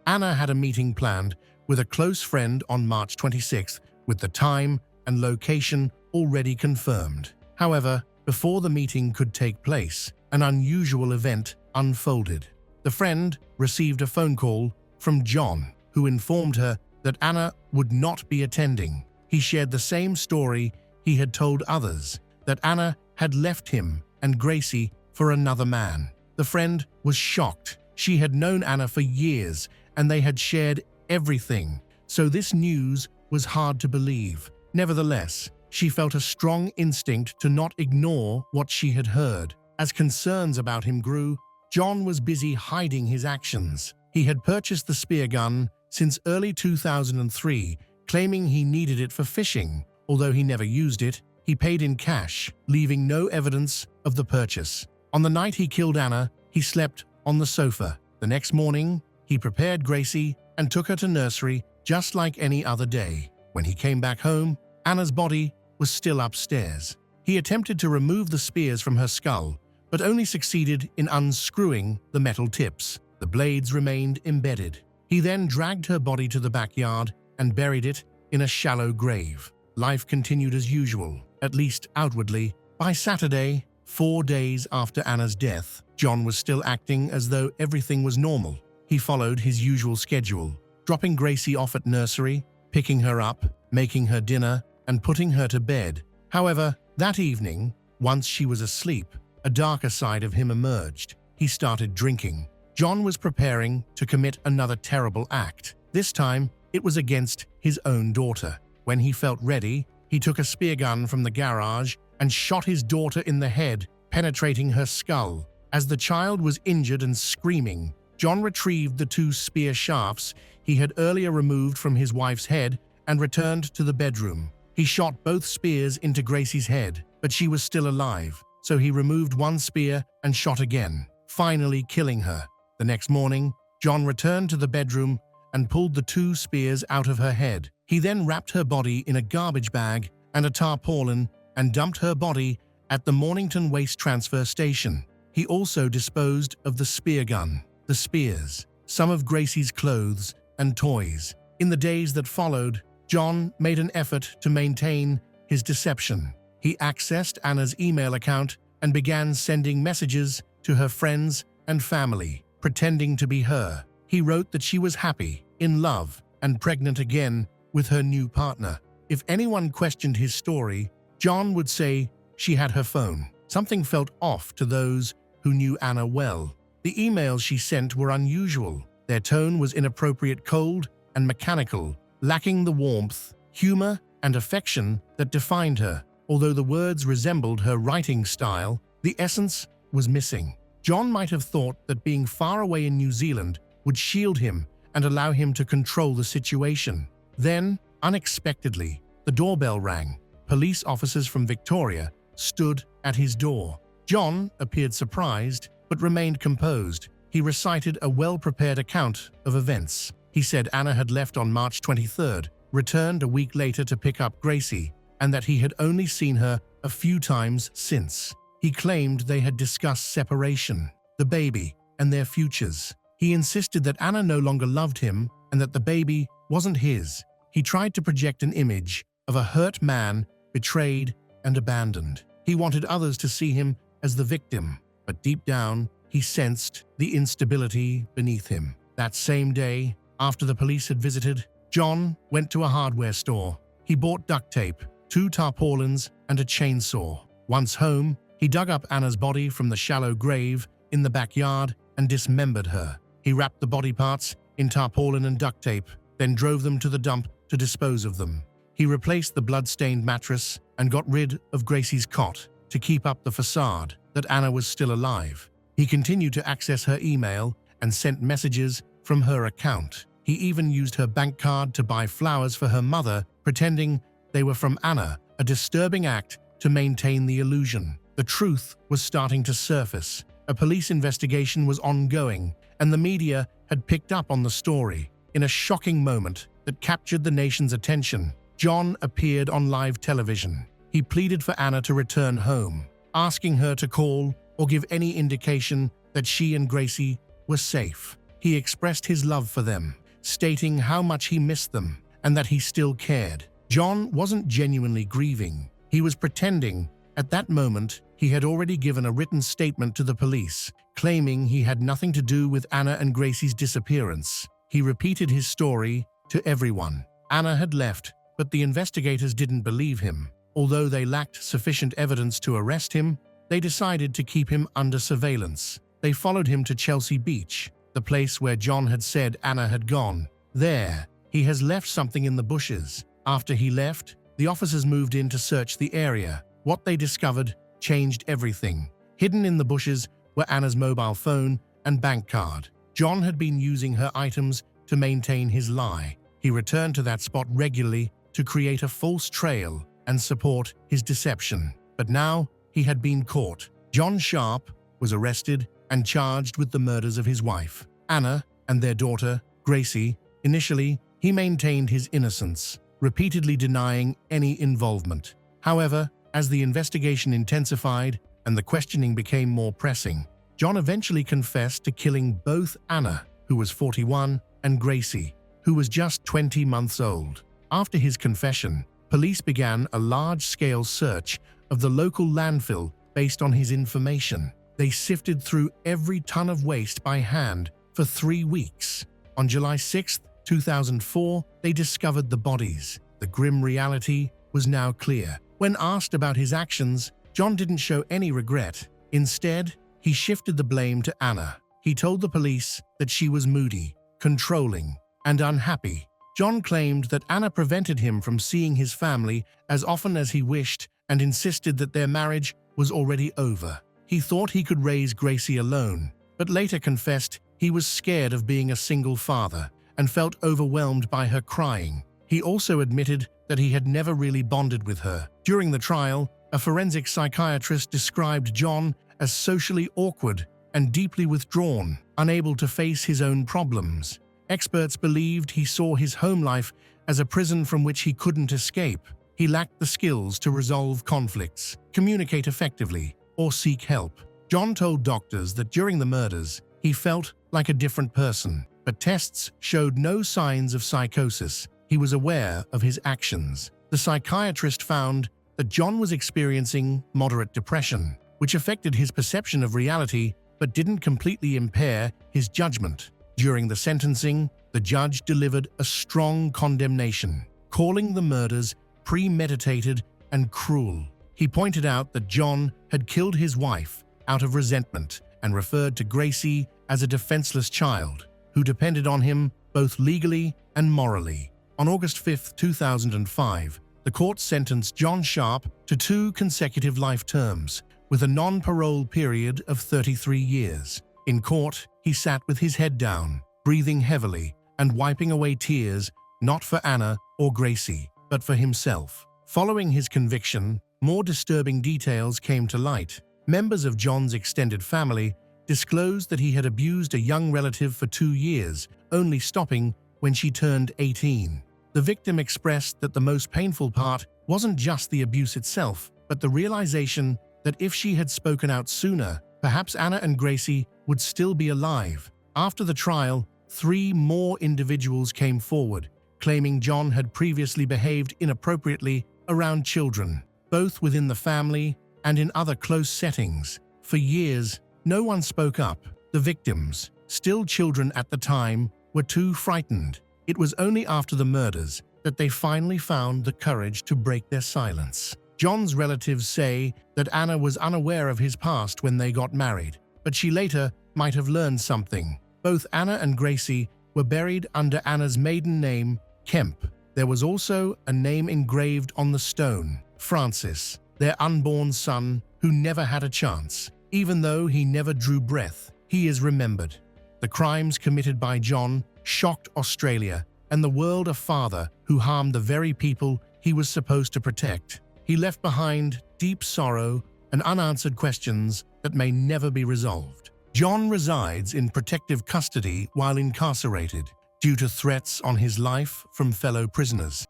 Anna had a meeting planned with a close friend on March 26th, with the time and location already confirmed. However, before the meeting could take place, an unusual event unfolded. The friend received a phone call from John, who informed her that Anna would not be attending. He shared the same story he had told others, that Anna had left him and Gracie for another man. The friend was shocked. She had known Anna for years, and they had shared everything, so this news was hard to believe. Nevertheless, she felt a strong instinct to not ignore what she had heard. As concerns about him grew, John was busy hiding his actions. He had purchased the spear gun since early 2003, claiming he needed it for fishing. Although he never used it, he paid in cash, leaving no evidence of the purchase. On the night he killed Anna, he slept on the sofa. The next morning, he prepared Gracie and took her to nursery just like any other day. When he came back home, Anna's body was still upstairs. He attempted to remove the spears from her skull, but only succeeded in unscrewing the metal tips. The blades remained embedded. He then dragged her body to the backyard and buried it in a shallow grave. Life continued as usual, at least outwardly. By Saturday, 4 days after Anna's death, John was still acting as though everything was normal. He followed his usual schedule, dropping Gracie off at nursery, picking her up, making her dinner, and putting her to bed. However, that evening, once she was asleep, a darker side of him emerged. He started drinking. John was preparing to commit another terrible act. This time, it was against his own daughter. When he felt ready, he took a spear gun from the garage and shot his daughter in the head, penetrating her skull. As the child was injured and screaming, John retrieved the 2 spear shafts he had earlier removed from his wife's head and returned to the bedroom. He shot both spears into Gracie's head, but she was still alive, so he removed 1 spear and shot again, finally killing her. The next morning, John returned to the bedroom and pulled the 2 spears out of her head. He then wrapped her body in a garbage bag and a tarpaulin and dumped her body at the Mornington Waste Transfer Station. He also disposed of the spear gun, the spears, some of Gracie's clothes, and toys. In the days that followed, John made an effort to maintain his deception. He accessed Anna's email account and began sending messages to her friends and family, pretending to be her. He wrote that she was happy, in love, and pregnant again with her new partner. If anyone questioned his story, John would say she had her phone. Something felt off to those who knew Anna well. The emails she sent were unusual. Their tone was inappropriate, cold, and mechanical, lacking the warmth, humor, and affection that defined her. Although the words resembled her writing style, the essence was missing. John might have thought that being far away in New Zealand would shield him and allow him to control the situation. Then, unexpectedly, the doorbell rang. Police officers from Victoria stood at his door. John appeared surprised, but remained composed. He recited a well-prepared account of events. He said Anna had left on March 23rd, returned a week later to pick up Gracie, and that he had only seen her a few times since. He claimed they had discussed separation, the baby, and their futures. He insisted that Anna no longer loved him and that the baby wasn't his. He tried to project an image of a hurt man, betrayed and abandoned. He wanted others to see him as the victim, but deep down, he sensed the instability beneath him. That same day, after the police had visited, John went to a hardware store. He bought duct tape, 2 tarpaulins, and a chainsaw. Once home, he dug up Anna's body from the shallow grave in the backyard and dismembered her. He wrapped the body parts in tarpaulin and duct tape, then drove them to the dump to dispose of them. He replaced the blood-stained mattress and got rid of Gracie's cot to keep up the facade that Anna was still alive. He continued to access her email and sent messages from her account. He even used her bank card to buy flowers for her mother, pretending they were from Anna, a disturbing act to maintain the illusion. The truth was starting to surface. A police investigation was ongoing, and the media had picked up on the story. In a shocking moment that captured the nation's attention, John appeared on live television. He pleaded for Anna to return home, asking her to call or give any indication that she and Gracie were safe. He expressed his love for them, stating how much he missed them and that he still cared. John wasn't genuinely grieving. He was pretending. At that moment, he had already given a written statement to the police, claiming he had nothing to do with Anna and Gracie's disappearance. He repeated his story to everyone. Anna had left, but the investigators didn't believe him. Although they lacked sufficient evidence to arrest him, they decided to keep him under surveillance. They followed him to Chelsea Beach, the place where John had said Anna had gone. There, He has left something in the bushes. After he left, the officers moved in to search the area. What they discovered changed everything. Hidden in the bushes were Anna's mobile phone and bank card. John had been using her items to maintain his lie. He returned to that spot regularly to create a false trail and support his deception. But now he had been caught. John Sharp was arrested and charged with the murders of his wife, Anna, and their daughter, Gracie. Initially, he maintained his innocence, repeatedly denying any involvement. However, as the investigation intensified and the questioning became more pressing, John eventually confessed to killing both Anna, who was 41, and Gracie, who was just 20 months old. After his confession, police began a large-scale search of the local landfill based on his information. They sifted through every ton of waste by hand for 3 weeks. On July 6, 2004, they discovered the bodies. The grim reality was now clear. When asked about his actions, John didn't show any regret. Instead, he shifted the blame to Anna. He told the police that she was moody, controlling, and unhappy. John claimed that Anna prevented him from seeing his family as often as he wished and insisted that their marriage was already over. He thought he could raise Gracie alone, but later confessed he was scared of being a single father and felt overwhelmed by her crying. He also admitted that he had never really bonded with her. During the trial, a forensic psychiatrist described John as socially awkward and deeply withdrawn, unable to face his own problems. Experts believed he saw his home life as a prison from which he couldn't escape. He lacked the skills to resolve conflicts, communicate effectively, or seek help. John told doctors that during the murders, he felt like a different person, but tests showed no signs of psychosis. He was aware of his actions. The psychiatrist found that John was experiencing moderate depression, which affected his perception of reality but didn't completely impair his judgment. During the sentencing, the judge delivered a strong condemnation, calling the murders premeditated and cruel. He pointed out that John had killed his wife out of resentment and referred to Gracie as a defenseless child who depended on him both legally and morally. On August 5, 2005, the court sentenced John Sharp to 2 consecutive life terms, with a non-parole period of 33 years. In court, he sat with his head down, breathing heavily and wiping away tears, not for Anna or Gracie, but for himself. Following his conviction, more disturbing details came to light. Members of John's extended family disclosed that he had abused a young relative for 2 years, only stopping when she turned 18. The victim expressed that the most painful part wasn't just the abuse itself, but the realization that if she had spoken out sooner, perhaps Anna and Gracie would still be alive. After the trial, 3 more individuals came forward, claiming John had previously behaved inappropriately around children, both within the family and in other close settings. For years, no one spoke up. The victims, still children at the time, were too frightened. It was only after the murders that they finally found the courage to break their silence. John's relatives say that Anna was unaware of his past when they got married, but she later might have learned something. Both Anna and Gracie were buried under Anna's maiden name, Kemp. There was also a name engraved on the stone, Francis, their unborn son who never had a chance. Even though he never drew breath, he is remembered. The crimes committed by John shocked Australia and the world. A father who harmed the very people he was supposed to protect. He left behind deep sorrow and unanswered questions that may never be resolved. John resides in protective custody while incarcerated due to threats on his life from fellow prisoners.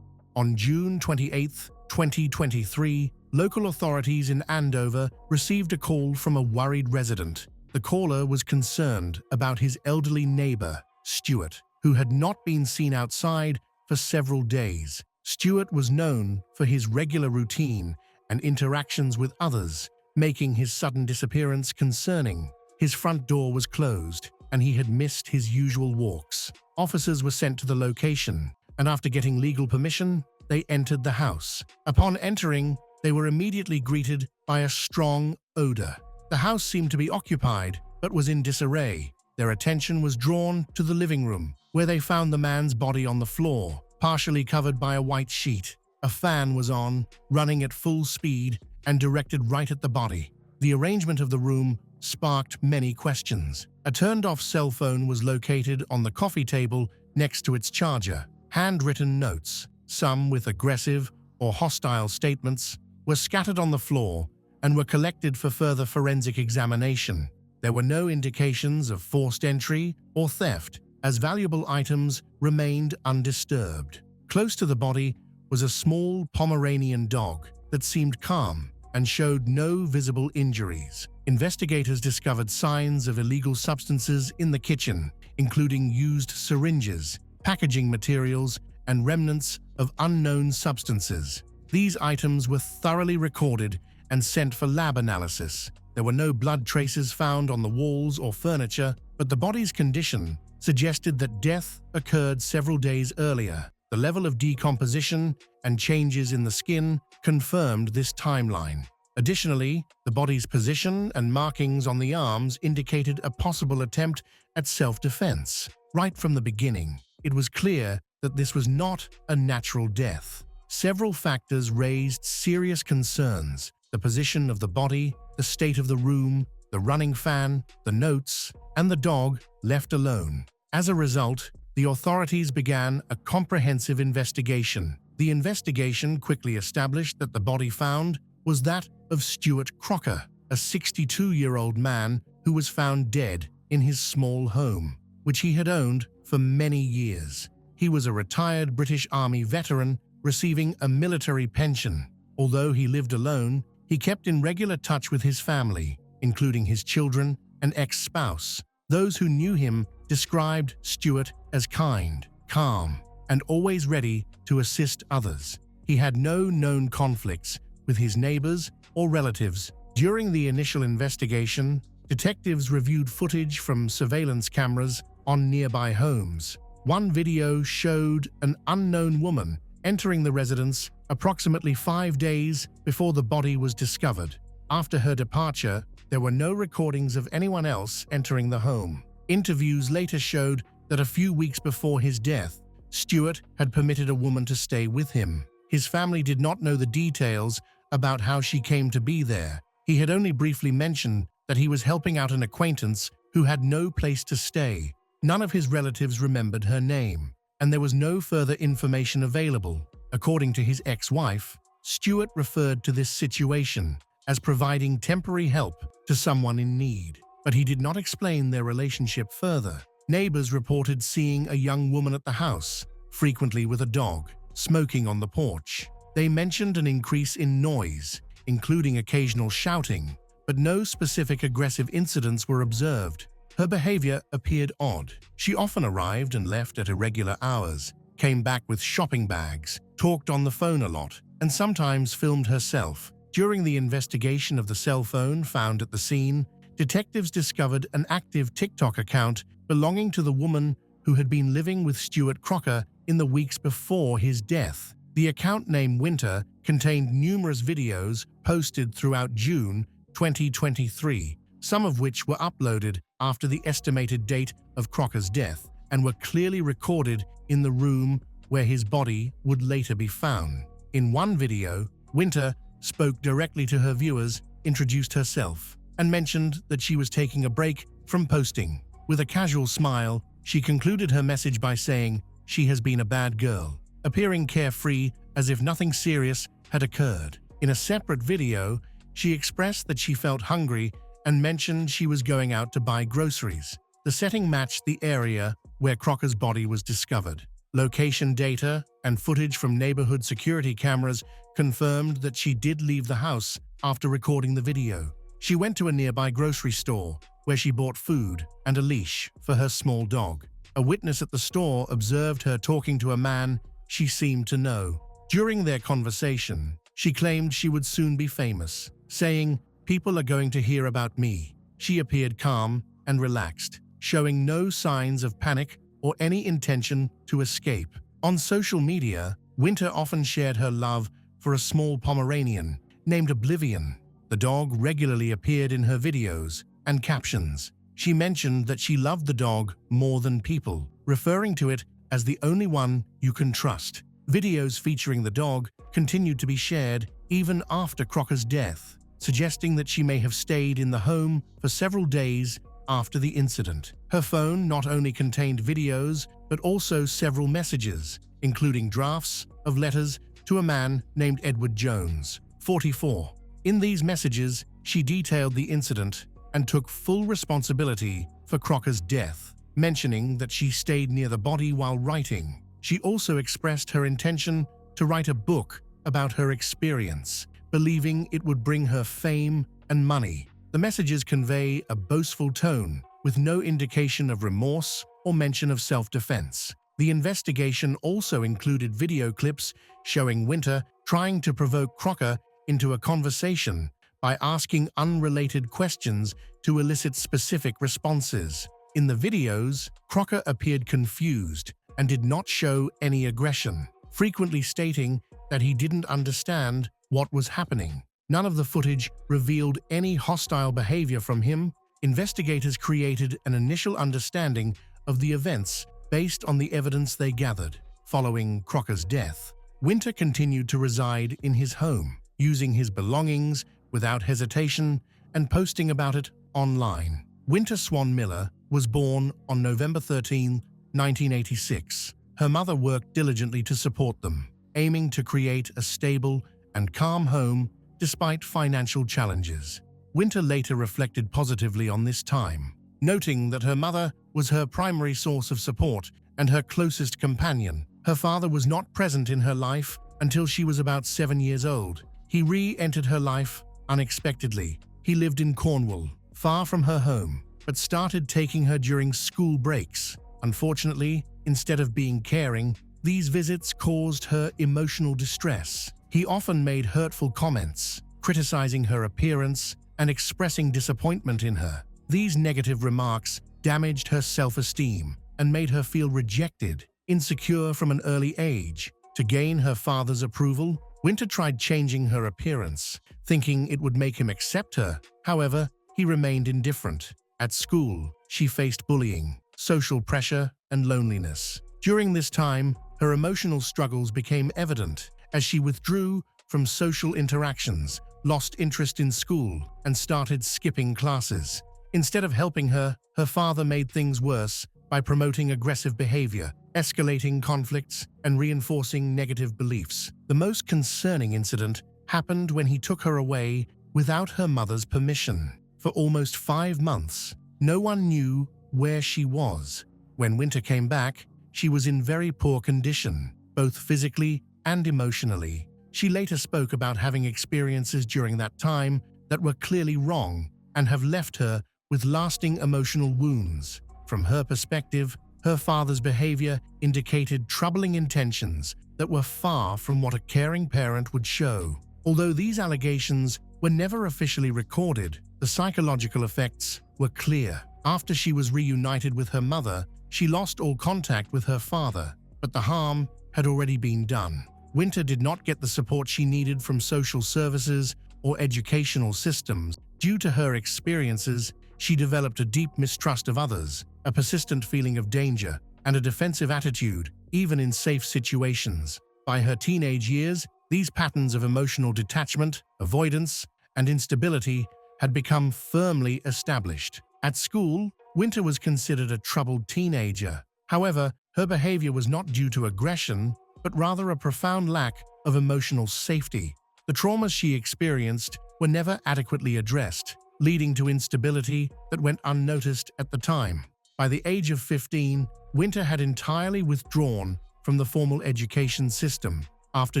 On June 28, 2023, local authorities in Andover received a call from a worried resident. The caller was concerned about his elderly neighbor, Stuart, who had not been seen outside for several days. Stuart was known for his regular routine and interactions with others, making his sudden disappearance concerning. His front door was closed, and he had missed his usual walks. Officers were sent to the location, and after getting legal permission, they entered the house. Upon entering, they were immediately greeted by a strong odor. The house seemed to be occupied, but was in disarray. Their attention was drawn to the living room, where they found the man's body on the floor, partially covered by a white sheet. A fan was on, running at full speed and directed right at the body. The arrangement of the room sparked many questions. A turned-off cell phone was located on the coffee table next to its charger. Handwritten notes, some with aggressive or hostile statements, were scattered on the floor and were collected for further forensic examination. There were no indications of forced entry or theft, as valuable items remained undisturbed. Close to the body was a small Pomeranian dog that seemed calm and showed no visible injuries. Investigators discovered signs of illegal substances in the kitchen, including used syringes, packaging materials, and remnants of unknown substances. These items were thoroughly recorded and sent for lab analysis. There were no blood traces found on the walls or furniture, but the body's condition suggested that death occurred several days earlier. The level of decomposition and changes in the skin confirmed this timeline. Additionally, the body's position and markings on the arms indicated a possible attempt at self-defense. Right from the beginning, it was clear that this was not a natural death. Several factors raised serious concerns: the position of the body, the state of the room, the running fan, the notes, and the dog left alone. As a result, the authorities began a comprehensive investigation. The investigation quickly established that the body found was that of Stuart Crocker, a 62-year-old man who was found dead in his small home, which he had owned for many years. He was a retired British Army veteran receiving a military pension. Although he lived alone, he kept in regular touch with his family, including his children and ex-spouse. Those who knew him described Stuart as kind, calm, and always ready to assist others. He had no known conflicts with his neighbors or relatives. During the initial investigation, detectives reviewed footage from surveillance cameras on nearby homes. One video showed an unknown woman entering the residence approximately 5 days before the body was discovered. After her departure, there were no recordings of anyone else entering the home. Interviews later showed that a few weeks before his death, Stuart had permitted a woman to stay with him. His family did not know the details about how she came to be there. He had only briefly mentioned that he was helping out an acquaintance who had no place to stay. None of his relatives remembered her name, and there was no further information available. According to his ex-wife, Stuart referred to this situation as providing temporary help to someone in need, but he did not explain their relationship further. Neighbors reported seeing a young woman at the house, frequently with a dog, smoking on the porch. They mentioned an increase in noise, including occasional shouting, but no specific aggressive incidents were observed. Her behavior appeared odd. She often arrived and left at irregular hours, came back with shopping bags, talked on the phone a lot, and sometimes filmed herself. During the investigation of the cell phone found at the scene, detectives discovered an active TikTok account belonging to the woman who had been living with Stuart Crocker in the weeks before his death. The account name Winter contained numerous videos posted throughout June 2023, some of which were uploaded after the estimated date of Crocker's death and were clearly recorded in the room where his body would later be found. In one video, Winter spoke directly to her viewers, introduced herself, and mentioned that she was taking a break from posting. With a casual smile, she concluded her message by saying she has been a bad girl, appearing carefree as if nothing serious had occurred. In a separate video, she expressed that she felt hungry and mentioned she was going out to buy groceries. The setting matched the area where Crocker's body was discovered. Location data and footage from neighborhood security cameras confirmed that she did leave the house after recording the video. She went to a nearby grocery store where she bought food and a leash for her small dog. A witness at the store observed her talking to a man she seemed to know. During their conversation, she claimed she would soon be famous, saying, "People are going to hear about me." She appeared calm and relaxed, showing no signs of panic or any intention to escape. On social media, Winter often shared her love for a small Pomeranian named Oblivion. The dog regularly appeared in her videos and captions. She mentioned that she loved the dog more than people, referring to it as the only one you can trust. Videos featuring the dog continued to be shared even after Crocker's death, suggesting that she may have stayed in the home for several days after the incident. Her phone not only contained videos, but also several messages, including drafts of letters to a man named Edward Jones, 44. In these messages, she detailed the incident and took full responsibility for Crocker's death, mentioning that she stayed near the body while writing. She also expressed her intention to write a book about her experience, believing it would bring her fame and money. The messages convey a boastful tone, with no indication of remorse or mention of self-defense. The investigation also included video clips showing Winter trying to provoke Crocker into a conversation by asking unrelated questions to elicit specific responses. In the videos, Crocker appeared confused and did not show any aggression, frequently stating that he didn't understand what was happening. None of the footage revealed any hostile behavior from him. Investigators created an initial understanding of the events based on the evidence they gathered. Following Crocker's death, Winter continued to reside in his home, using his belongings without hesitation and posting about it online. Winter Swan Miller was born on November 13, 1986. Her mother worked diligently to support them, aiming to create a stable and calm home despite financial challenges. Winter later reflected positively on this time, noting that her mother was her primary source of support and her closest companion. Her father was not present in her life until she was about 7 years old. He re-entered her life unexpectedly. He lived in Cornwall, far from her home, but started taking her during school breaks. Unfortunately, instead of being caring, these visits caused her emotional distress. He often made hurtful comments, criticizing her appearance and expressing disappointment in her. These negative remarks damaged her self-esteem and made her feel rejected, insecure from an early age. To gain her father's approval, Winter tried changing her appearance, thinking it would make him accept her. However, he remained indifferent. At school, she faced bullying, social pressure, and loneliness. During this time, her emotional struggles became evident as she withdrew from social interactions, lost interest in school, and started skipping classes. Instead of helping her, her father made things worse by promoting aggressive behavior, escalating conflicts, and reinforcing negative beliefs. The most concerning incident happened when he took her away without her mother's permission. For almost 5 months, no one knew where she was. When Winter came back, she was in very poor condition, both physically and emotionally. She later spoke about having experiences during that time that were clearly wrong and have left her with lasting emotional wounds. From her perspective, her father's behavior indicated troubling intentions that were far from what a caring parent would show. Although these allegations were never officially recorded, the psychological effects were clear. After she was reunited with her mother, she lost all contact with her father, but the harm had already been done. Winter did not get the support she needed from social services or educational systems. Due to her experiences, she developed a deep mistrust of others, a persistent feeling of danger, and a defensive attitude, even in safe situations. By her teenage years, these patterns of emotional detachment, avoidance, and instability had become firmly established. At school, Winter was considered a troubled teenager. However, her behavior was not due to aggression, but rather a profound lack of emotional safety. The traumas she experienced were never adequately addressed, leading to instability that went unnoticed at the time. By the age of 15, Winter had entirely withdrawn from the formal education system. After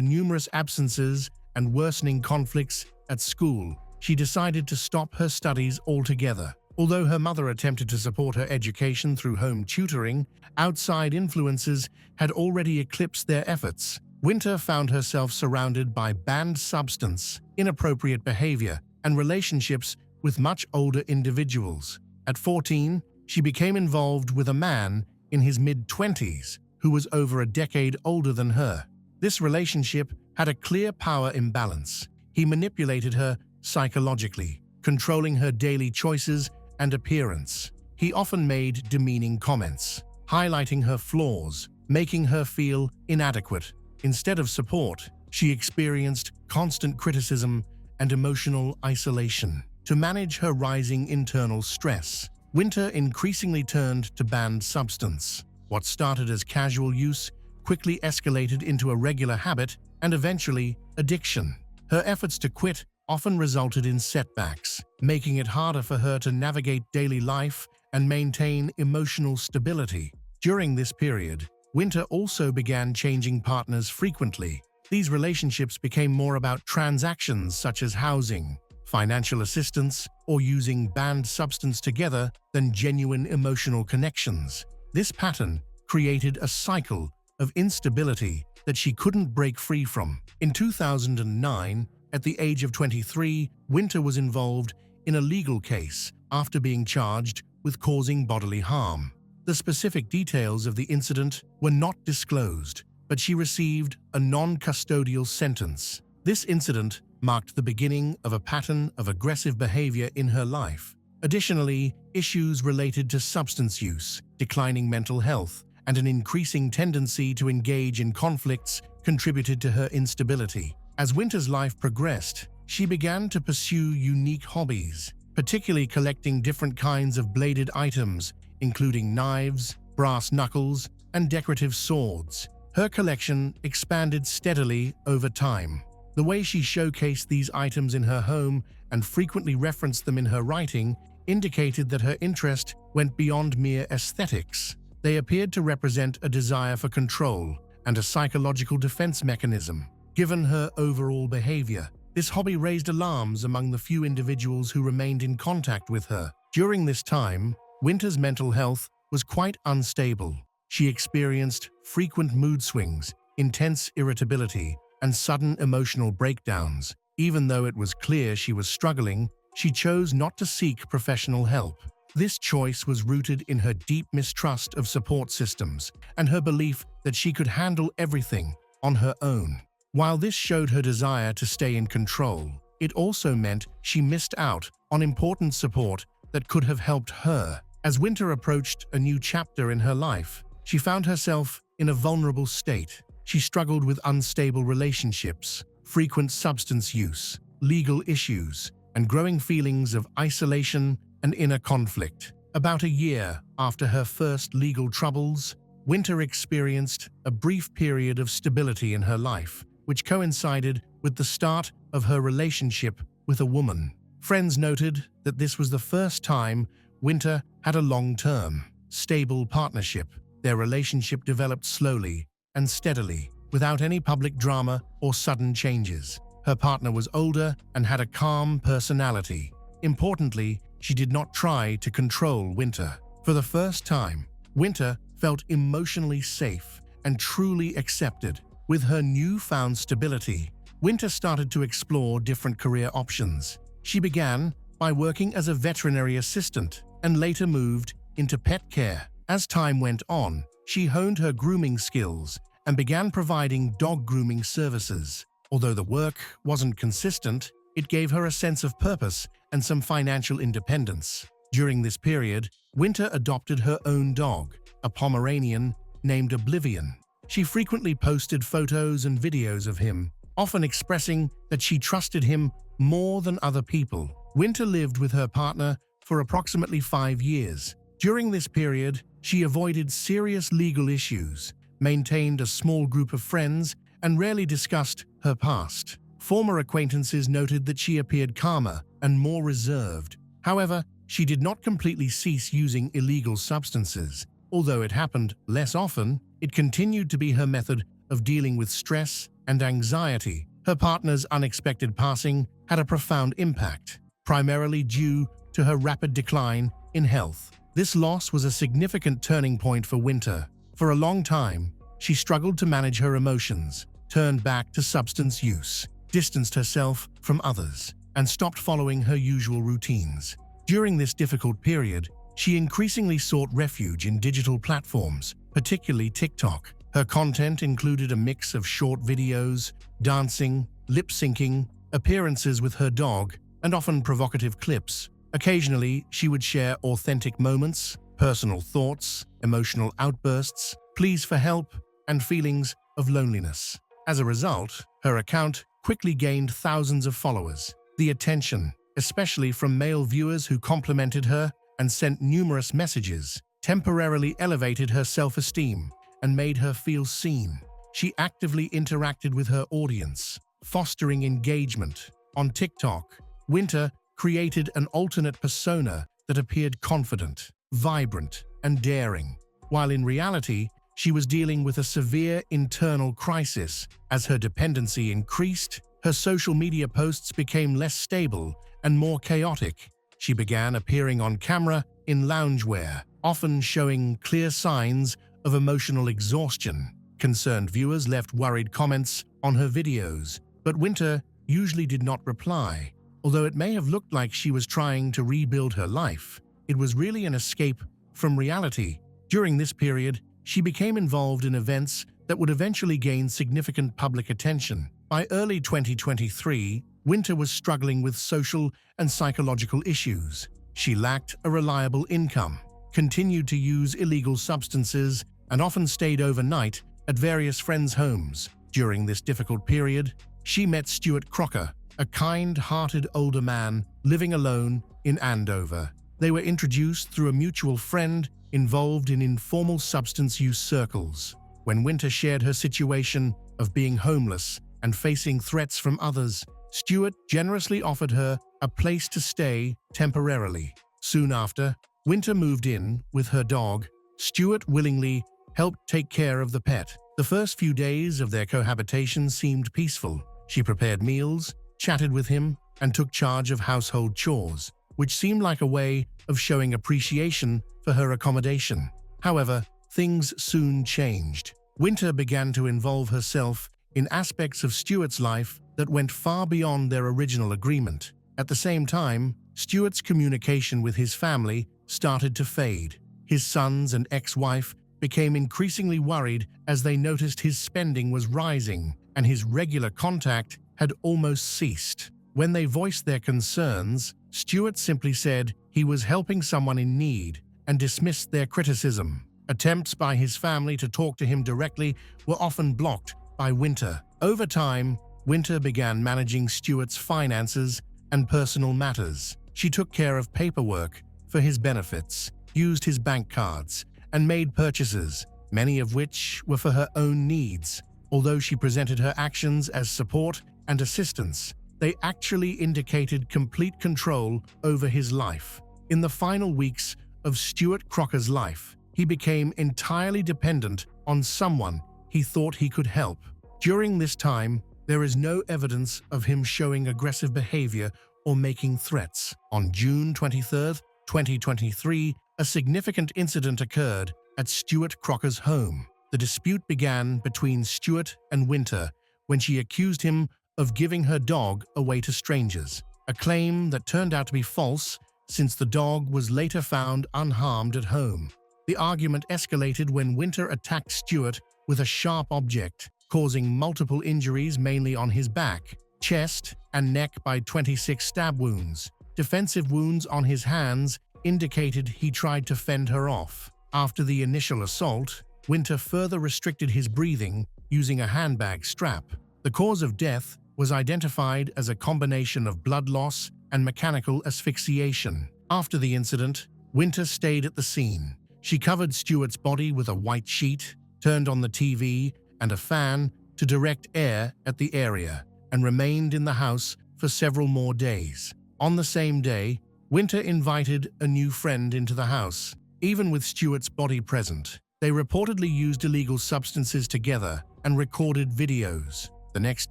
numerous absences and worsening conflicts at school, she decided to stop her studies altogether. Although her mother attempted to support her education through home tutoring, outside influences had already eclipsed their efforts. Winter found herself surrounded by banned substance, inappropriate behavior, and relationships with much older individuals. At 14, she became involved with a man in his mid-20s who was over a decade older than her. This relationship had a clear power imbalance. He manipulated her psychologically, controlling her daily choices and appearance. He often made demeaning comments, highlighting her flaws, making her feel inadequate. Instead of support, she experienced constant criticism and emotional isolation. To manage her rising internal stress, Winter increasingly turned to banned substance. What started as casual use quickly escalated into a regular habit and eventually addiction. Her efforts to quit often resulted in setbacks, making it harder for her to navigate daily life and maintain emotional stability. During this period, Winter also began changing partners frequently. These relationships became more about transactions such as housing, financial assistance, or using banned substance together than genuine emotional connections. This pattern created a cycle of instability that she couldn't break free from. In 2009, at the age of 23, Winter was involved in a legal case after being charged with causing bodily harm. The specific details of the incident were not disclosed, but she received a non-custodial sentence. This incident marked the beginning of a pattern of aggressive behavior in her life. Additionally, issues related to substance use, declining mental health, and an increasing tendency to engage in conflicts contributed to her instability. As Winter's life progressed, she began to pursue unique hobbies, particularly collecting different kinds of bladed items, including knives, brass knuckles, and decorative swords. Her collection expanded steadily over time. The way she showcased these items in her home and frequently referenced them in her writing indicated that her interest went beyond mere aesthetics. They appeared to represent a desire for control and a psychological defense mechanism. Given her overall behavior, this hobby raised alarms among the few individuals who remained in contact with her. During this time, Winter's mental health was quite unstable. She experienced frequent mood swings, intense irritability, and sudden emotional breakdowns. Even though it was clear she was struggling, she chose not to seek professional help. This choice was rooted in her deep mistrust of support systems and her belief that she could handle everything on her own. While this showed her desire to stay in control, it also meant she missed out on important support that could have helped her. As Winter approached a new chapter in her life, she found herself in a vulnerable state. She struggled with unstable relationships, frequent substance use, legal issues, and growing feelings of isolation and inner conflict. About a year after her first legal troubles, Winter experienced a brief period of stability in her life, which coincided with the start of her relationship with a woman. Friends noted that this was the first time Winter had a long-term, stable partnership. Their relationship developed slowly and steadily, without any public drama or sudden changes. Her partner was older and had a calm personality. Importantly, she did not try to control Winter. For the first time, Winter felt emotionally safe and truly accepted. With her newfound stability, Winter started to explore different career options. She began by working as a veterinary assistant and later moved into pet care. As time went on, she honed her grooming skills and began providing dog grooming services. Although the work wasn't consistent, it gave her a sense of purpose and some financial independence. During this period, Winter adopted her own dog, a Pomeranian named Oblivion. She frequently posted photos and videos of him, often expressing that she trusted him more than other people. Winter lived with her partner for approximately 5 years. During this period, she avoided serious legal issues, maintained a small group of friends, and rarely discussed her past. Former acquaintances noted that she appeared calmer and more reserved. However, she did not completely cease using illegal substances. Although it happened less often, it continued to be her method of dealing with stress and anxiety. Her partner's unexpected passing had a profound impact, primarily due to her rapid decline in health. This loss was a significant turning point for Winter. For a long time, she struggled to manage her emotions, turned back to substance use, distanced herself from others, and stopped following her usual routines. During this difficult period, she increasingly sought refuge in digital platforms, particularly TikTok. Her content included a mix of short videos, dancing, lip-syncing, appearances with her dog, and often provocative clips. Occasionally, she would share authentic moments, personal thoughts, emotional outbursts, pleas for help, and feelings of loneliness. As a result, her account quickly gained thousands of followers. The attention, especially from male viewers who complimented her and sent numerous messages, temporarily elevated her self-esteem and made her feel seen. She actively interacted with her audience, fostering engagement. On TikTok, Winter created an alternate persona that appeared confident, vibrant, and daring, while in reality, she was dealing with a severe internal crisis. As her dependency increased, her social media posts became less stable and more chaotic. She began appearing on camera in loungewear, often showing clear signs of emotional exhaustion. Concerned viewers left worried comments on her videos, but Winter usually did not reply. Although it may have looked like she was trying to rebuild her life, it was really an escape from reality. During this period, she became involved in events that would eventually gain significant public attention. By early 2023, Winter was struggling with social and psychological issues. She lacked a reliable income, continued to use illegal substances, and often stayed overnight at various friends' homes. During this difficult period, she met Stuart Crocker, a kind-hearted older man living alone in Andover. They were introduced through a mutual friend involved in informal substance use circles. When Winter shared her situation of being homeless and facing threats from others, Stuart generously offered her a place to stay temporarily. Soon after, Winter moved in with her dog. Stuart willingly helped take care of the pet. The first few days of their cohabitation seemed peaceful. She prepared meals, chatted with him, and took charge of household chores, which seemed like a way of showing appreciation for her accommodation. However, things soon changed. Winter began to involve herself in aspects of Stuart's life that went far beyond their original agreement. At the same time, Stuart's communication with his family started to fade. His sons and ex-wife became increasingly worried as they noticed his spending was rising and his regular contact had almost ceased. When they voiced their concerns, Stuart simply said he was helping someone in need and dismissed their criticism. Attempts by his family to talk to him directly were often blocked by Winter. Over time, Winter began managing Stuart's finances and personal matters. She took care of paperwork for his benefits, used his bank cards, and made purchases, many of which were for her own needs. Although she presented her actions as support and assistance, they actually indicated complete control over his life. In the final weeks of Stuart Crocker's life, he became entirely dependent on someone he thought he could help. During this time, there is no evidence of him showing aggressive behavior or making threats. On June 23, 2023, a significant incident occurred at Stuart Crocker's home. The dispute began between Stuart and Winter when she accused him of giving her dog away to strangers, a claim that turned out to be false since the dog was later found unharmed at home. The argument escalated when Winter attacked Stuart with a sharp object, causing multiple injuries mainly on his back, chest, and neck by 26 stab wounds. Defensive wounds on his hands indicated he tried to fend her off. After the initial assault, Winter further restricted his breathing using a handbag strap. The cause of death was identified as a combination of blood loss and mechanical asphyxiation. After the incident, Winter stayed at the scene. She covered Stuart's body with a white sheet, turned on the TV and a fan to direct air at the area, and remained in the house for several more days. On the same day, Winter invited a new friend into the house. Even with Stuart's body present, they reportedly used illegal substances together and recorded videos. The next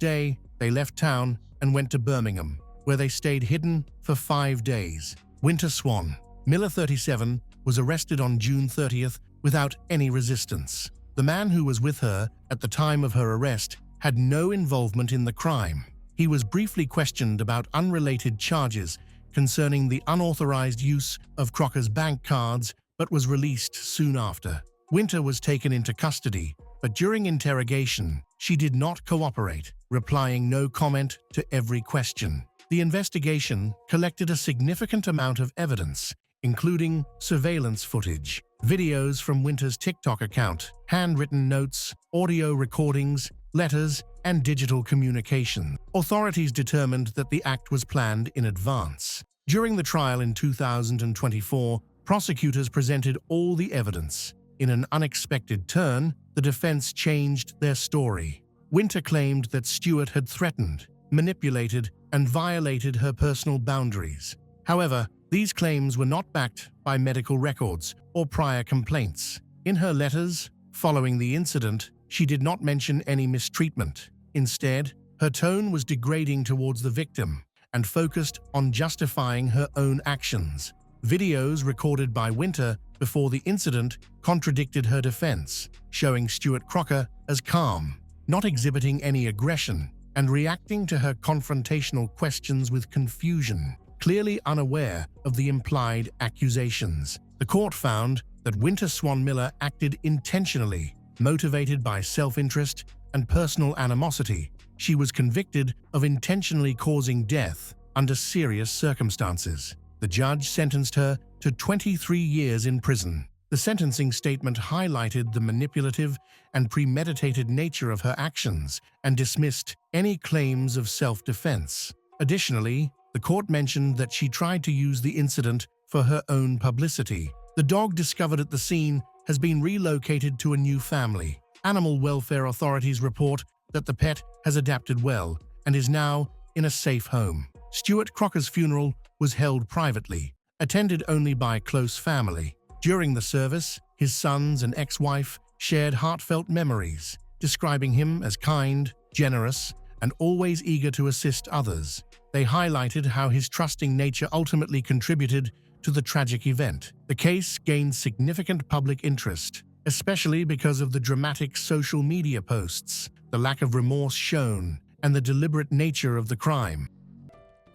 day, they left town and went to Birmingham, where they stayed hidden for 5 days. Winter Swan, Miller 37, was arrested on June 30th without any resistance. The man who was with her at the time of her arrest had no involvement in the crime. He was briefly questioned about unrelated charges concerning the unauthorized use of Crocker's bank cards, but was released soon after. Winter was taken into custody, but during interrogation, she did not cooperate, replying no comment to every question. The investigation collected a significant amount of evidence, including surveillance footage, videos from Winter's TikTok account, handwritten notes, audio recordings, letters, and digital communication. Authorities determined that the act was planned in advance. During the trial in 2024, prosecutors presented all the evidence. In an unexpected turn, the defense changed their story. Winter claimed that Stewart had threatened, manipulated, and violated her personal boundaries. However, these claims were not backed by medical records or prior complaints. In her letters, following the incident, she did not mention any mistreatment. Instead, her tone was degrading towards the victim and focused on justifying her own actions. Videos recorded by Winter before the incident contradicted her defense, showing Stewart Crocker as calm, not exhibiting any aggression, and reacting to her confrontational questions with confusion, clearly unaware of the implied accusations. The court found that Winter Swan Miller acted intentionally, motivated by self-interest and personal animosity. She was convicted of intentionally causing death under serious circumstances. The judge sentenced her to 23 years in prison. The sentencing statement highlighted the manipulative and premeditated nature of her actions and dismissed any claims of self-defense. Additionally, the court mentioned that she tried to use the incident for her own publicity. The dog discovered at the scene has been relocated to a new family. Animal welfare authorities report that the pet has adapted well and is now in a safe home. Stewart Crocker's funeral was held privately, attended only by close family. During the service, his sons and ex-wife shared heartfelt memories, describing him as kind, generous, and always eager to assist others. They highlighted how his trusting nature ultimately contributed to the tragic event. The case gained significant public interest, especially because of the dramatic social media posts, the lack of remorse shown, and the deliberate nature of the crime.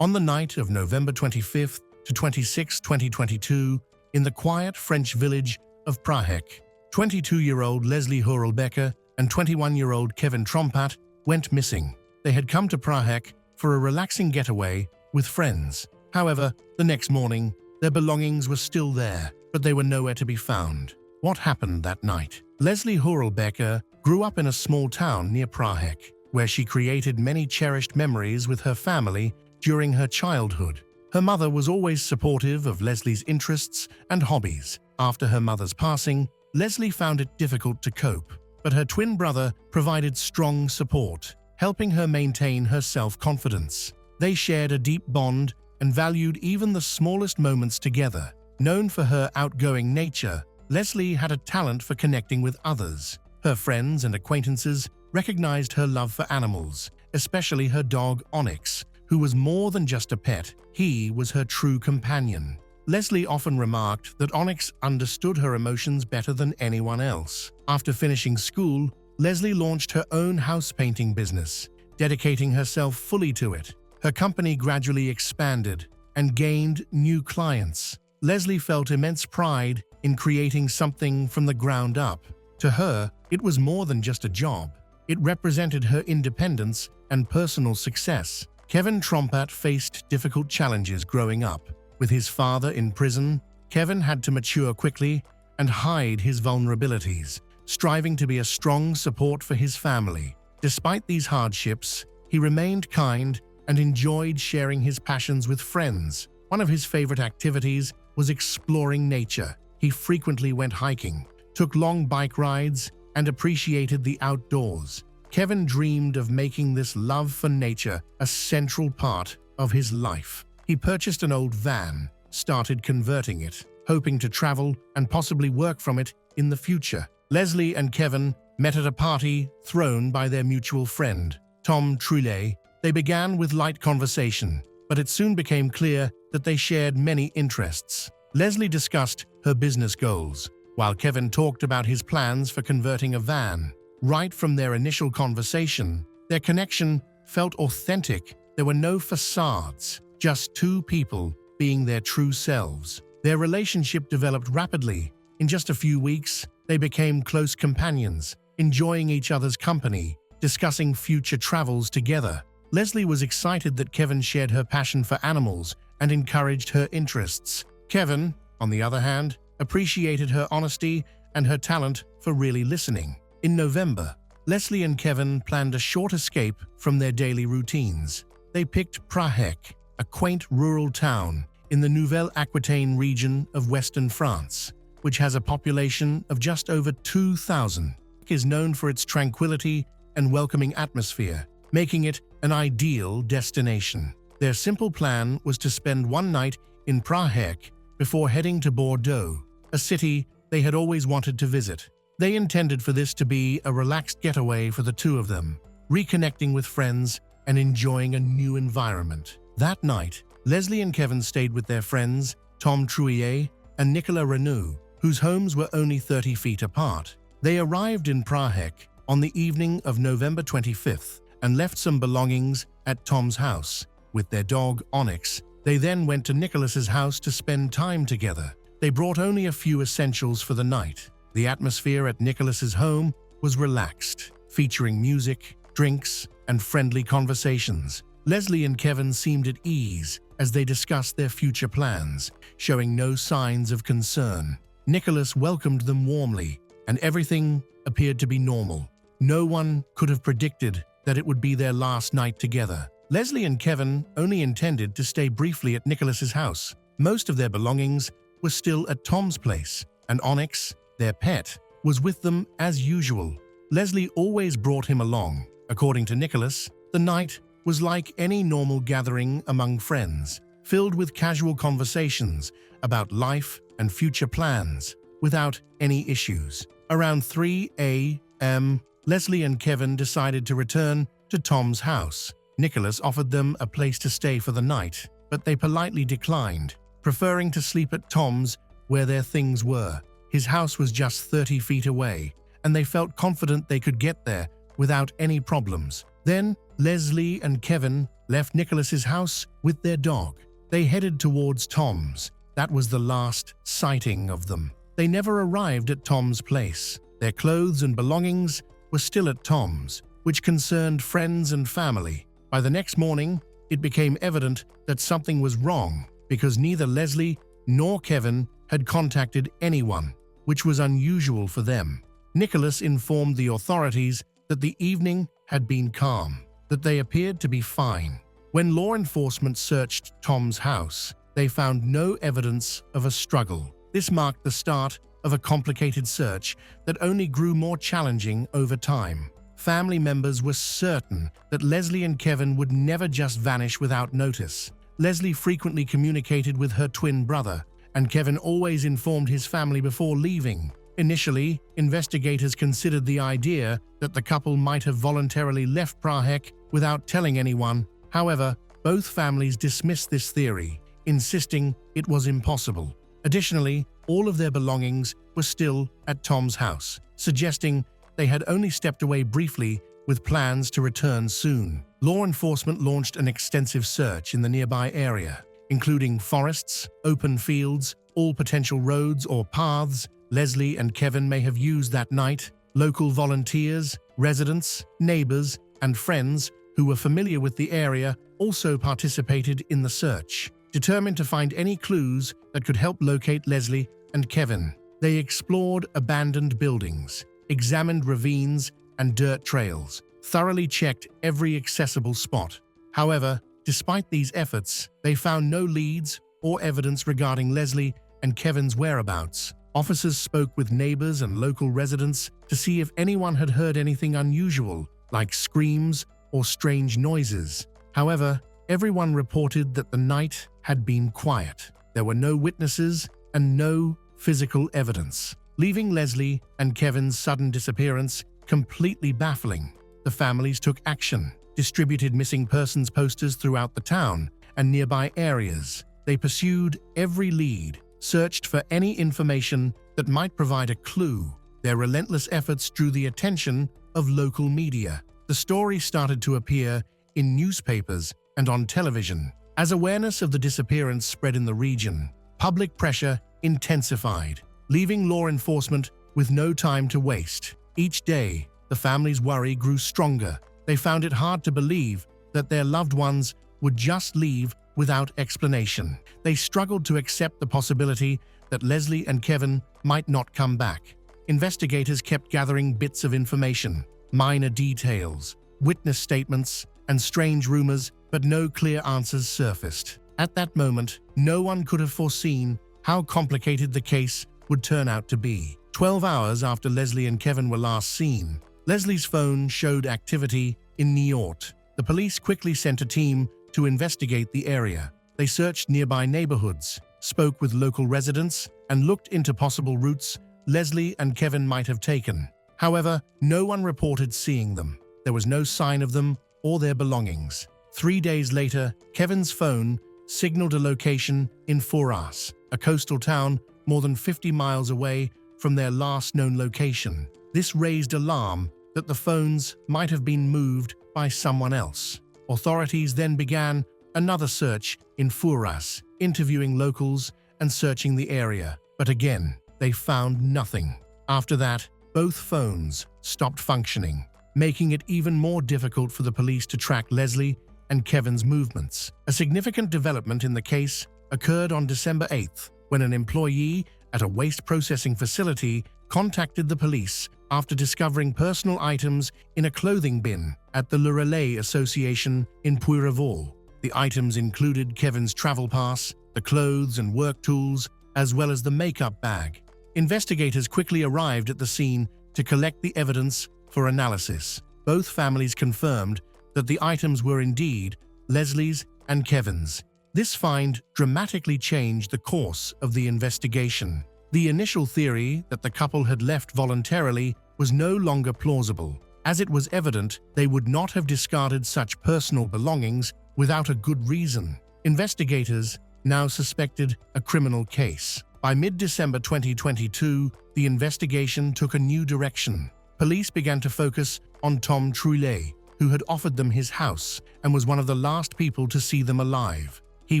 On the night of November 25th to 26, 2022, in the quiet French village of Prahek, 22-year-old Leslie Hurlbecker and 21-year-old Kevin Trompat went missing. They had come to Prahek for a relaxing getaway with friends. However, the next morning, their belongings were still there, but they were nowhere to be found. What happened that night? Leslie Hurlbecker grew up in a small town near Prahek, where she created many cherished memories with her family during her childhood. Her mother was always supportive of Leslie's interests and hobbies. After her mother's passing, Leslie found it difficult to cope, but her twin brother provided strong support, helping her maintain her self-confidence. They shared a deep bond and valued even the smallest moments together. Known for her outgoing nature, Leslie had a talent for connecting with others. Her friends and acquaintances recognized her love for animals, especially her dog Onyx, who was more than just a pet. He was her true companion. Leslie often remarked that Onyx understood her emotions better than anyone else. After finishing school, Leslie launched her own house painting business, dedicating herself fully to it. Her company gradually expanded and gained new clients. Leslie felt immense pride in creating something from the ground up. To her, it was more than just a job. It represented her independence and personal success. Kevin Trompat faced difficult challenges growing up. With his father in prison, Kevin had to mature quickly and hide his vulnerabilities, striving to be a strong support for his family. Despite these hardships, he remained kind and enjoyed sharing his passions with friends. One of his favorite activities was exploring nature. He frequently went hiking, took long bike rides, and appreciated the outdoors. Kevin dreamed of making this love for nature a central part of his life. He purchased an old van, started converting it, hoping to travel and possibly work from it in the future. Leslie and Kevin met at a party thrown by their mutual friend, Tom Trullet. They began with light conversation, but it soon became clear that they shared many interests. Leslie discussed her business goals, while Kevin talked about his plans for converting a van. Right from their initial conversation, their connection felt authentic. There were no facades, just two people being their true selves. Their relationship developed rapidly. In just a few weeks, they became close companions, enjoying each other's company, discussing future travels together. Leslie was excited that Kevin shared her passion for animals and encouraged her interests. Kevin, on the other hand, appreciated her honesty and her talent for really listening. In November, Leslie and Kevin planned a short escape from their daily routines. They picked Prahec, a quaint rural town in the Nouvelle-Aquitaine region of western France, which has a population of just over 2,000. It is known for its tranquility and welcoming atmosphere, making it an ideal destination. Their simple plan was to spend one night in Prahec before heading to Bordeaux, a city they had always wanted to visit. They intended for this to be a relaxed getaway for the two of them, reconnecting with friends and enjoying a new environment. That night, Leslie and Kevin stayed with their friends, Tom Trouillet and Nicolas Renaud, whose homes were only 30 feet apart. They arrived in Prahec on the evening of November 25th and left some belongings at Tom's house. With their dog, Onyx, they then went to Nicholas's house to spend time together. They brought only a few essentials for the night. The atmosphere at Nicholas's home was relaxed, featuring music, drinks, and friendly conversations. Leslie and Kevin seemed at ease as they discussed their future plans, showing no signs of concern. Nicholas welcomed them warmly, and everything appeared to be normal. No one could have predicted that it would be their last night together. Leslie and Kevin only intended to stay briefly at Nicholas's house. Most of their belongings were still at Tom's place, and Onyx, their pet, was with them as usual. Leslie always brought him along. According to Nicholas, the night was like any normal gathering among friends, filled with casual conversations about life and future plans, without any issues. Around 3 a.m., Leslie and Kevin decided to return to Tom's house. Nicholas offered them a place to stay for the night, but they politely declined, preferring to sleep at Tom's where their things were. His house was just 30 feet away, and they felt confident they could get there without any problems. Then, Leslie and Kevin left Nicholas's house with their dog. They headed towards Tom's. That was the last sighting of them. They never arrived at Tom's place. Their clothes and belongings were still at Tom's, which concerned friends and family. By the next morning, it became evident that something was wrong because neither Leslie nor Kevin had contacted anyone, which was unusual for them. Nicholas informed the authorities that the evening had been calm, that they appeared to be fine. When law enforcement searched Tom's house, they found no evidence of a struggle. This marked the start of a complicated search that only grew more challenging over time. Family members were certain that Leslie and Kevin would never just vanish without notice. Leslie frequently communicated with her twin brother, and Kevin always informed his family before leaving. Initially, investigators considered the idea that the couple might have voluntarily left Prahec without telling anyone. However, both families dismissed this theory, insisting it was impossible. Additionally, all of their belongings were still at Tom's house, suggesting they had only stepped away briefly with plans to return soon. Law enforcement launched an extensive search in the nearby area, including forests, open fields, all potential roads or paths Leslie and Kevin may have used that night. Local volunteers, residents, neighbors, and friends who were familiar with the area also participated in the search, determined to find any clues that could help locate Leslie and Kevin. They explored abandoned buildings, examined ravines and dirt trails, thoroughly checked every accessible spot. However, despite these efforts, they found no leads or evidence regarding Leslie and Kevin's whereabouts. Officers spoke with neighbors and local residents to see if anyone had heard anything unusual, like screams or strange noises. However, everyone reported that the night had been quiet. There were no witnesses and no physical evidence, leaving Leslie and Kevin's sudden disappearance completely baffling. The families took action, distributed missing persons posters throughout the town and nearby areas. They pursued every lead, searched for any information that might provide a clue. Their relentless efforts drew the attention of local media. The story started to appear in newspapers and on television. As awareness of the disappearance spread in the region, public pressure intensified, leaving law enforcement with no time to waste. Each day, the family's worry grew stronger. They found it hard to believe that their loved ones would just leave without explanation. They struggled to accept the possibility that Leslie and Kevin might not come back. Investigators kept gathering bits of information, minor details, witness statements, and strange rumors, but no clear answers surfaced. At that moment, no one could have foreseen how complicated the case would turn out to be. 12 hours after Leslie and Kevin were last seen, Leslie's phone showed activity in Niort. The police quickly sent a team to investigate the area. They searched nearby neighborhoods, spoke with local residents, and looked into possible routes Leslie and Kevin might have taken. However, no one reported seeing them. There was no sign of them or their belongings. 3 days later, Kevin's phone signaled a location in Fouras, a coastal town more than 50 miles away from their last known location. This raised alarm that the phones might have been moved by someone else. Authorities then began another search in Fouras, interviewing locals and searching the area. But again, they found nothing. After that, both phones stopped functioning, making it even more difficult for the police to track Leslie and Kevin's movements. A significant development in the case occurred on December 8th, when an employee at a waste processing facility contacted the police after discovering personal items in a clothing bin at the Le Relais Association in Puy-Revaux. The items included Kevin's travel pass, the clothes and work tools, as well as the makeup bag. Investigators quickly arrived at the scene to collect the evidence for analysis. Both families confirmed that the items were indeed Leslie's and Kevin's. This find dramatically changed the course of the investigation. The initial theory that the couple had left voluntarily was no longer plausible, as it was evident they would not have discarded such personal belongings without a good reason. Investigators now suspected a criminal case. By mid-December 2022, the investigation took a new direction. Police began to focus on Tom Trullet, who had offered them his house and was one of the last people to see them alive. He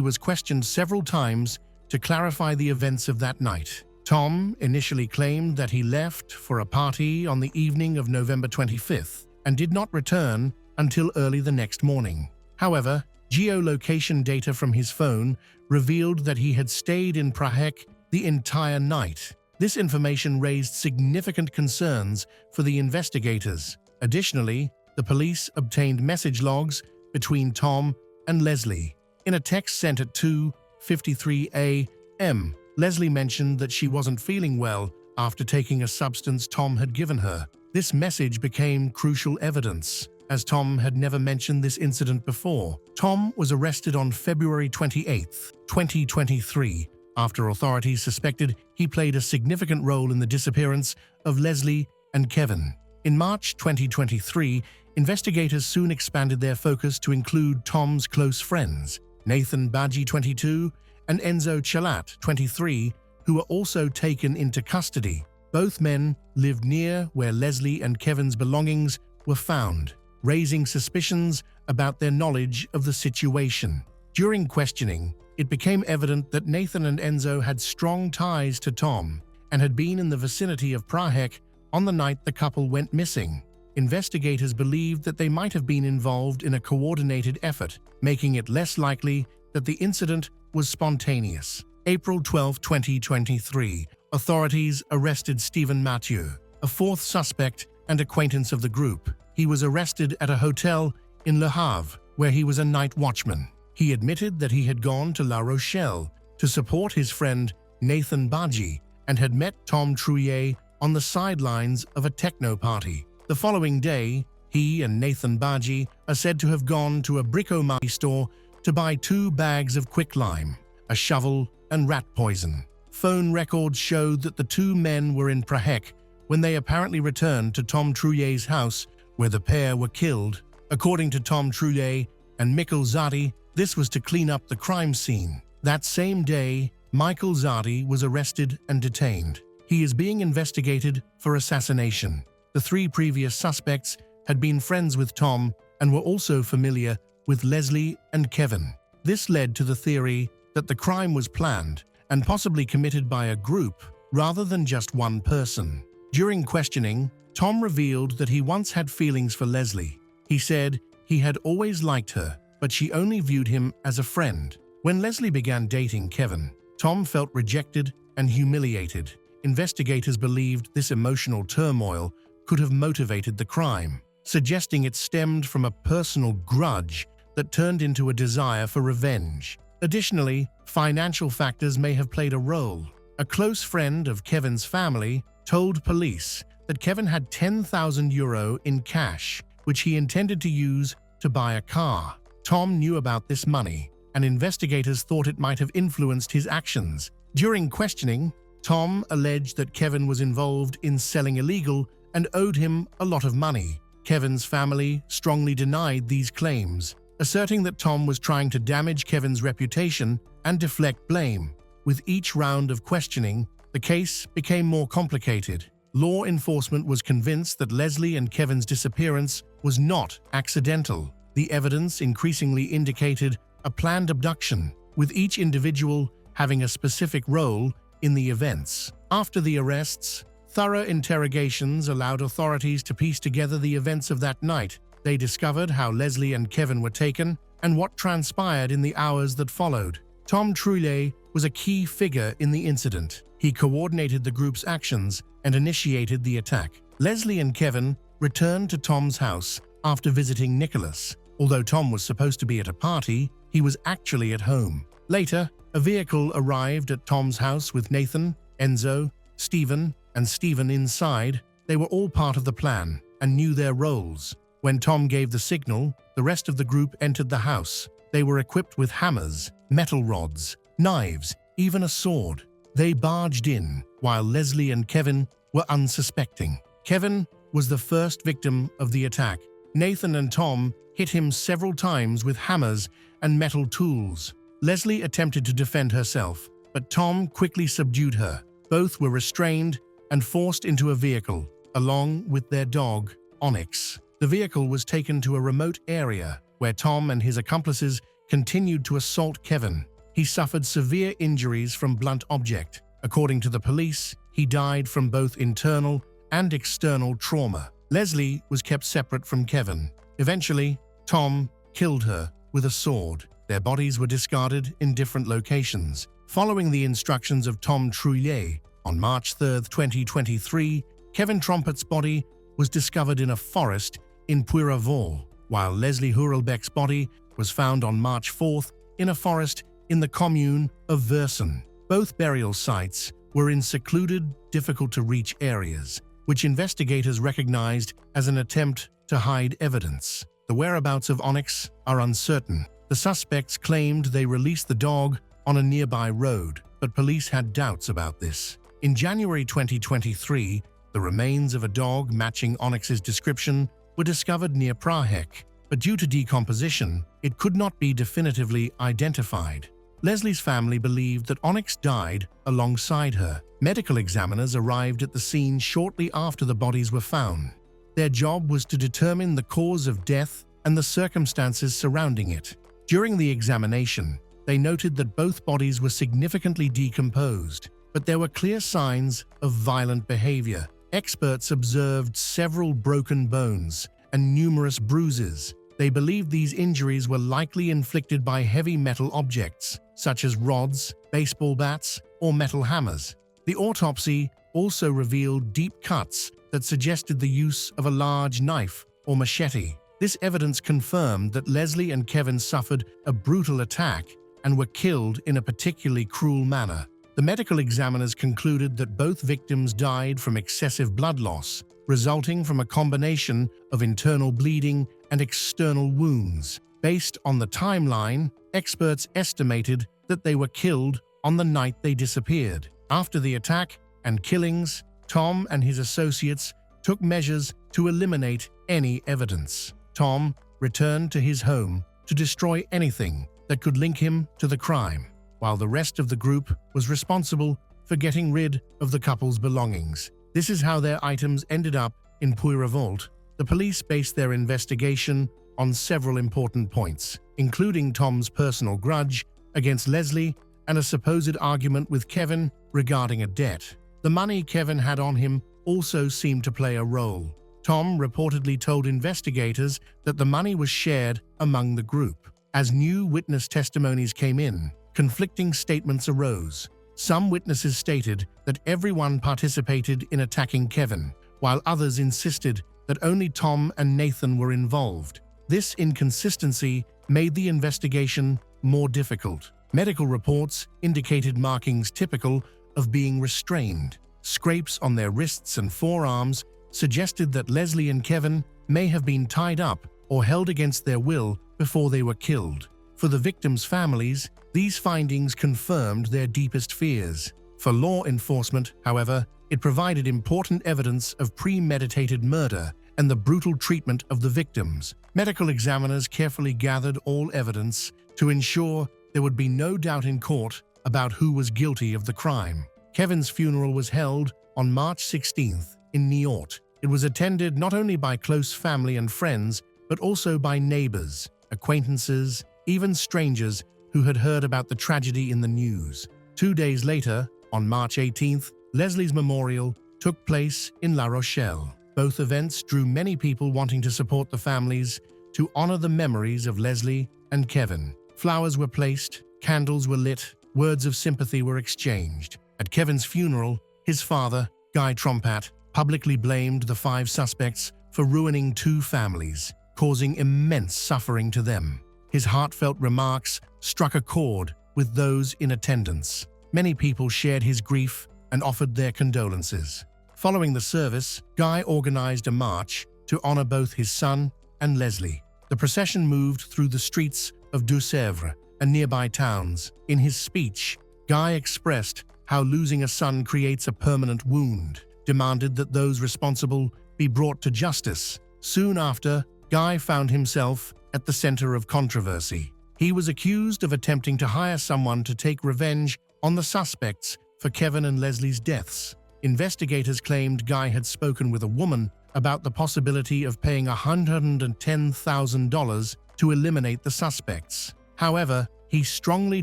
was questioned several times to clarify the events of that night. Tom initially claimed that he left for a party on the evening of November 25th and did not return until early the next morning. However, geolocation data from his phone revealed that he had stayed in Prague the entire night. This information raised significant concerns for the investigators. Additionally, the police obtained message logs between Tom and Leslie. In a text sent at 2:53 a.m., Leslie mentioned that she wasn't feeling well after taking a substance Tom had given her. This message became crucial evidence, as Tom had never mentioned this incident before. Tom was arrested on February 28, 2023, after authorities suspected he played a significant role in the disappearance of Leslie and Kevin. In March 2023, investigators soon expanded their focus to include Tom's close friends, Nathan Badji, 22, and Enzo Chalat, 23, who were also taken into custody. Both men lived near where Leslie and Kevin's belongings were found, raising suspicions about their knowledge of the situation. During questioning, it became evident that Nathan and Enzo had strong ties to Tom and had been in the vicinity of Prague on the night the couple went missing. Investigators believed that they might have been involved in a coordinated effort, making it less likely that the incident was spontaneous. April 12, 2023, authorities arrested Stephen Mathieu, a fourth suspect and acquaintance of the group. He was arrested at a hotel in Le Havre, where he was a night watchman. He admitted that he had gone to La Rochelle to support his friend Nathan Badji and had met Tom Trullet on the sidelines of a techno party. The following day, he and Nathan Badji are said to have gone to a bricolage store to buy 2 bags of quicklime, a shovel, and rat poison. Phone records showed that the 2 men were in Prague when they apparently returned to Tom Trullet's house, where the pair were killed. According to Tom Trullet and Michael Zadi, this was to clean up the crime scene. That same day, Michael Zadi was arrested and detained. He is being investigated for assassination. The 3 previous suspects had been friends with Tom and were also familiar with Leslie and Kevin. This led to the theory that the crime was planned and possibly committed by a group rather than just one person. During questioning, Tom revealed that he once had feelings for Leslie. He said he had always liked her, but she only viewed him as a friend. When Leslie began dating Kevin, Tom felt rejected and humiliated. Investigators believed this emotional turmoil could have motivated the crime, suggesting it stemmed from a personal grudge that turned into a desire for revenge. Additionally, financial factors may have played a role. A close friend of Kevin's family told police that Kevin had €10,000 in cash, which he intended to use to buy a car. Tom knew about this money, and investigators thought it might have influenced his actions. During questioning, Tom alleged that Kevin was involved in selling illegal and owed him a lot of money. Kevin's family strongly denied these claims, asserting that Tom was trying to damage Kevin's reputation and deflect blame. With each round of questioning, the case became more complicated. Law enforcement was convinced that Leslie and Kevin's disappearance was not accidental. The evidence increasingly indicated a planned abduction, with each individual having a specific role in the events. After the arrests, thorough interrogations allowed authorities to piece together the events of that night. They discovered how Leslie and Kevin were taken and what transpired in the hours that followed. Tom Trullet was a key figure in the incident. He coordinated the group's actions and initiated the attack. Leslie and Kevin returned to Tom's house after visiting Nicholas. Although Tom was supposed to be at a party, he was actually at home. Later, a vehicle arrived at Tom's house with Nathan, Enzo, Stephen, and Stephen inside. They were all part of the plan and knew their roles. When Tom gave the signal, the rest of the group entered the house. They were equipped with hammers, metal rods, knives, even a sword. They barged in, while Leslie and Kevin were unsuspecting. Kevin was the first victim of the attack. Nathan and Tom hit him several times with hammers and metal tools. Leslie attempted to defend herself, but Tom quickly subdued her. Both were restrained and forced into a vehicle, along with their dog, Onyx. The vehicle was taken to a remote area where Tom and his accomplices continued to assault Kevin. He suffered severe injuries from blunt object. According to the police, he died from both internal and external trauma. Leslie was kept separate from Kevin. Eventually, Tom killed her with a sword. Their bodies were discarded in different locations. Following the instructions of Tom Trullet, on March 3, 2023, Kevin Trompett's body was discovered in a forest in Puy-Raval, while Leslie Hurlbeck's body was found on March 4 in a forest in the commune of Verson. Both burial sites were in secluded, difficult-to-reach areas, which investigators recognized as an attempt to hide evidence. The whereabouts of Onyx are uncertain. The suspects claimed they released the dog on a nearby road, but police had doubts about this. In January 2023, the remains of a dog matching Onyx's description were discovered near Prague, but due to decomposition, it could not be definitively identified. Leslie's family believed that Onyx died alongside her. Medical examiners arrived at the scene shortly after the bodies were found. Their job was to determine the cause of death and the circumstances surrounding it. During the examination, they noted that both bodies were significantly decomposed, but there were clear signs of violent behavior. Experts observed several broken bones and numerous bruises. They believed these injuries were likely inflicted by heavy metal objects, such as rods, baseball bats, or metal hammers. The autopsy also revealed deep cuts that suggested the use of a large knife or machete. This evidence confirmed that Leslie and Kevin suffered a brutal attack and were killed in a particularly cruel manner. The medical examiners concluded that both victims died from excessive blood loss, resulting from a combination of internal bleeding and external wounds. Based on the timeline, experts estimated that they were killed on the night they disappeared. After the attack and killings, Tom and his associates took measures to eliminate any evidence. Tom returned to his home to destroy anything that could link him to the crime, while the rest of the group was responsible for getting rid of the couple's belongings. This is how their items ended up in Puy-Raval. The police based their investigation on several important points, including Tom's personal grudge against Leslie and a supposed argument with Kevin regarding a debt. The money Kevin had on him also seemed to play a role. Tom reportedly told investigators that the money was shared among the group. As new witness testimonies came in, conflicting statements arose. Some witnesses stated that everyone participated in attacking Kevin, while others insisted that only Tom and Nathan were involved. This inconsistency made the investigation more difficult. Medical reports indicated markings typical of being restrained. Scrapes on their wrists and forearms suggested that Leslie and Kevin may have been tied up or held against their will before they were killed. For the victims' families, these findings confirmed their deepest fears. For law enforcement, however, it provided important evidence of premeditated murder and the brutal treatment of the victims. Medical examiners carefully gathered all evidence to ensure there would be no doubt in court about who was guilty of the crime. Kevin's funeral was held on March 16th in Niort. It was attended not only by close family and friends, but also by neighbors, acquaintances, even strangers who had heard about the tragedy in the news. 2 days later, on March 18th, Leslie's memorial took place in La Rochelle. Both events drew many people wanting to support the families to honor the memories of Leslie and Kevin. Flowers were placed, candles were lit, words of sympathy were exchanged. At Kevin's funeral, his father, Guy Trompat, publicly blamed the 5 suspects for ruining 2 families, causing immense suffering to them. His heartfelt remarks struck a chord with those in attendance. Many people shared his grief and offered their condolences. Following the service, Guy organized a march to honor both his son and Leslie. The procession moved through the streets of Deux-Sèvres and nearby towns. In his speech, Guy expressed how losing a son creates a permanent wound, demanded that those responsible be brought to justice. Soon after, Guy found himself at the center of controversy. He was accused of attempting to hire someone to take revenge on the suspects for Kevin and Leslie's deaths. Investigators claimed Guy had spoken with a woman about the possibility of paying $110,000 to eliminate the suspects. However, he strongly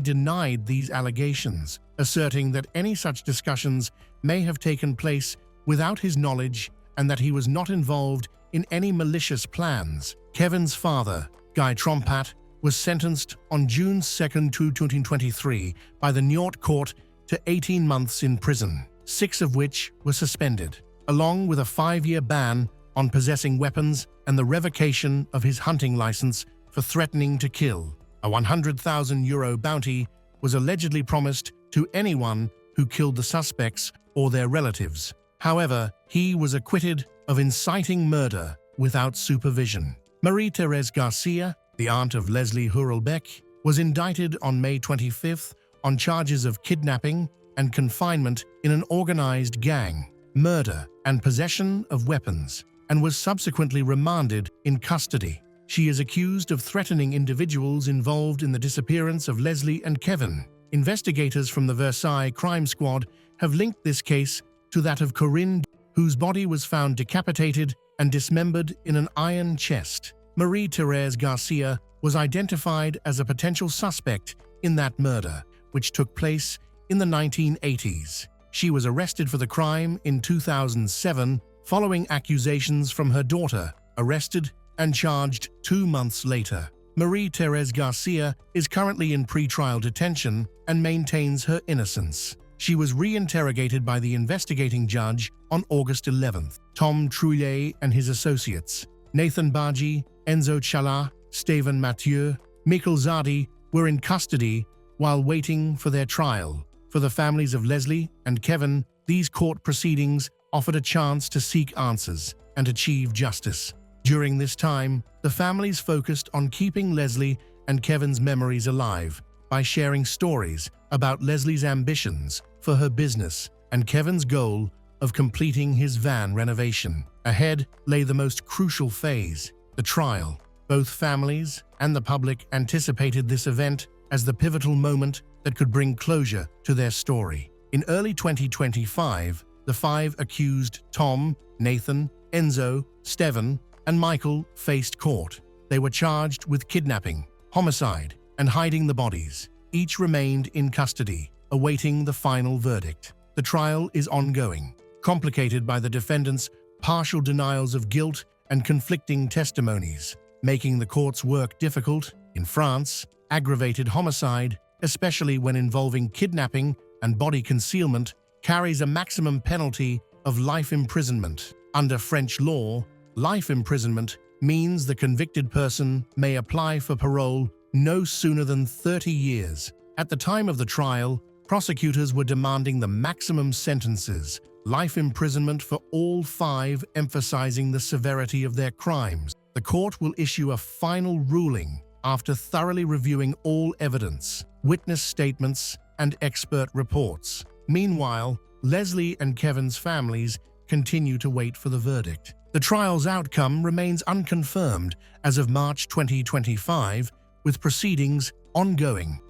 denied these allegations, asserting that any such discussions may have taken place without his knowledge and that he was not involved in any malicious plans. Kevin's father, Guy Trompat, was sentenced on June 2, 2023 by the Niort court to 18 months in prison, 6 of which were suspended, along with a 5-year ban on possessing weapons and the revocation of his hunting license for threatening to kill. A €100,000 bounty was allegedly promised to anyone who killed the suspects or their relatives. However, he was acquitted of inciting murder without supervision. Marie-Thérèse Garcia, the aunt of Leslie Hurlbeck, was indicted on May 25th on charges of kidnapping and confinement in an organized gang, murder, and possession of weapons, and was subsequently remanded in custody. She is accused of threatening individuals involved in the disappearance of Leslie and Kevin. Investigators from the Versailles Crime Squad have linked this case to that of Corinne, whose body was found decapitated and dismembered in an iron chest. Marie-Thérèse Garcia was identified as a potential suspect in that murder, which took place in the 1980s. She was arrested for the crime in 2007 following accusations from her daughter, arrested and charged 2 months later. Marie-Thérèse Garcia is currently in pretrial detention and maintains her innocence. She was reinterrogated by the investigating judge on August 11th. Tom Trouillet and his associates, Nathan Baji, Enzo Chala, Steven Mathieu, Mikkel Zadi, were in custody while waiting for their trial. For the families of Leslie and Kevin, these court proceedings offered a chance to seek answers and achieve justice. During this time, the families focused on keeping Leslie and Kevin's memories alive by sharing stories about Leslie's ambitions for her business and Kevin's goal of completing his van renovation. Ahead lay the most crucial phase, the trial. Both families and the public anticipated this event as the pivotal moment that could bring closure to their story. In early 2025, the 5 accused, Tom, Nathan, Enzo, Steven, and Michael, faced court. They were charged with kidnapping, homicide, and hiding the bodies. Each remained in custody, awaiting the final verdict. The trial is ongoing, complicated by the defendants' partial denials of guilt and conflicting testimonies, making the court's work difficult In France, aggravated homicide, especially when involving kidnapping and body concealment, carries a maximum penalty of life imprisonment. Under French law, life imprisonment means the convicted person may apply for parole no sooner than 30 years. At the time of the trial, prosecutors were demanding the maximum sentences, life imprisonment for all five, emphasizing the severity of their crimes. The court will issue a final ruling after thoroughly reviewing all evidence, witness statements, and expert reports. Meanwhile, Leslie and Kevin's families continue to wait for the verdict. The trial's outcome remains unconfirmed as of March 2025, with proceedings ongoing.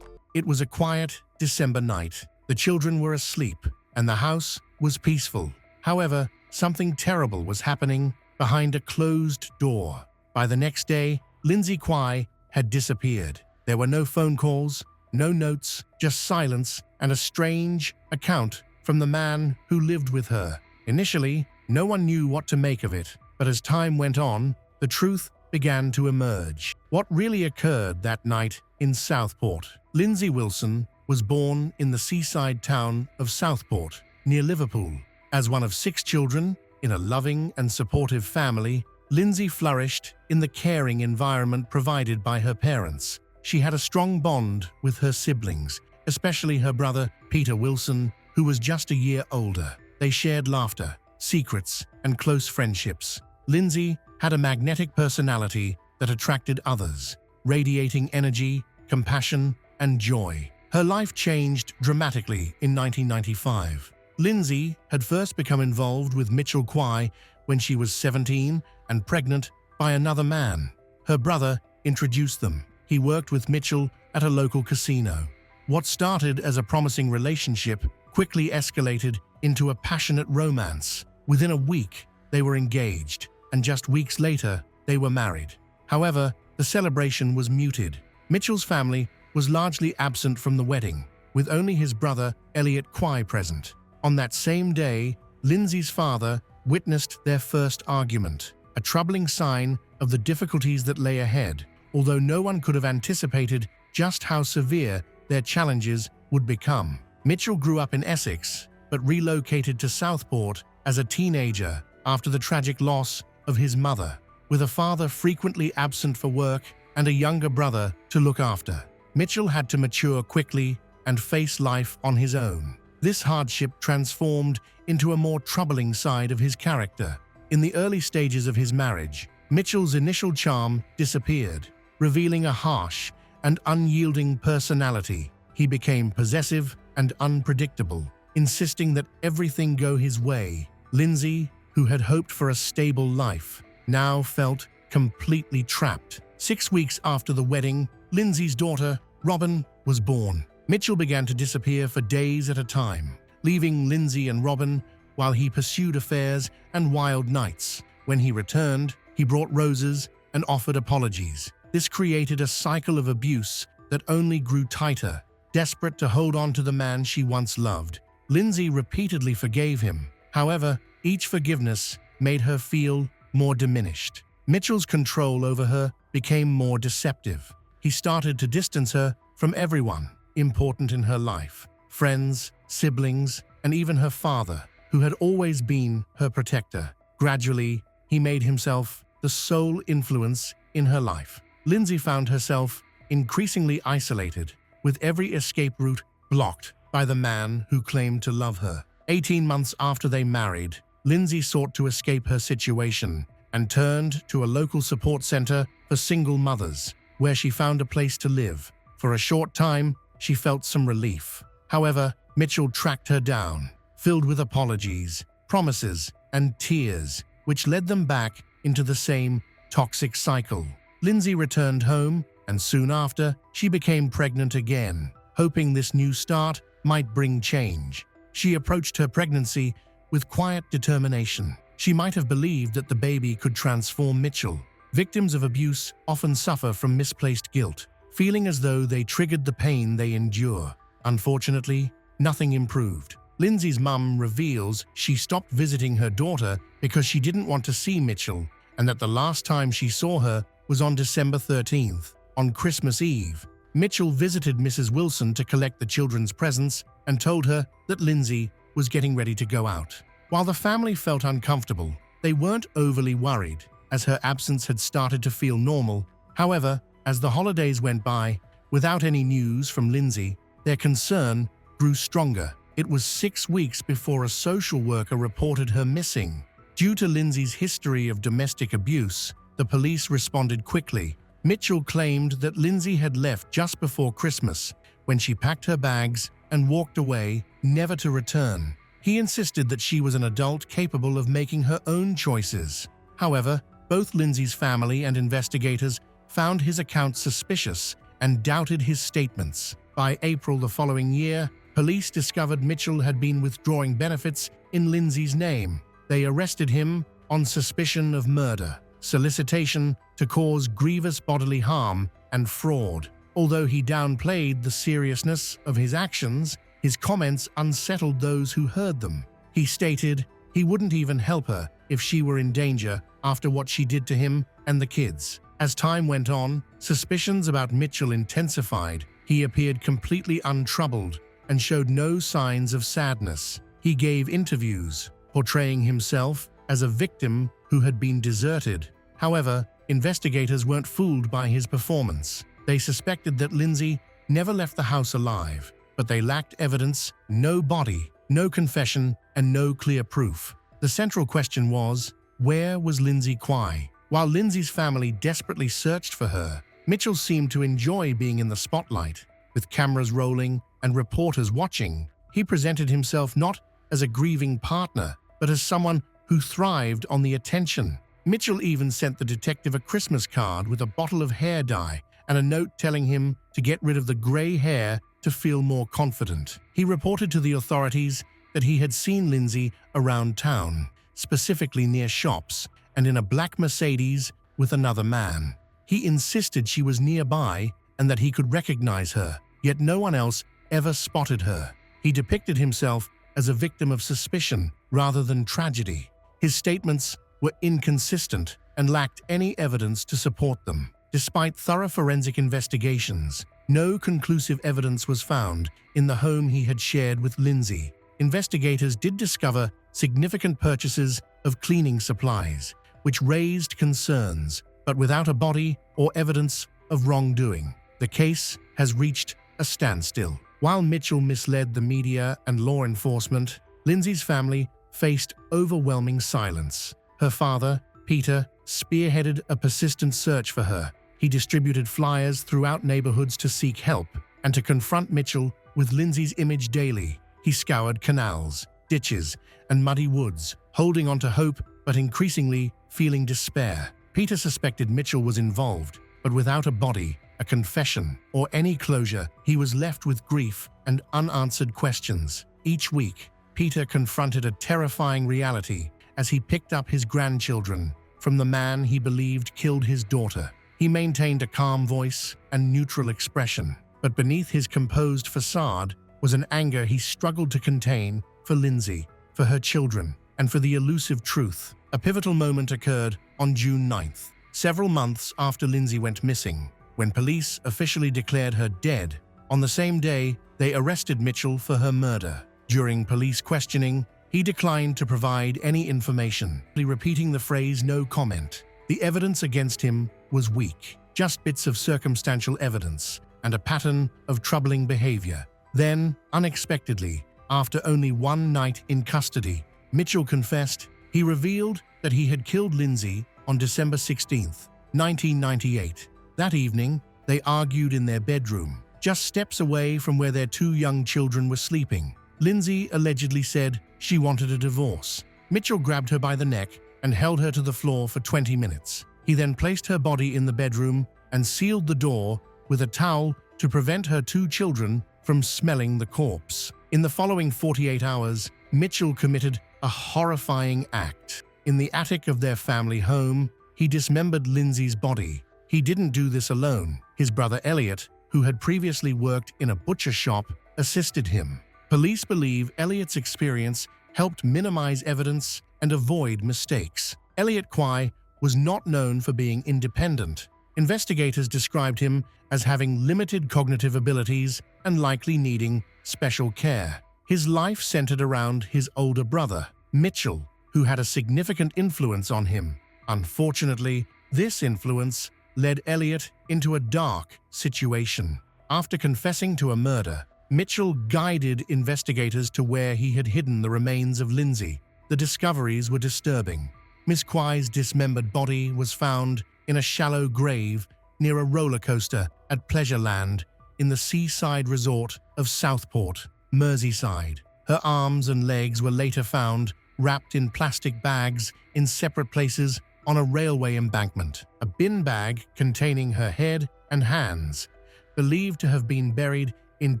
It was a quiet December night. The children were asleep, and the house was peaceful. However, something terrible was happening behind a closed door. By the next day, Lindsay Kwai had disappeared. There were no phone calls, no notes, just silence and a strange account from the man who lived with her. Initially, no one knew what to make of it, but as time went on, the truth began to emerge. What really occurred that night in Southport? Lindsay Wilson was born in the seaside town of Southport, near Liverpool. As one of 6 children in a loving and supportive family, Lindsay flourished in the caring environment provided by her parents. She had a strong bond with her siblings, especially her brother, Peter Wilson, who was just a year older. They shared laughter, secrets, and close friendships. Lindsay had a magnetic personality that attracted others, radiating energy, compassion, and joy. Her life changed dramatically in 1995. Lindsay had first become involved with Mitchell Kwai when she was 17 and pregnant by another man. Her brother introduced them. He worked with Mitchell at a local casino. What started as a promising relationship quickly escalated into a passionate romance. Within a week, they were engaged, and just weeks later, they were married. However, the celebration was muted. Mitchell's family was largely absent from the wedding, with only his brother, Elliot Kwai, present. On that same day, Lindsay's father witnessed their first argument, a troubling sign of the difficulties that lay ahead, although no one could have anticipated just how severe their challenges would become. Mitchell grew up in Essex, but relocated to Southport as a teenager after the tragic loss of his mother, with a father frequently absent for work and a younger brother to look after. Mitchell had to mature quickly and face life on his own. This hardship transformed into a more troubling side of his character. In the early stages of his marriage, Mitchell's initial charm disappeared, revealing a harsh and unyielding personality. He became possessive and unpredictable, insisting that everything go his way. Lindsay, who had hoped for a stable life, now felt completely trapped. 6 weeks after the wedding, Lindsay's daughter, Robin, was born. Mitchell began to disappear for days at a time, leaving Lindsay and Robin while he pursued affairs and wild nights. When he returned, he brought roses and offered apologies. This created a cycle of abuse that only grew tighter. Desperate to hold on to the man she once loved, Lindsay repeatedly forgave him. However, each forgiveness made her feel more diminished. Mitchell's control over her became more deceptive. He started to distance her from everyone important in her life, friends, siblings, and even her father, who had always been her protector. Gradually, he made himself the sole influence in her life. Lindsay found herself increasingly isolated, with every escape route blocked by the man who claimed to love her. 18 months after they married, Lindsay sought to escape her situation and turned to a local support center for single mothers, where she found a place to live. For a short time, she felt some relief. However, Mitchell tracked her down, filled with apologies, promises, and tears, which led them back into the same toxic cycle. Lindsay returned home, and soon after, she became pregnant again, hoping this new start might bring change. She approached her pregnancy with quiet determination. She might have believed that the baby could transform Mitchell. Victims of abuse often suffer from misplaced guilt, feeling as though they triggered the pain they endure. Unfortunately, nothing improved. Lindsay's mum reveals she stopped visiting her daughter because she didn't want to see Mitchell, and that the last time she saw her was on December 13th. On Christmas Eve, Mitchell visited Mrs. Wilson to collect the children's presents and told her that Lindsay was getting ready to go out. While the family felt uncomfortable, they weren't overly worried, as her absence had started to feel normal. However, as the holidays went by, without any news from Lindsay, their concern grew stronger. It was 6 weeks before a social worker reported her missing. Due to Lindsay's history of domestic abuse, the police responded quickly. Mitchell claimed that Lindsay had left just before Christmas, when she packed her bags and walked away, never to return. He insisted that she was an adult capable of making her own choices. However, both Lindsay's family and investigators found his account suspicious and doubted his statements. By April the following year, police discovered Mitchell had been withdrawing benefits in Lindsay's name. They arrested him on suspicion of murder, solicitation to cause grievous bodily harm, and fraud. Although he downplayed the seriousness of his actions, his comments unsettled those who heard them. He stated he wouldn't even help her if she were in danger after what she did to him and the kids. As time went on, suspicions about Mitchell intensified. He appeared completely untroubled and showed no signs of sadness. He gave interviews, portraying himself as a victim who had been deserted. However, investigators weren't fooled by his performance. They suspected that Lindsay never left the house alive, but they lacked evidence, no body, no confession, and no clear proof. The central question was, where was Lindsay Kwai? While Lindsay's family desperately searched for her, Mitchell seemed to enjoy being in the spotlight. With cameras rolling and reporters watching, he presented himself not as a grieving partner, but as someone who thrived on the attention. Mitchell even sent the detective a Christmas card with a bottle of hair dye and a note telling him to get rid of the gray hair to feel more confident. He reported to the authorities that he had seen Lindsay around town, specifically near shops, and in a black Mercedes with another man. He insisted she was nearby and that he could recognize her, yet no one else ever spotted her. He depicted himself as a victim of suspicion rather than tragedy. His statements were inconsistent and lacked any evidence to support them. Despite thorough forensic investigations, no conclusive evidence was found in the home he had shared with Lindsay. Investigators did discover significant purchases of cleaning supplies, which raised concerns, but without a body or evidence of wrongdoing. The case has reached a standstill. While Mitchell misled the media and law enforcement, Lindsay's family faced overwhelming silence. Her father, Peter, spearheaded a persistent search for her. He distributed flyers throughout neighborhoods to seek help and to confront Mitchell with Lindsay's image daily. He scoured canals, ditches, and muddy woods, holding on to hope but increasingly feeling despair. Peter suspected Mitchell was involved, but without a body, a confession, or any closure, he was left with grief and unanswered questions. Each week, Peter confronted a terrifying reality as he picked up his grandchildren from the man he believed killed his daughter. He maintained a calm voice and neutral expression, but beneath his composed facade was an anger he struggled to contain for Lindsay, for her children, and for the elusive truth. A pivotal moment occurred on June 9th, several months after Lindsay went missing, when police officially declared her dead. On the same day, they arrested Mitchell for her murder. During police questioning, he declined to provide any information, repeating the phrase "no comment." The evidence against him was weak, just bits of circumstantial evidence and a pattern of troubling behavior. Then, unexpectedly, after only one night in custody, Mitchell confessed. He revealed that he had killed Lindsay on December 16, 1998. That evening, they argued in their bedroom, just steps away from where their 2 young children were sleeping. Lindsay allegedly said she wanted a divorce. Mitchell grabbed her by the neck and held her to the floor for 20 minutes. He then placed her body in the bedroom and sealed the door with a towel to prevent her 2 children from smelling the corpse. In the following 48 hours, Mitchell committed a horrifying act. In the attic of their family home, he dismembered Lindsay's body. He didn't do this alone. His brother Elliot, who had previously worked in a butcher shop, assisted him. Police believe Elliot's experience helped minimize evidence and avoid mistakes. Elliot Kwai was not known for being independent. Investigators described him as having limited cognitive abilities and likely needing special care. His life centered around his older brother, Mitchell, who had a significant influence on him. Unfortunately, this influence led Elliot into a dark situation. After confessing to a murder, Mitchell guided investigators to where he had hidden the remains of Lindsay. The discoveries were disturbing. Miss Kwai's dismembered body was found in a shallow grave near a roller coaster at Pleasureland in the seaside resort of Southport, Merseyside. Her arms and legs were later found wrapped in plastic bags in separate places on a railway embankment. A bin bag containing her head and hands, believed to have been buried in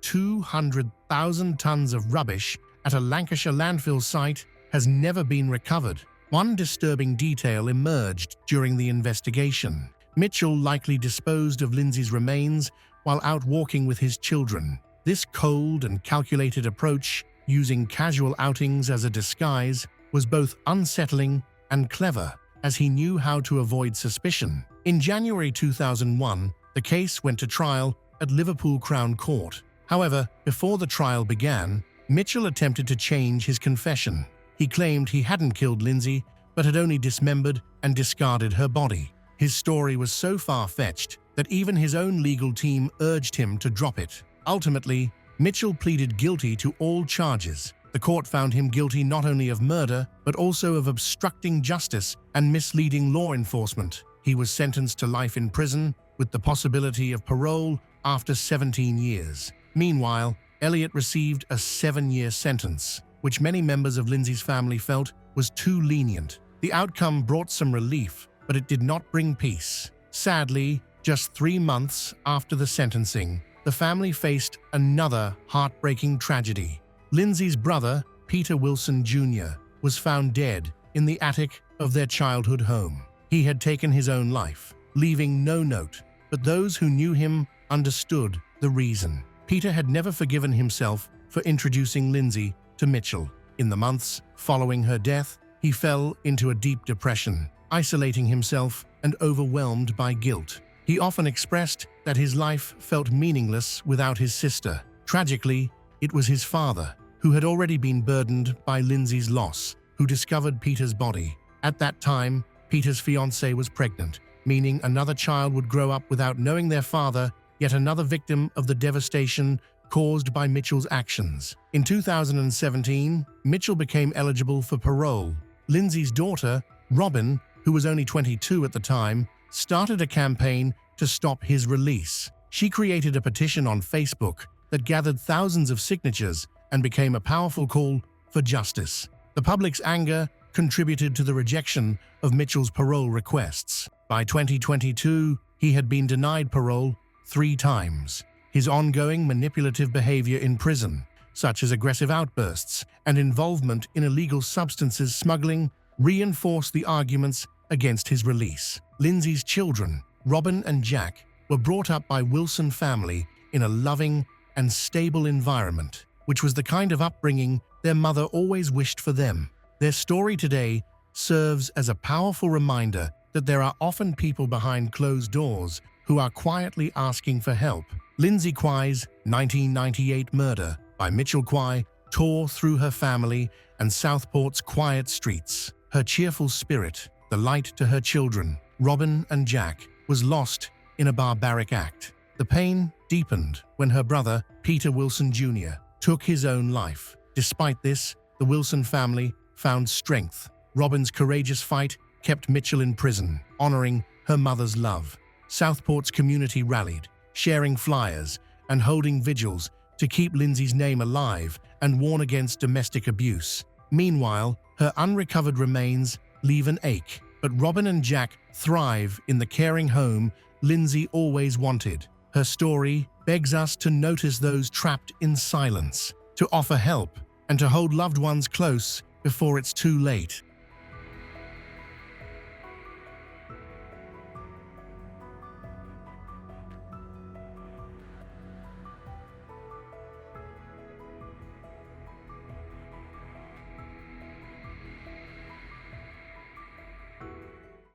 200,000 tons of rubbish at a Lancashire landfill site, has never been recovered. One disturbing detail emerged during the investigation. Mitchell likely disposed of Lindsay's remains while out walking with his children. This cold and calculated approach, using casual outings as a disguise, was both unsettling and clever, as he knew how to avoid suspicion. In January 2001, the case went to trial at Liverpool Crown Court. However, before the trial began, Mitchell attempted to change his confession. He claimed he hadn't killed Lindsay, but had only dismembered and discarded her body. His story was so far-fetched that even his own legal team urged him to drop it. Ultimately, Mitchell pleaded guilty to all charges. The court found him guilty not only of murder, but also of obstructing justice and misleading law enforcement. He was sentenced to life in prison, with the possibility of parole after 17 years. Meanwhile, Elliot received a 7-year sentence, which many members of Lindsay's family felt was too lenient. The outcome brought some relief, but it did not bring peace. Sadly, just 3 months after the sentencing, the family faced another heartbreaking tragedy. Lindsay's brother, Peter Wilson Jr., was found dead in the attic of their childhood home. He had taken his own life, leaving no note, but those who knew him understood the reason. Peter had never forgiven himself for introducing Lindsay to Mitchell. In the months following her death, he fell into a deep depression, isolating himself and overwhelmed by guilt. He often expressed that his life felt meaningless without his sister. Tragically, it was his father, who had already been burdened by Lindsay's loss, who discovered Peter's body. At that time, Peter's fiancée was pregnant, meaning another child would grow up without knowing their father, yet another victim of the devastation caused by Mitchell's actions. In 2017, Mitchell became eligible for parole. Lindsay's daughter, Robin, who was only 22 at the time, started a campaign to stop his release. She created a petition on Facebook that gathered thousands of signatures and became a powerful call for justice. The public's anger contributed to the rejection of Mitchell's parole requests. By 2022, he had been denied parole 3 times. His ongoing manipulative behavior in prison, such as aggressive outbursts and involvement in illegal substances smuggling, reinforced the arguments against his release. Lindsay's children, Robin and Jack, were brought up by Wilson family in a loving and stable environment, which was the kind of upbringing their mother always wished for them. Their story today serves as a powerful reminder that there are often people behind closed doors who are quietly asking for help. Lindsay Kwai's 1998 murder by Mitchell Kwai tore through her family and Southport's quiet streets. Her cheerful spirit, the light to her children, Robin and Jack, was lost in a barbaric act. The pain deepened when her brother, Peter Wilson Jr., took his own life. Despite this, the Wilson family found strength. Robin's courageous fight kept Mitchell in prison, honoring her mother's love. Southport's community rallied, sharing flyers and holding vigils to keep Lindsay's name alive and warn against domestic abuse. Meanwhile, her unrecovered remains leave an ache, but Robin and Jack thrive in the caring home Lindsay always wanted. Her story begs us to notice those trapped in silence, to offer help, and to hold loved ones close before it's too late.